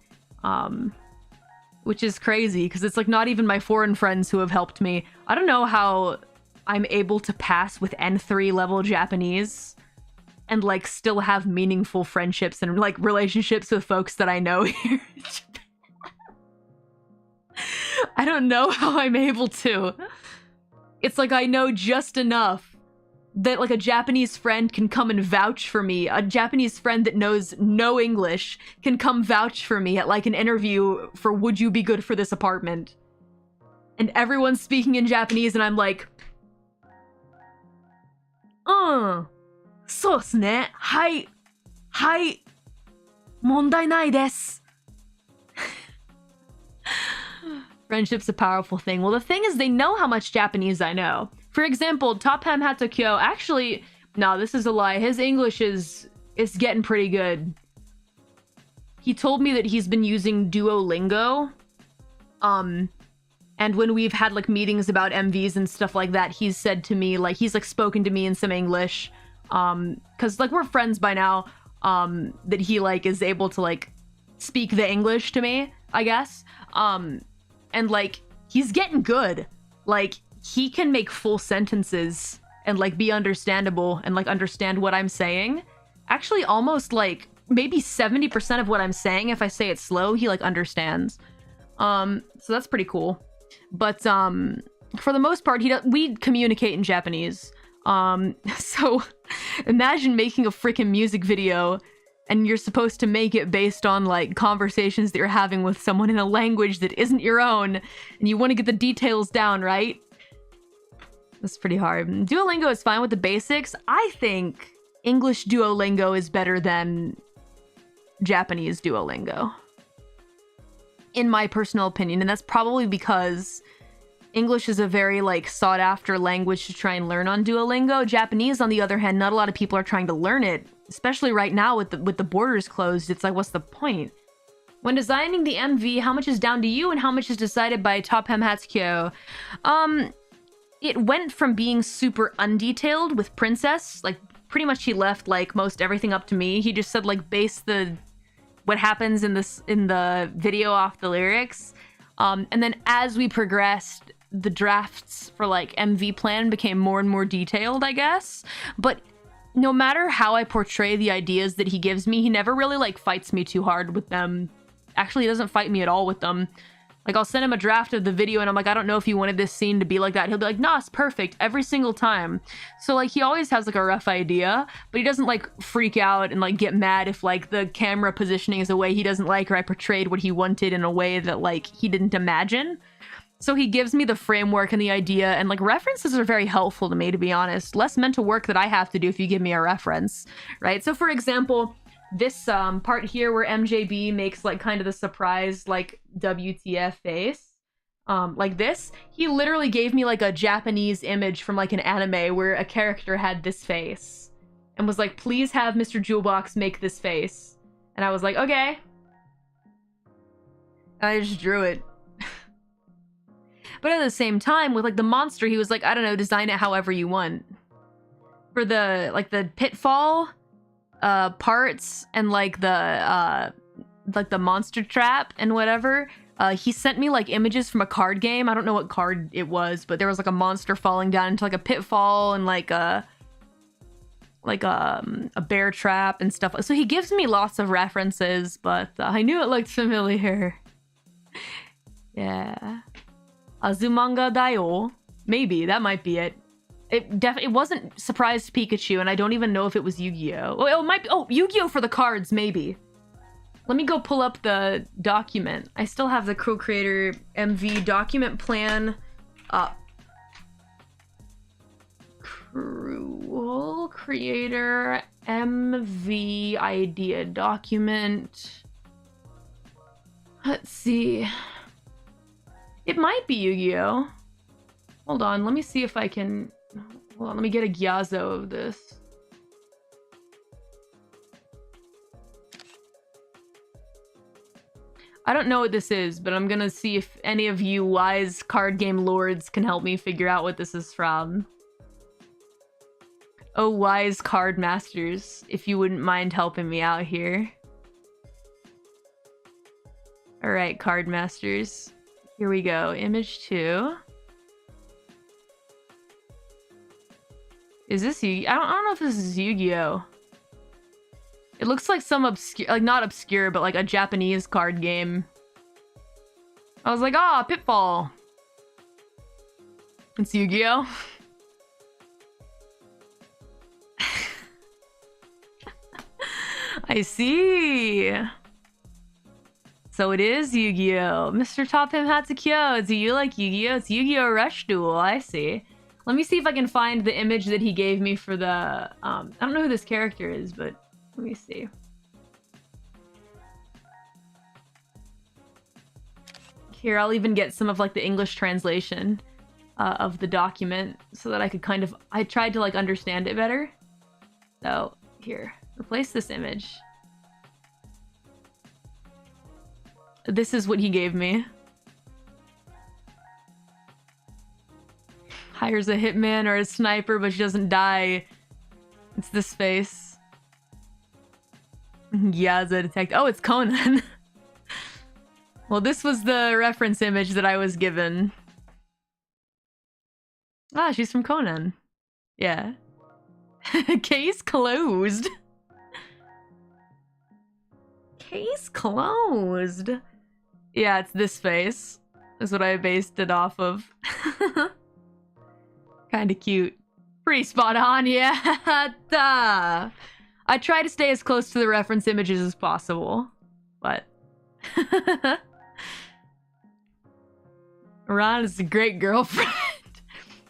Which is crazy, because it's, like, not even my foreign friends who have helped me. I don't know how I'm able to pass with N3 level Japanese and, like, still have meaningful friendships and, like, relationships with folks that I know here in Japan. I don't know how I'm able to. It's like I know just enough that, like, a Japanese friend can come and vouch for me. A Japanese friend that knows no English can come vouch for me at, like, an interview for would you be good for this apartment? And everyone's speaking in Japanese and I'm like, そうっすね。はい。はい。問題ないです。Friendship's a powerful thing. Well, the thing is, they know how much Japanese I know. For example, Topham Hatakyo, actually, no, this is a lie. His English is getting pretty good. He told me that he's been using Duolingo. And And when we've had like meetings about MVs and stuff like that, he's said to me, like, he's like spoken to me in some English, because like we're friends by now, that he like is able to like speak the English to me, I guess. And like he's getting good. Like he can make full sentences and like be understandable and like understand what I'm saying. Actually, almost like maybe 70% of what I'm saying, if I say it slow, he like understands. So that's pretty cool. But for the most part, we communicate in Japanese. So imagine making a freaking music video and you're supposed to make it based on like conversations that you're having with someone in a language that isn't your own, and you want to get the details down, right? That's pretty hard. Duolingo is fine with the basics. I think English Duolingo is better than Japanese Duolingo, in my personal opinion, and that's probably because English is a very like sought after language to try and learn on Duolingo. Japanese, on the other hand, not a lot of people are trying to learn it, especially right now with the borders closed. It's like, what's the point? When designing the MV, how much is down to you and how much is decided by Top Hem Hatsukyo? It went from being super undetailed with Princess, like pretty much he left like most everything up to me. He just said like base what happens in the video off the lyrics. And then as we progressed, the drafts for like MV plan became more and more detailed, I guess. But no matter how I portray the ideas that he gives me, he never really like fights me too hard with them. Actually, he doesn't fight me at all with them. Like I'll send him a draft of the video and I'm like, I don't know if you wanted this scene to be like that. He'll be like, nah, it's perfect every single time. So like he always has like a rough idea, but he doesn't like freak out and like get mad if like the camera positioning is a way he doesn't like, or I portrayed what he wanted in a way that like he didn't imagine. So he gives me the framework and the idea, and like references are very helpful to me, to be honest. Less mental work that I have to do if you give me a reference, right? So for example, this part here where MJB makes like kind of the surprise like WTF face, like this, he literally gave me like a Japanese image from like an anime where a character had this face and was like, please have Mr. Jewelbox make this face. And I was like, okay. And I just drew it. But at the same time, with like the monster, he was like, I don't know, design it however you want. For the like the pitfall parts and like the monster trap and whatever, he sent me like images from a card game. I don't know what card it was, but there was like a monster falling down into like a pitfall and like a bear trap and stuff. So he gives me lots of references, but I knew it looked familiar. Yeah. Azumanga Daio. Maybe, that might be it. It wasn't Surprised Pikachu, and I don't even know if it was Yu-Gi-Oh! Oh, it might be. Oh, Yu-Gi-Oh! For the cards, maybe. Let me go pull up the document. I still have the Kreator MV document plan up. Kruel Kreator MV idea document. Let's see. It might be Yu-Gi-Oh! Hold on, let me see if I can... Hold on, let me get a Gyazo of this. I don't know what this is, but I'm gonna see if any of you wise card game lords can help me figure out what this is from. Oh, wise card masters, if you wouldn't mind helping me out here. Alright, card masters. Here we go. Image 2. Is this Yu-Gi-Oh? I don't know if this is Yu-Gi-Oh! It looks like some obscure, like not obscure, but like a Japanese card game. I was like, ah, Pitfall. It's Yu-Gi-Oh! I see. So it is Yu-Gi-Oh! Mr. Top Hem Hatsukyo, do you like Yu-Gi-Oh? It's Yu-Gi-Oh! Rush Duel, I see. Let me see if I can find the image that he gave me for the, I don't know who this character is, but let me see. Here, I'll even get some of like the English translation of the document so that I could kind of, I tried to like understand it better. So here, replace this image. This is what he gave me. hires a hitman or a sniper, but she doesn't die. It's this face. Yeah, the detective. Oh, it's Conan. Well, this was the reference image that I was given. Ah, she's from Conan. Yeah. Case closed. Case closed. Yeah, it's this face. Is what I based it off of. Kinda cute. Pretty spot on, yeah. Duh. I try to stay as close to the reference images as possible. But... Ron is a great girlfriend.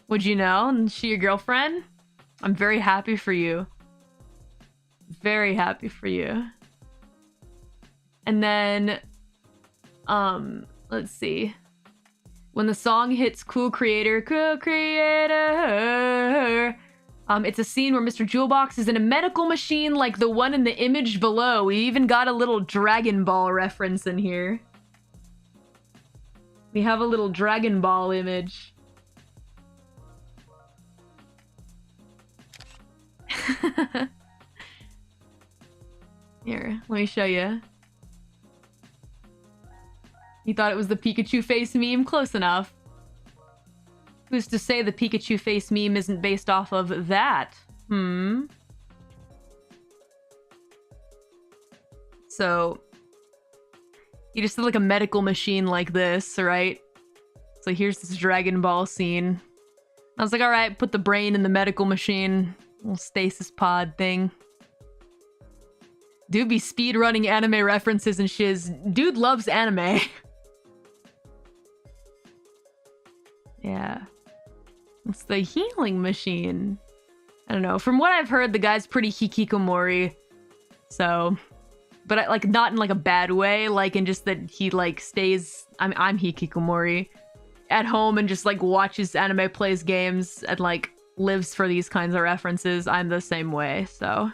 Would you know? Is she your girlfriend? I'm very happy for you. Very happy for you. And then, let's see. When the song hits Cool Creator, it's a scene where Mr. Jewelbox is in a medical machine like the one in the image below. We even got a little Dragon Ball reference in here. We have a little Dragon Ball image. Here, let me show you. You thought it was the Pikachu face meme? Close enough. Who's to say the Pikachu face meme isn't based off of that? So, you just did like a medical machine like this, right? So here's this Dragon Ball scene. I was like, alright, put the brain in the medical machine. Little stasis pod thing. Dude be speedrunning anime references and shiz. Dude loves anime. Yeah. It's the healing machine. I don't know. From what I've heard, the guy's pretty hikikomori. So... But like not in like a bad way, like in just that he like stays... I'm hikikomori. At home and just like watches anime, plays games, and like lives for these kinds of references. I'm the same way, so...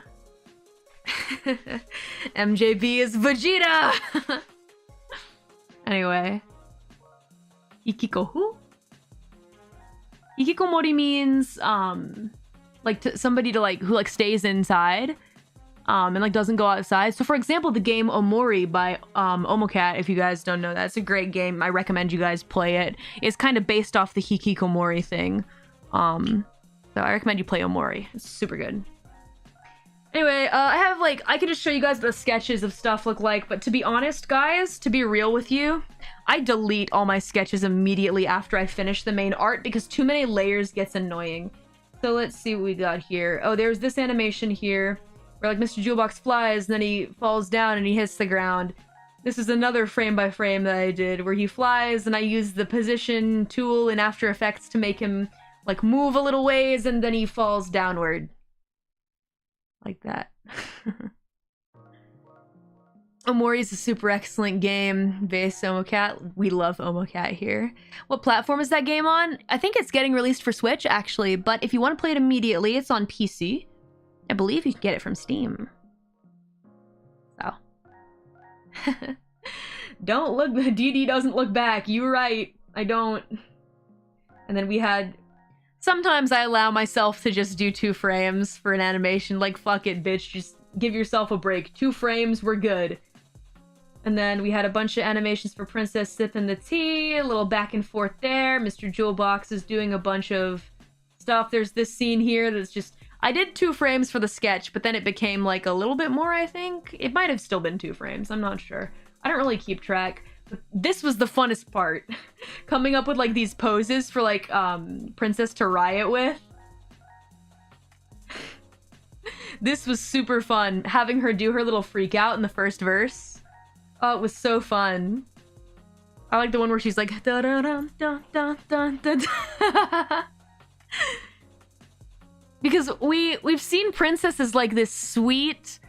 MJB is Vegeta! Anyway. Ikiko who? Hikikomori means, like somebody to like, who like stays inside, and like doesn't go outside. So for example, the game Omori by, Omocat, if you guys don't know that, it's a great game. I recommend you guys play it. It's kind of based off the hikikomori thing. So I recommend you play Omori. It's super good. Anyway, I have like, I can just show you guys what the sketches of stuff look like, but to be honest, guys, to be real with you, I delete all my sketches immediately after I finish the main art because too many layers gets annoying. So let's see what we got here. Oh, there's this animation here where like Mr. Jewelbox flies and then he falls down and he hits the ground. This is another frame by frame that I did where he flies and I use the position tool in After Effects to make him like move a little ways and then he falls downward. Like that. Omori is a super excellent game based Omocat. We love Omocat here. What platform is that game on? I think it's getting released for Switch actually, but if you want to play it immediately, it's on PC. I believe you can get it from Steam. So. Don't look, DD doesn't look back. You're right. I don't. And then we had... Sometimes I allow myself to just do 2 frames for an animation. Like, fuck it, bitch. Just give yourself a break. 2 frames, we're good. And then we had a bunch of animations for Princess sipping the tea. A little back and forth there. Mr. Jewelbox is doing a bunch of stuff. There's this scene here that's just... I did 2 frames for the sketch, but then it became like a little bit more, I think. It might have still been 2 frames. I'm not sure. I don't really keep track. This was the funnest part. Coming up with like these poses for like Princess to riot with. This was super fun. Having her do her little freak out in the first verse. Oh, it was so fun. I like the one where she's like da da da da da da da. Because we've seen Princess as like this sweet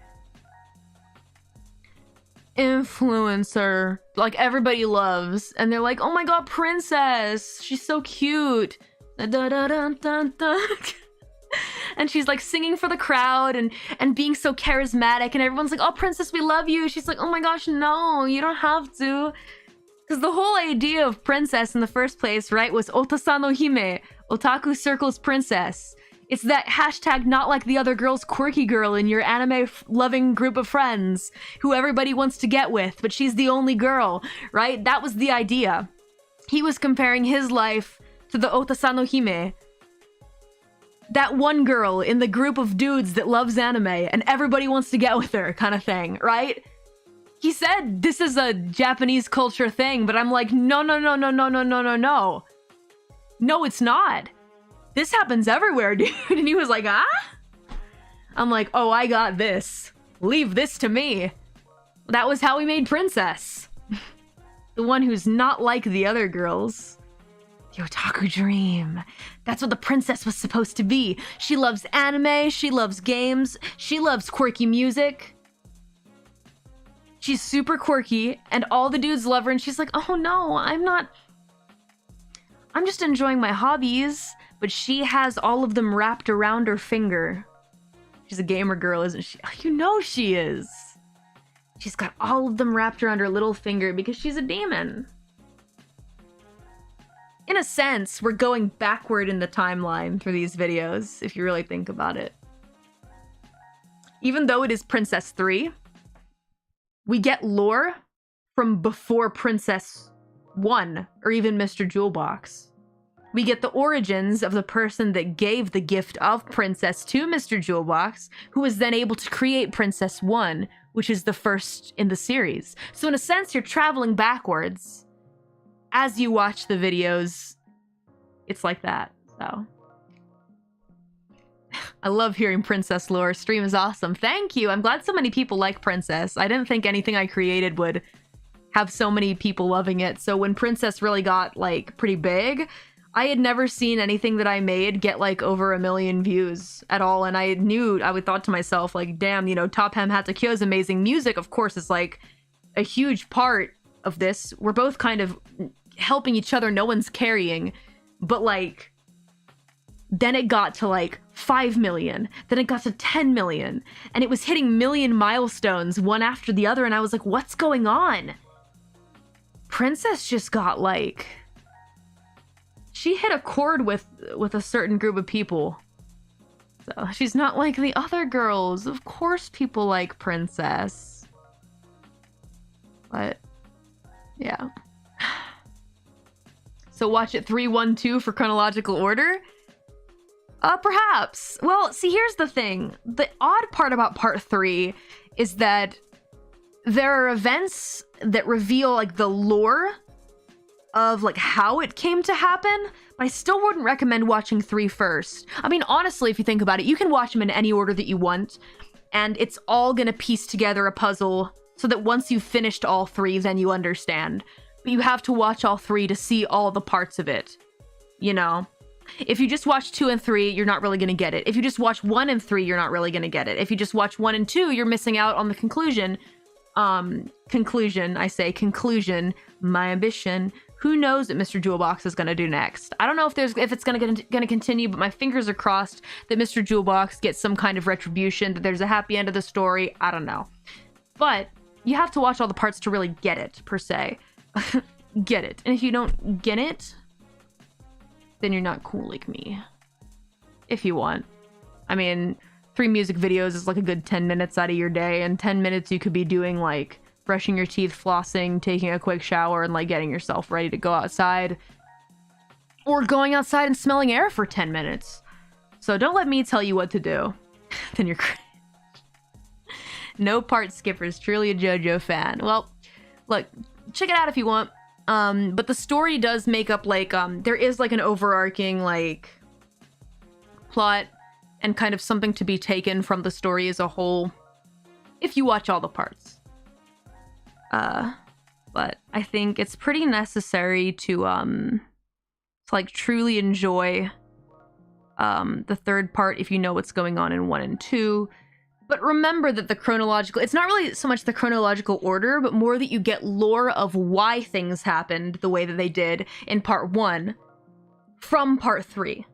influencer like everybody loves, and they're like, oh my god, Princess, she's so cute, da, da, da, da, da. And she's like singing for the crowd and being so charismatic, and everyone's like, oh Princess, we love you. She's like, oh my gosh, no, you don't have to. Because the whole idea of Princess in the first place, right, was Otasa no Hime, Otaku circles princess. It's that hashtag not like the other girls quirky girl in your anime-loving group of friends who everybody wants to get with, but she's the only girl, right? That was the idea. He was comparing his life to the Otasano Hime. That one girl in the group of dudes that loves anime and everybody wants to get with her kind of thing, right? He said this is a Japanese culture thing, but I'm like, no. No, it's not. This happens everywhere, dude. And he was like, ah? I'm like, oh, I got this. Leave this to me. That was how we made Princess. The one who's not like the other girls. The otaku dream. That's what the princess was supposed to be. She loves anime, she loves games, she loves quirky music. She's super quirky, and all the dudes love her, and she's like, oh no, I'm just enjoying my hobbies. But she has all of them wrapped around her finger. She's a gamer girl, isn't she? You know she is. She's got all of them wrapped around her little finger because she's a demon. In a sense, we're going backward in the timeline through these videos, if you really think about it. Even though it is Princess 3, we get lore from before Princess 1, or even Mr. Jewelbox. We get the origins of the person that gave the gift of Princess to Mr. Jewelbox, who was then able to create Princess 1, which is the first in the series. So in a sense, you're traveling backwards. As you watch the videos, it's like that, so. I love hearing Princess lore. Stream is awesome. Thank you. I'm glad so many people like Princess. I didn't think anything I created would have so many people loving it. So when Princess really got, like, pretty big, I had never seen anything that I made get like over 1 million views at all, and I would thought to myself, like, damn, you know, Top Hem Hatakyo's amazing music, of course, is like a huge part of this. We're both kind of helping each other, no one's carrying, but like, then it got to like 5 million, then it got to 10 million, and it was hitting million milestones one after the other, and I was like, what's going on? Princess just got like... She hit a chord with a certain group of people. So she's not like the other girls. Of course people like Princess. But, yeah. So watch it 3-1-2 for chronological order? Perhaps. Well, see, here's the thing. The odd part about part 3 is that there are events that reveal, like, the lore of like how it came to happen, but I still wouldn't recommend watching 3 first. I mean, honestly, if you think about it, you can watch them in any order that you want, and it's all gonna piece together a puzzle so that once you've finished all 3, then you understand. But you have to watch all 3 to see all the parts of it, you know? If you just watch 2 and 3, you're not really gonna get it. If you just watch 1 and 3, you're not really gonna get it. If you just watch 1 and 2, you're missing out on the conclusion. Conclusion, my ambition. Who knows what Mr. Jewelbox is going to do next? I don't know if it's going to continue, but my fingers are crossed that Mr. Jewelbox gets some kind of retribution, that there's a happy end of the story. I don't know. But you have to watch all the parts to really get it, per se. Get it. And if you don't get it, then you're not cool like me. If you want. I mean, 3 music videos is like a good 10 minutes out of your day, and 10 minutes you could be doing like brushing your teeth, flossing, taking a quick shower, and like getting yourself ready to go outside, or going outside and smelling air for 10 minutes. So don't let me tell you what to do. Then you're crazy. No part skippers, truly a JoJo fan. Well, look, check it out if you want. But the story does make up like, there is like an overarching like plot and kind of something to be taken from the story as a whole if you watch all the parts. But I think it's pretty necessary to like truly enjoy the 3rd part if you know what's going on in 1 and 2. But remember that the chronological, it's not really so much the chronological order, but more that you get lore of why things happened the way that they did in part 1 from part 3.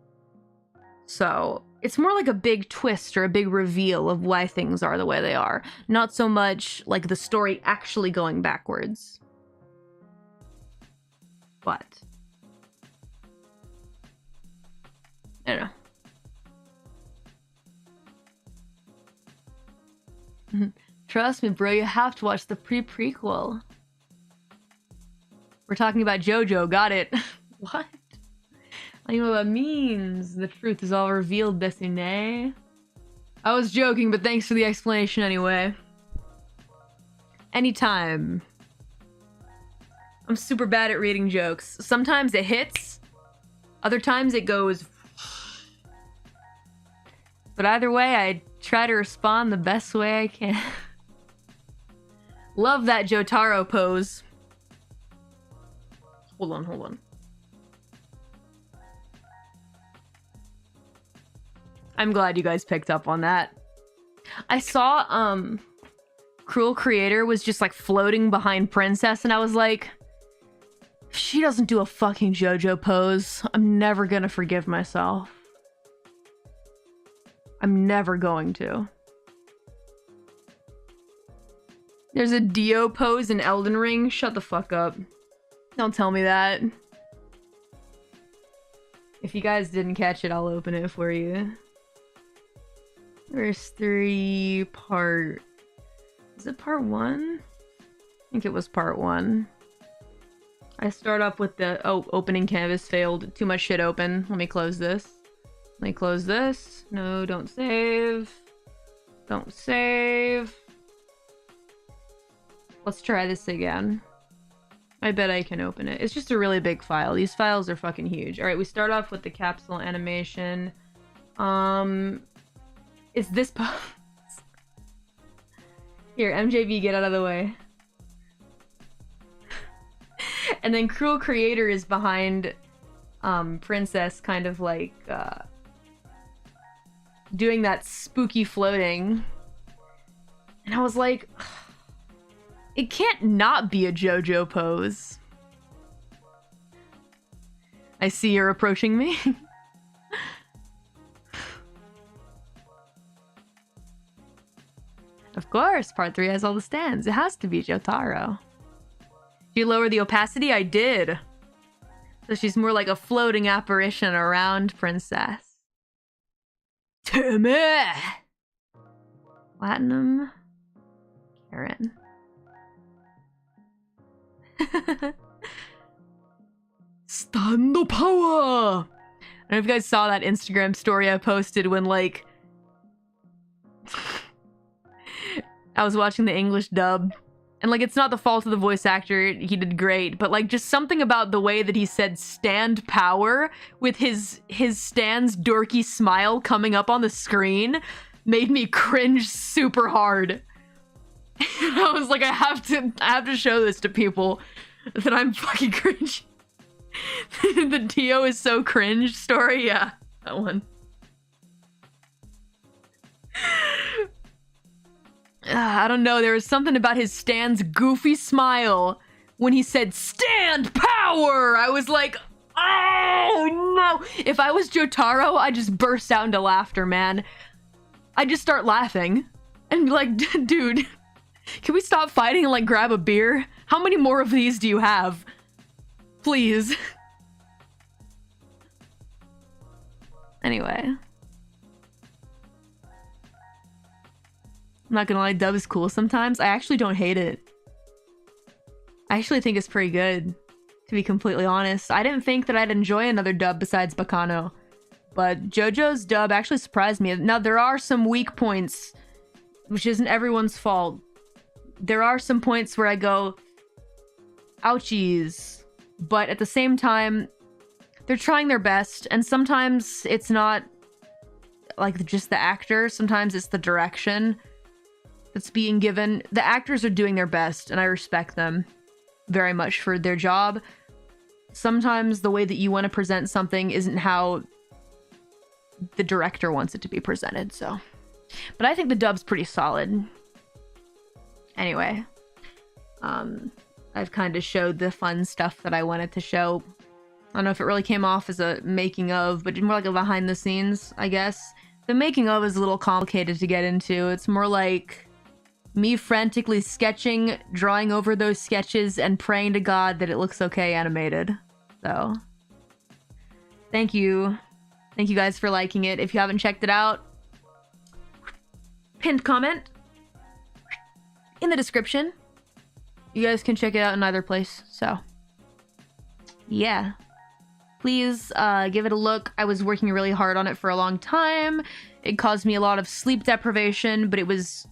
So it's more like a big twist or a big reveal of why things are the way they are. Not so much like the story actually going backwards. But I don't know. Trust me, bro, you have to watch the prequel. We're talking about JoJo, got it. What? I know what that means. The truth is all revealed, Destiny. I was joking, but thanks for the explanation anyway. Anytime. I'm super bad at reading jokes. Sometimes it hits, other times it goes. But either way, I try to respond the best way I can. Love that Jotaro pose. Hold on. I'm glad you guys picked up on that. I saw, Kruel Kreator was just, like, floating behind Princess, and I was like, if she doesn't do a fucking JoJo pose, I'm never gonna forgive myself. I'm never going to. There's a Dio pose in Elden Ring? Shut the fuck up. Don't tell me that. If you guys didn't catch it, I'll open it for you. There's 3 part... Is it part 1? I think it was part 1. I start off with the... Oh, opening canvas failed. Too much shit open. Let me close this. Let me close this. No, don't save. Don't save. Let's try this again. I bet I can open it. It's just a really big file. These files are fucking huge. Alright, we start off with the capsule animation. Is this pose? Here, MJB, get out of the way. And then Kruel Kreator is behind Princess, kind of like doing that spooky floating. And I was like, it can't not be a JoJo pose. I see you're approaching me. Of course, part 3 has all the stands. It has to be Jotaro. Did you lower the opacity? I did. So she's more like a floating apparition around Princess. Timmy! Platinum. Karen. Stand power! I don't know if you guys saw that Instagram story I posted when, like... I was watching the English dub, and, like, it's not the fault of the voice actor, he did great, but, like, just something about the way that he said stand power with his Stan's dorky smile coming up on the screen made me cringe super hard. I was like, I have to show this to people that I'm fucking cringe. The Dio is so cringe story, yeah, that one. I don't know, there was something about his Stan's goofy smile when he said, stand power! I was like, oh no! If I was Jotaro, I'd just burst out into laughter, man. I'd just start laughing and be like, dude, can we stop fighting and, like, grab a beer? How many more of these do you have? Please. Anyway. I'm not gonna lie, dub is cool sometimes. I actually don't hate it. I actually think it's pretty good, to be completely honest. I didn't think that I'd enjoy another dub besides Bacano, but JoJo's dub actually surprised me. Now, there are some weak points, which isn't everyone's fault. There are some points where I go, ouchies, but at the same time, they're trying their best, and sometimes it's not, like, just the actor. Sometimes it's the direction that's being given. The actors are doing their best, and I respect them very much for their job. Sometimes the way that you want to present something isn't how the director wants it to be presented, so. But I think the dub's pretty solid. Anyway. I've kind of showed the fun stuff that I wanted to show. I don't know if it really came off as a making of, but more like a behind the scenes, I guess. The making of is a little complicated to get into. It's more like me frantically sketching, drawing over those sketches, and praying to God that it looks okay animated. So, thank you Thank you guys for liking it. If you haven't checked it out, pinned comment in the description. You guys can check it out in either place. So, yeah. Please give it a look. I was working really hard on it for a long time. It caused me a lot of sleep deprivation, but it was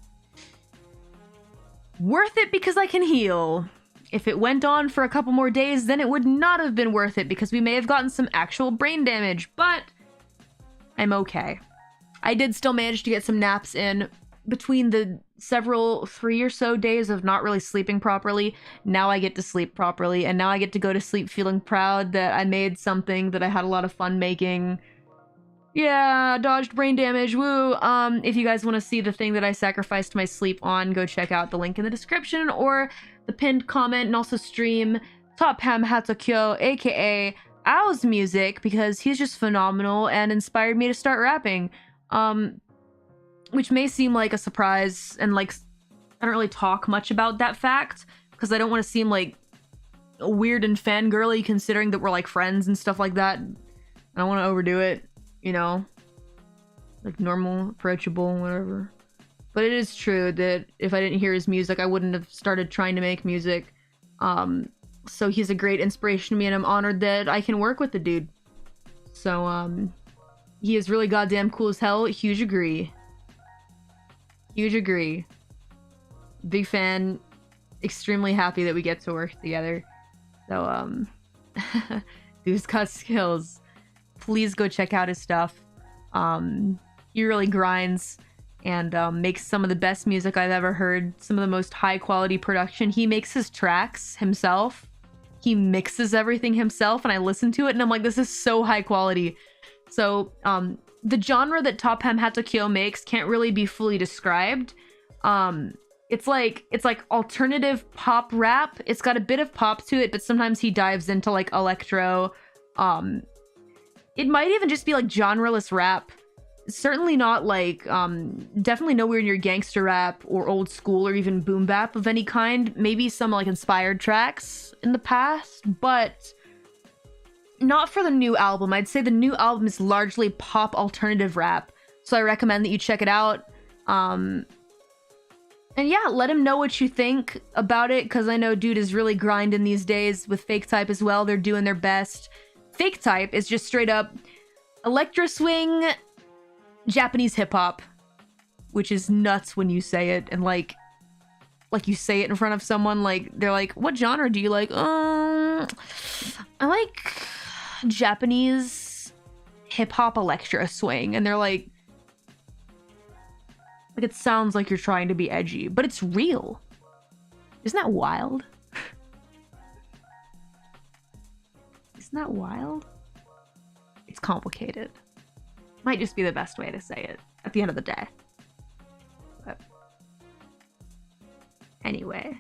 worth it because I can heal. If it went on for a couple more days, then it would not have been worth it because we may have gotten some actual brain damage, but I'm okay. I did still manage to get some naps in between the several 3 or so days of not really sleeping properly. Now I get to sleep properly, and now I get to go to sleep feeling proud that I made something that I had a lot of fun making. Yeah, dodged brain damage, woo! If you guys want to see the thing that I sacrificed my sleep on, go check out the link in the description or the pinned comment, and also stream Top Ham Hatokyo, aka Ao's music, because he's just phenomenal and inspired me to start rapping. Which may seem like a surprise, and like I don't really talk much about that fact because I don't want to seem like weird and fangirly considering that we're like friends and stuff like that. I don't want to overdo it, you know, like normal, approachable, whatever. But it is true that if I didn't hear his music, I wouldn't have started trying to make music. So he's a great inspiration to me, and I'm honored that I can work with the dude. So, he is really goddamn cool as hell. Huge agree. Huge agree. Big fan. Extremely happy that we get to work together. So, dude's got skills. Please go check out his stuff. He really grinds and makes some of the best music I've ever heard. Some of the most high quality production. He makes his tracks himself. He mixes everything himself, and I listen to it and I'm like, this is so high quality. So, the genre that Top Ham Hatokyo makes can't really be fully described. It's like alternative pop rap. It's got a bit of pop to it, but sometimes he dives into like electro. It might even just be like genreless rap. Certainly not like, definitely nowhere near gangster rap or old school or even boom bap of any kind. Maybe some like inspired tracks in the past, but not for the new album. I'd say the new album is largely pop alternative rap. So I recommend that you check it out. And yeah, let him know what you think about it, because I know dude is really grinding these days with Fake Type as well. They're doing their best. Fake Type is just straight up electro swing Japanese hip hop, which is nuts when you say it, and like you say it in front of someone, like they're like, what genre do you like? I like Japanese hip hop electro swing, and they're like it sounds like you're trying to be edgy, but it's real. Isn't that wild? Isn't that wild? It's complicated. Might just be the best way to say it at the end of the day. But anyway.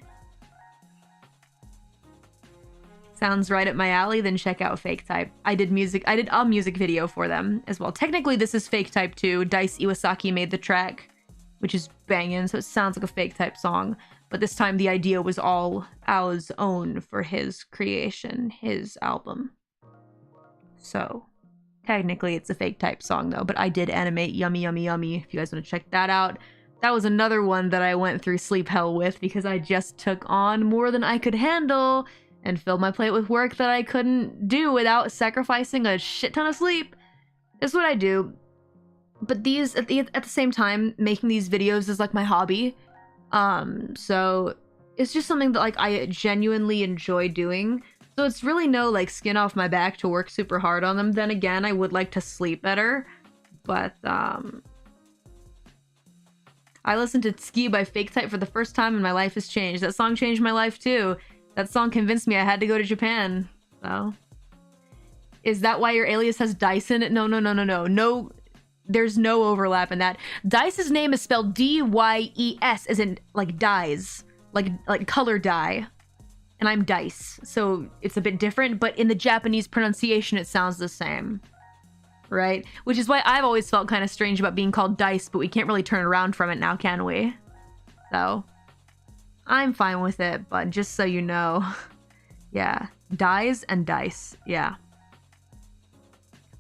Sounds right up my alley, then check out Fake Type. I did a music video for them as well. Technically, this is Fake Type too. Dice Iwasaki made the track, which is banging, so it sounds like a Fake Type song. But this time the idea was all Ao's own for his creation, his album. So, technically it's a Fake Type song though, but I did animate Yummy Yummy Yummy, if you guys want to check that out. That was another one that I went through sleep hell with because I just took on more than I could handle and filled my plate with work that I couldn't do without sacrificing a shit ton of sleep. Is what I do. But these, at the same time, making these videos is like my hobby. So it's just something that like I genuinely enjoy doing. So it's really no like skin off my back to work super hard on them. Then again, I would like to sleep better. But I listened to Ski by Fake Type for the first time and my life has changed. That song changed my life too. That song convinced me I had to go to Japan. So is that why your alias has Dice in it? No. No, there's no overlap in that. Dice's name is spelled D-Y-E-S, as in like dyes, like color dye. And I'm Dice, so it's a bit different, but in the Japanese pronunciation it sounds the same. Right? Which is why I've always felt kind of strange about being called Dice, but we can't really turn around from it now, can we? So I'm fine with it, but just so you know. Yeah. Dyes and Dice. Yeah.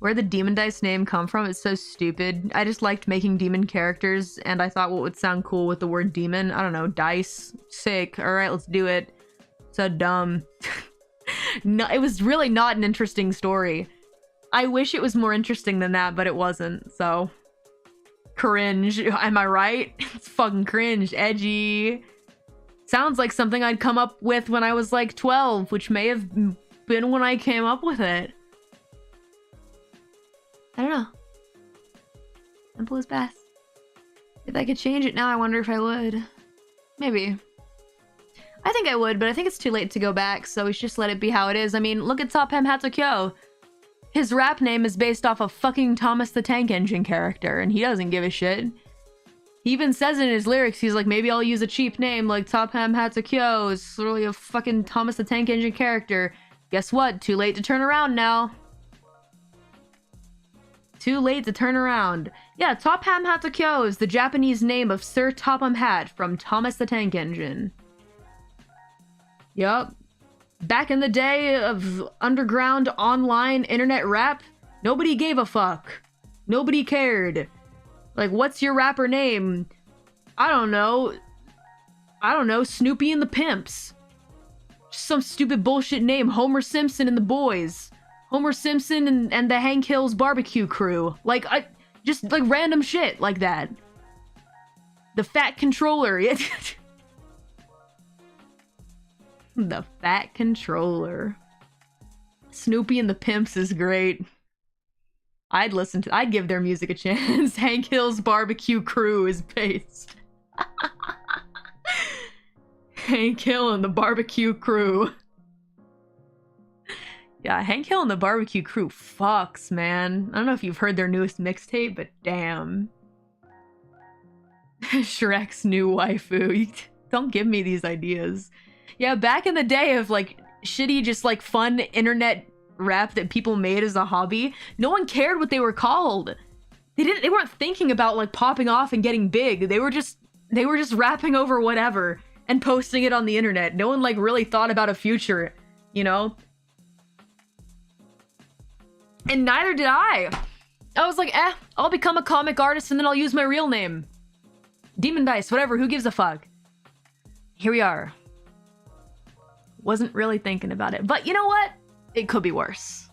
Where the Demon Dice name come from, it's so stupid. I just liked making demon characters, and I thought what would sound cool with the word demon? I don't know, dice. Sick. Alright, let's do it. So dumb. No, it was really not an interesting story. I wish it was more interesting than that, but it wasn't, so... Cringe. Am I right? It's fucking cringe. Edgy. Sounds like something I'd come up with when I was like 12, which may have been when I came up with it. I don't know. Simple as best. If I could change it now, I wonder if I would. Maybe. I think I would, but I think it's too late to go back, so we should just let it be how it is. I mean, look at Topham Hatsukyo. His rap name is based off of fucking Thomas the Tank Engine character, and he doesn't give a shit. He even says in his lyrics, he's like, maybe I'll use a cheap name like Topham Hatsukyo. It's really a fucking Thomas the Tank Engine character. Guess what? Too late to turn around now. Too late to turn around. Yeah, Topham Hatsukyo is the Japanese name of Sir Topham Hatt from Thomas the Tank Engine. Yup. Back in the day of underground online internet rap, nobody gave a fuck. Nobody cared. Like, what's your rapper name? I don't know. Snoopy and the Pimps. Just some stupid bullshit name. Homer Simpson and the Boys. Homer Simpson and the Hank Hill's barbecue crew. Like, just like random shit like that. The Fat Controller. The Fat Controller. Snoopy and the Pimps is great. I'd give their music a chance. Hank Hill's barbecue crew is based. Hank Hill and the barbecue crew. Yeah, Hank Hill and the barbecue crew fucks, man. I don't know if you've heard their newest mixtape, but damn. Shrek's new waifu. Don't give me these ideas. Yeah, back in the day of like shitty, just like fun internet rap that people made as a hobby, no one cared what they were called. They weren't thinking about like popping off and getting big. They were just rapping over whatever and posting it on the internet. No one like really thought about a future, you know? And neither did I. I was like, I'll become a comic artist and then I'll use my real name. Demon Dice, whatever, who gives a fuck? Here we are. Wasn't really thinking about it. But you know what? It could be worse.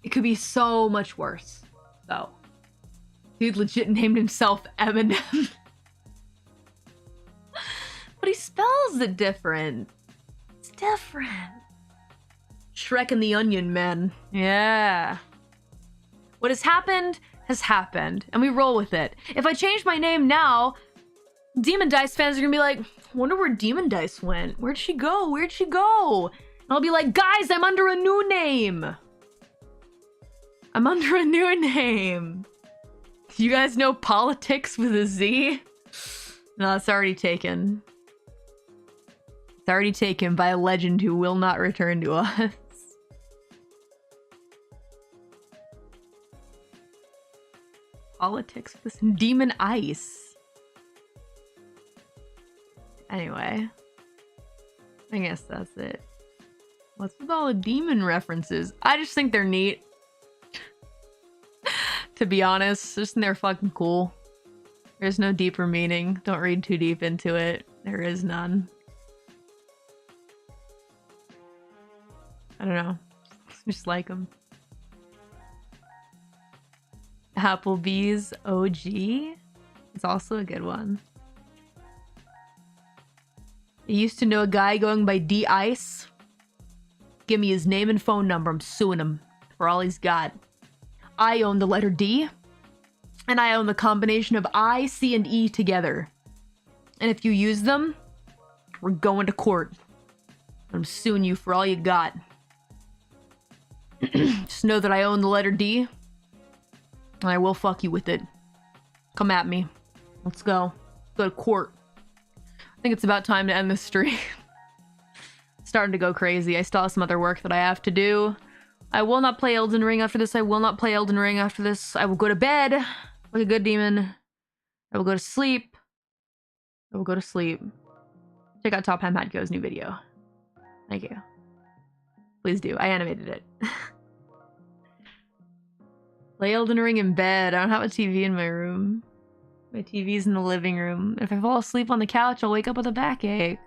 It could be so much worse. So, dude legit named himself Eminem. But he spells it different. It's different. Shrek and the Onion Man. Yeah. What has happened, and we roll with it. If I change my name now, Demon Dice fans are gonna be like, wonder where Demon Dice went. Where'd she go? Where'd she go? And I'll be like, guys, I'm under a new name. I'm under a new name. You guys know Politics with a Z? No, it's already taken. It's already taken by a legend who will not return to us. Politics with this Demon Ice. Anyway, I guess that's it. What's with all the demon references? I just think they're neat. To be honest, just they're fucking cool. There's no deeper meaning. Don't read too deep into it. There is none. I don't know. Just like them. Applebee's OG? It's also a good one. I used to know a guy going by D-Ice. Give me his name and phone number. I'm suing him for all he's got. I own the letter D. And I own the combination of I, C, and E together. And if you use them, we're going to court. I'm suing you for all you got. Just know that I own the letter D. And I will fuck you with it. Come at me. Let's go. Let's go to court. I think it's about time to end this stream. Starting to go crazy. I still have some other work that I have to do. I will not play Elden Ring after this. I will not play Elden Ring after this. I will go to bed like a good demon. I will go to sleep. I will go to sleep. Check out Topham Hatsukyo's new video. Thank you. Please do. I animated it. Play Elden Ring in bed. I don't have a TV in my room. My TV's in the living room. If I fall asleep on the couch, I'll wake up with a backache.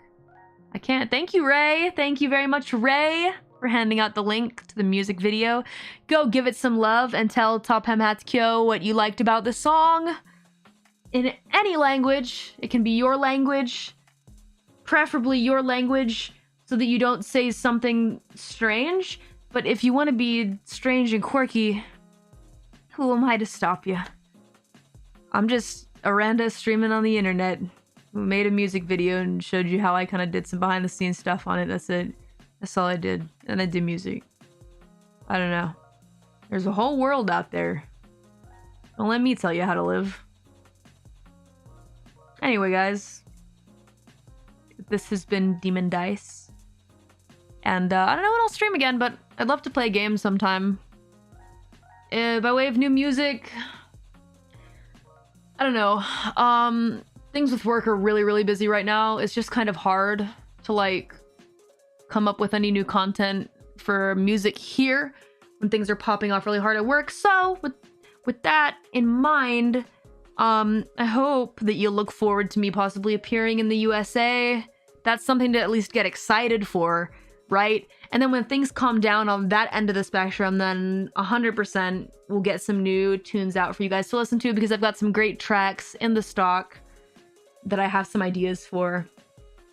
I can't. Thank you, Ray. Thank you very much, Ray, for handing out the link to the music video. Go give it some love and tell Top Hamhatskyo what you liked about the song. In any language. It can be your language. Preferably your language, so that you don't say something strange. But if you want to be strange and quirky, who am I to stop you? I'm just a randa streaming on the internet who made a music video and showed you how I kind of did some behind the scenes stuff on it. That's it. That's all I did. And I did music. I don't know. There's a whole world out there. Don't let me tell you how to live. Anyway, guys. This has been Demon Dice. And I don't know when I'll stream again, but I'd love to play a game sometime. By way of new music, I don't know. Things with work are really, really busy right now. It's just kind of hard to, like, come up with any new content for music here when things are popping off really hard at work. So, with that in mind, I hope that you'll look forward to me possibly appearing in the USA. That's something to at least get excited for, right? And then when things calm down on that end of the spectrum, then 100% we'll get some new tunes out for you guys to listen to, because I've got some great tracks in the stock that I have some ideas for.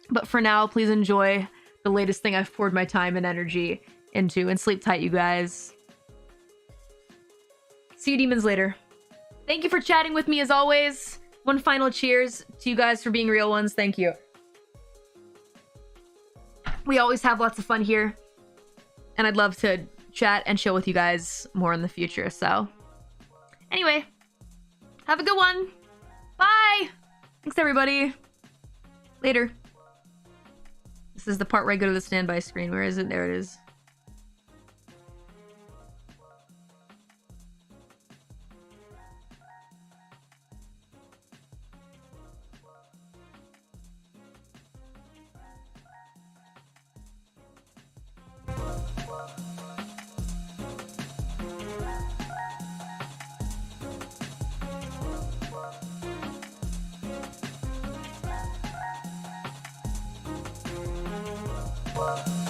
But for now, please enjoy the latest thing I've poured my time and energy into, and sleep tight, you guys. See you demons later. Thank you for chatting with me as always. One final cheers to you guys for being real ones. Thank you. We always have lots of fun here, and I'd love to chat and chill with you guys more in the future. So anyway, have a good one. Bye. Thanks, everybody. Later. This is the part where I go to the standby screen. Where is it? There it is. What?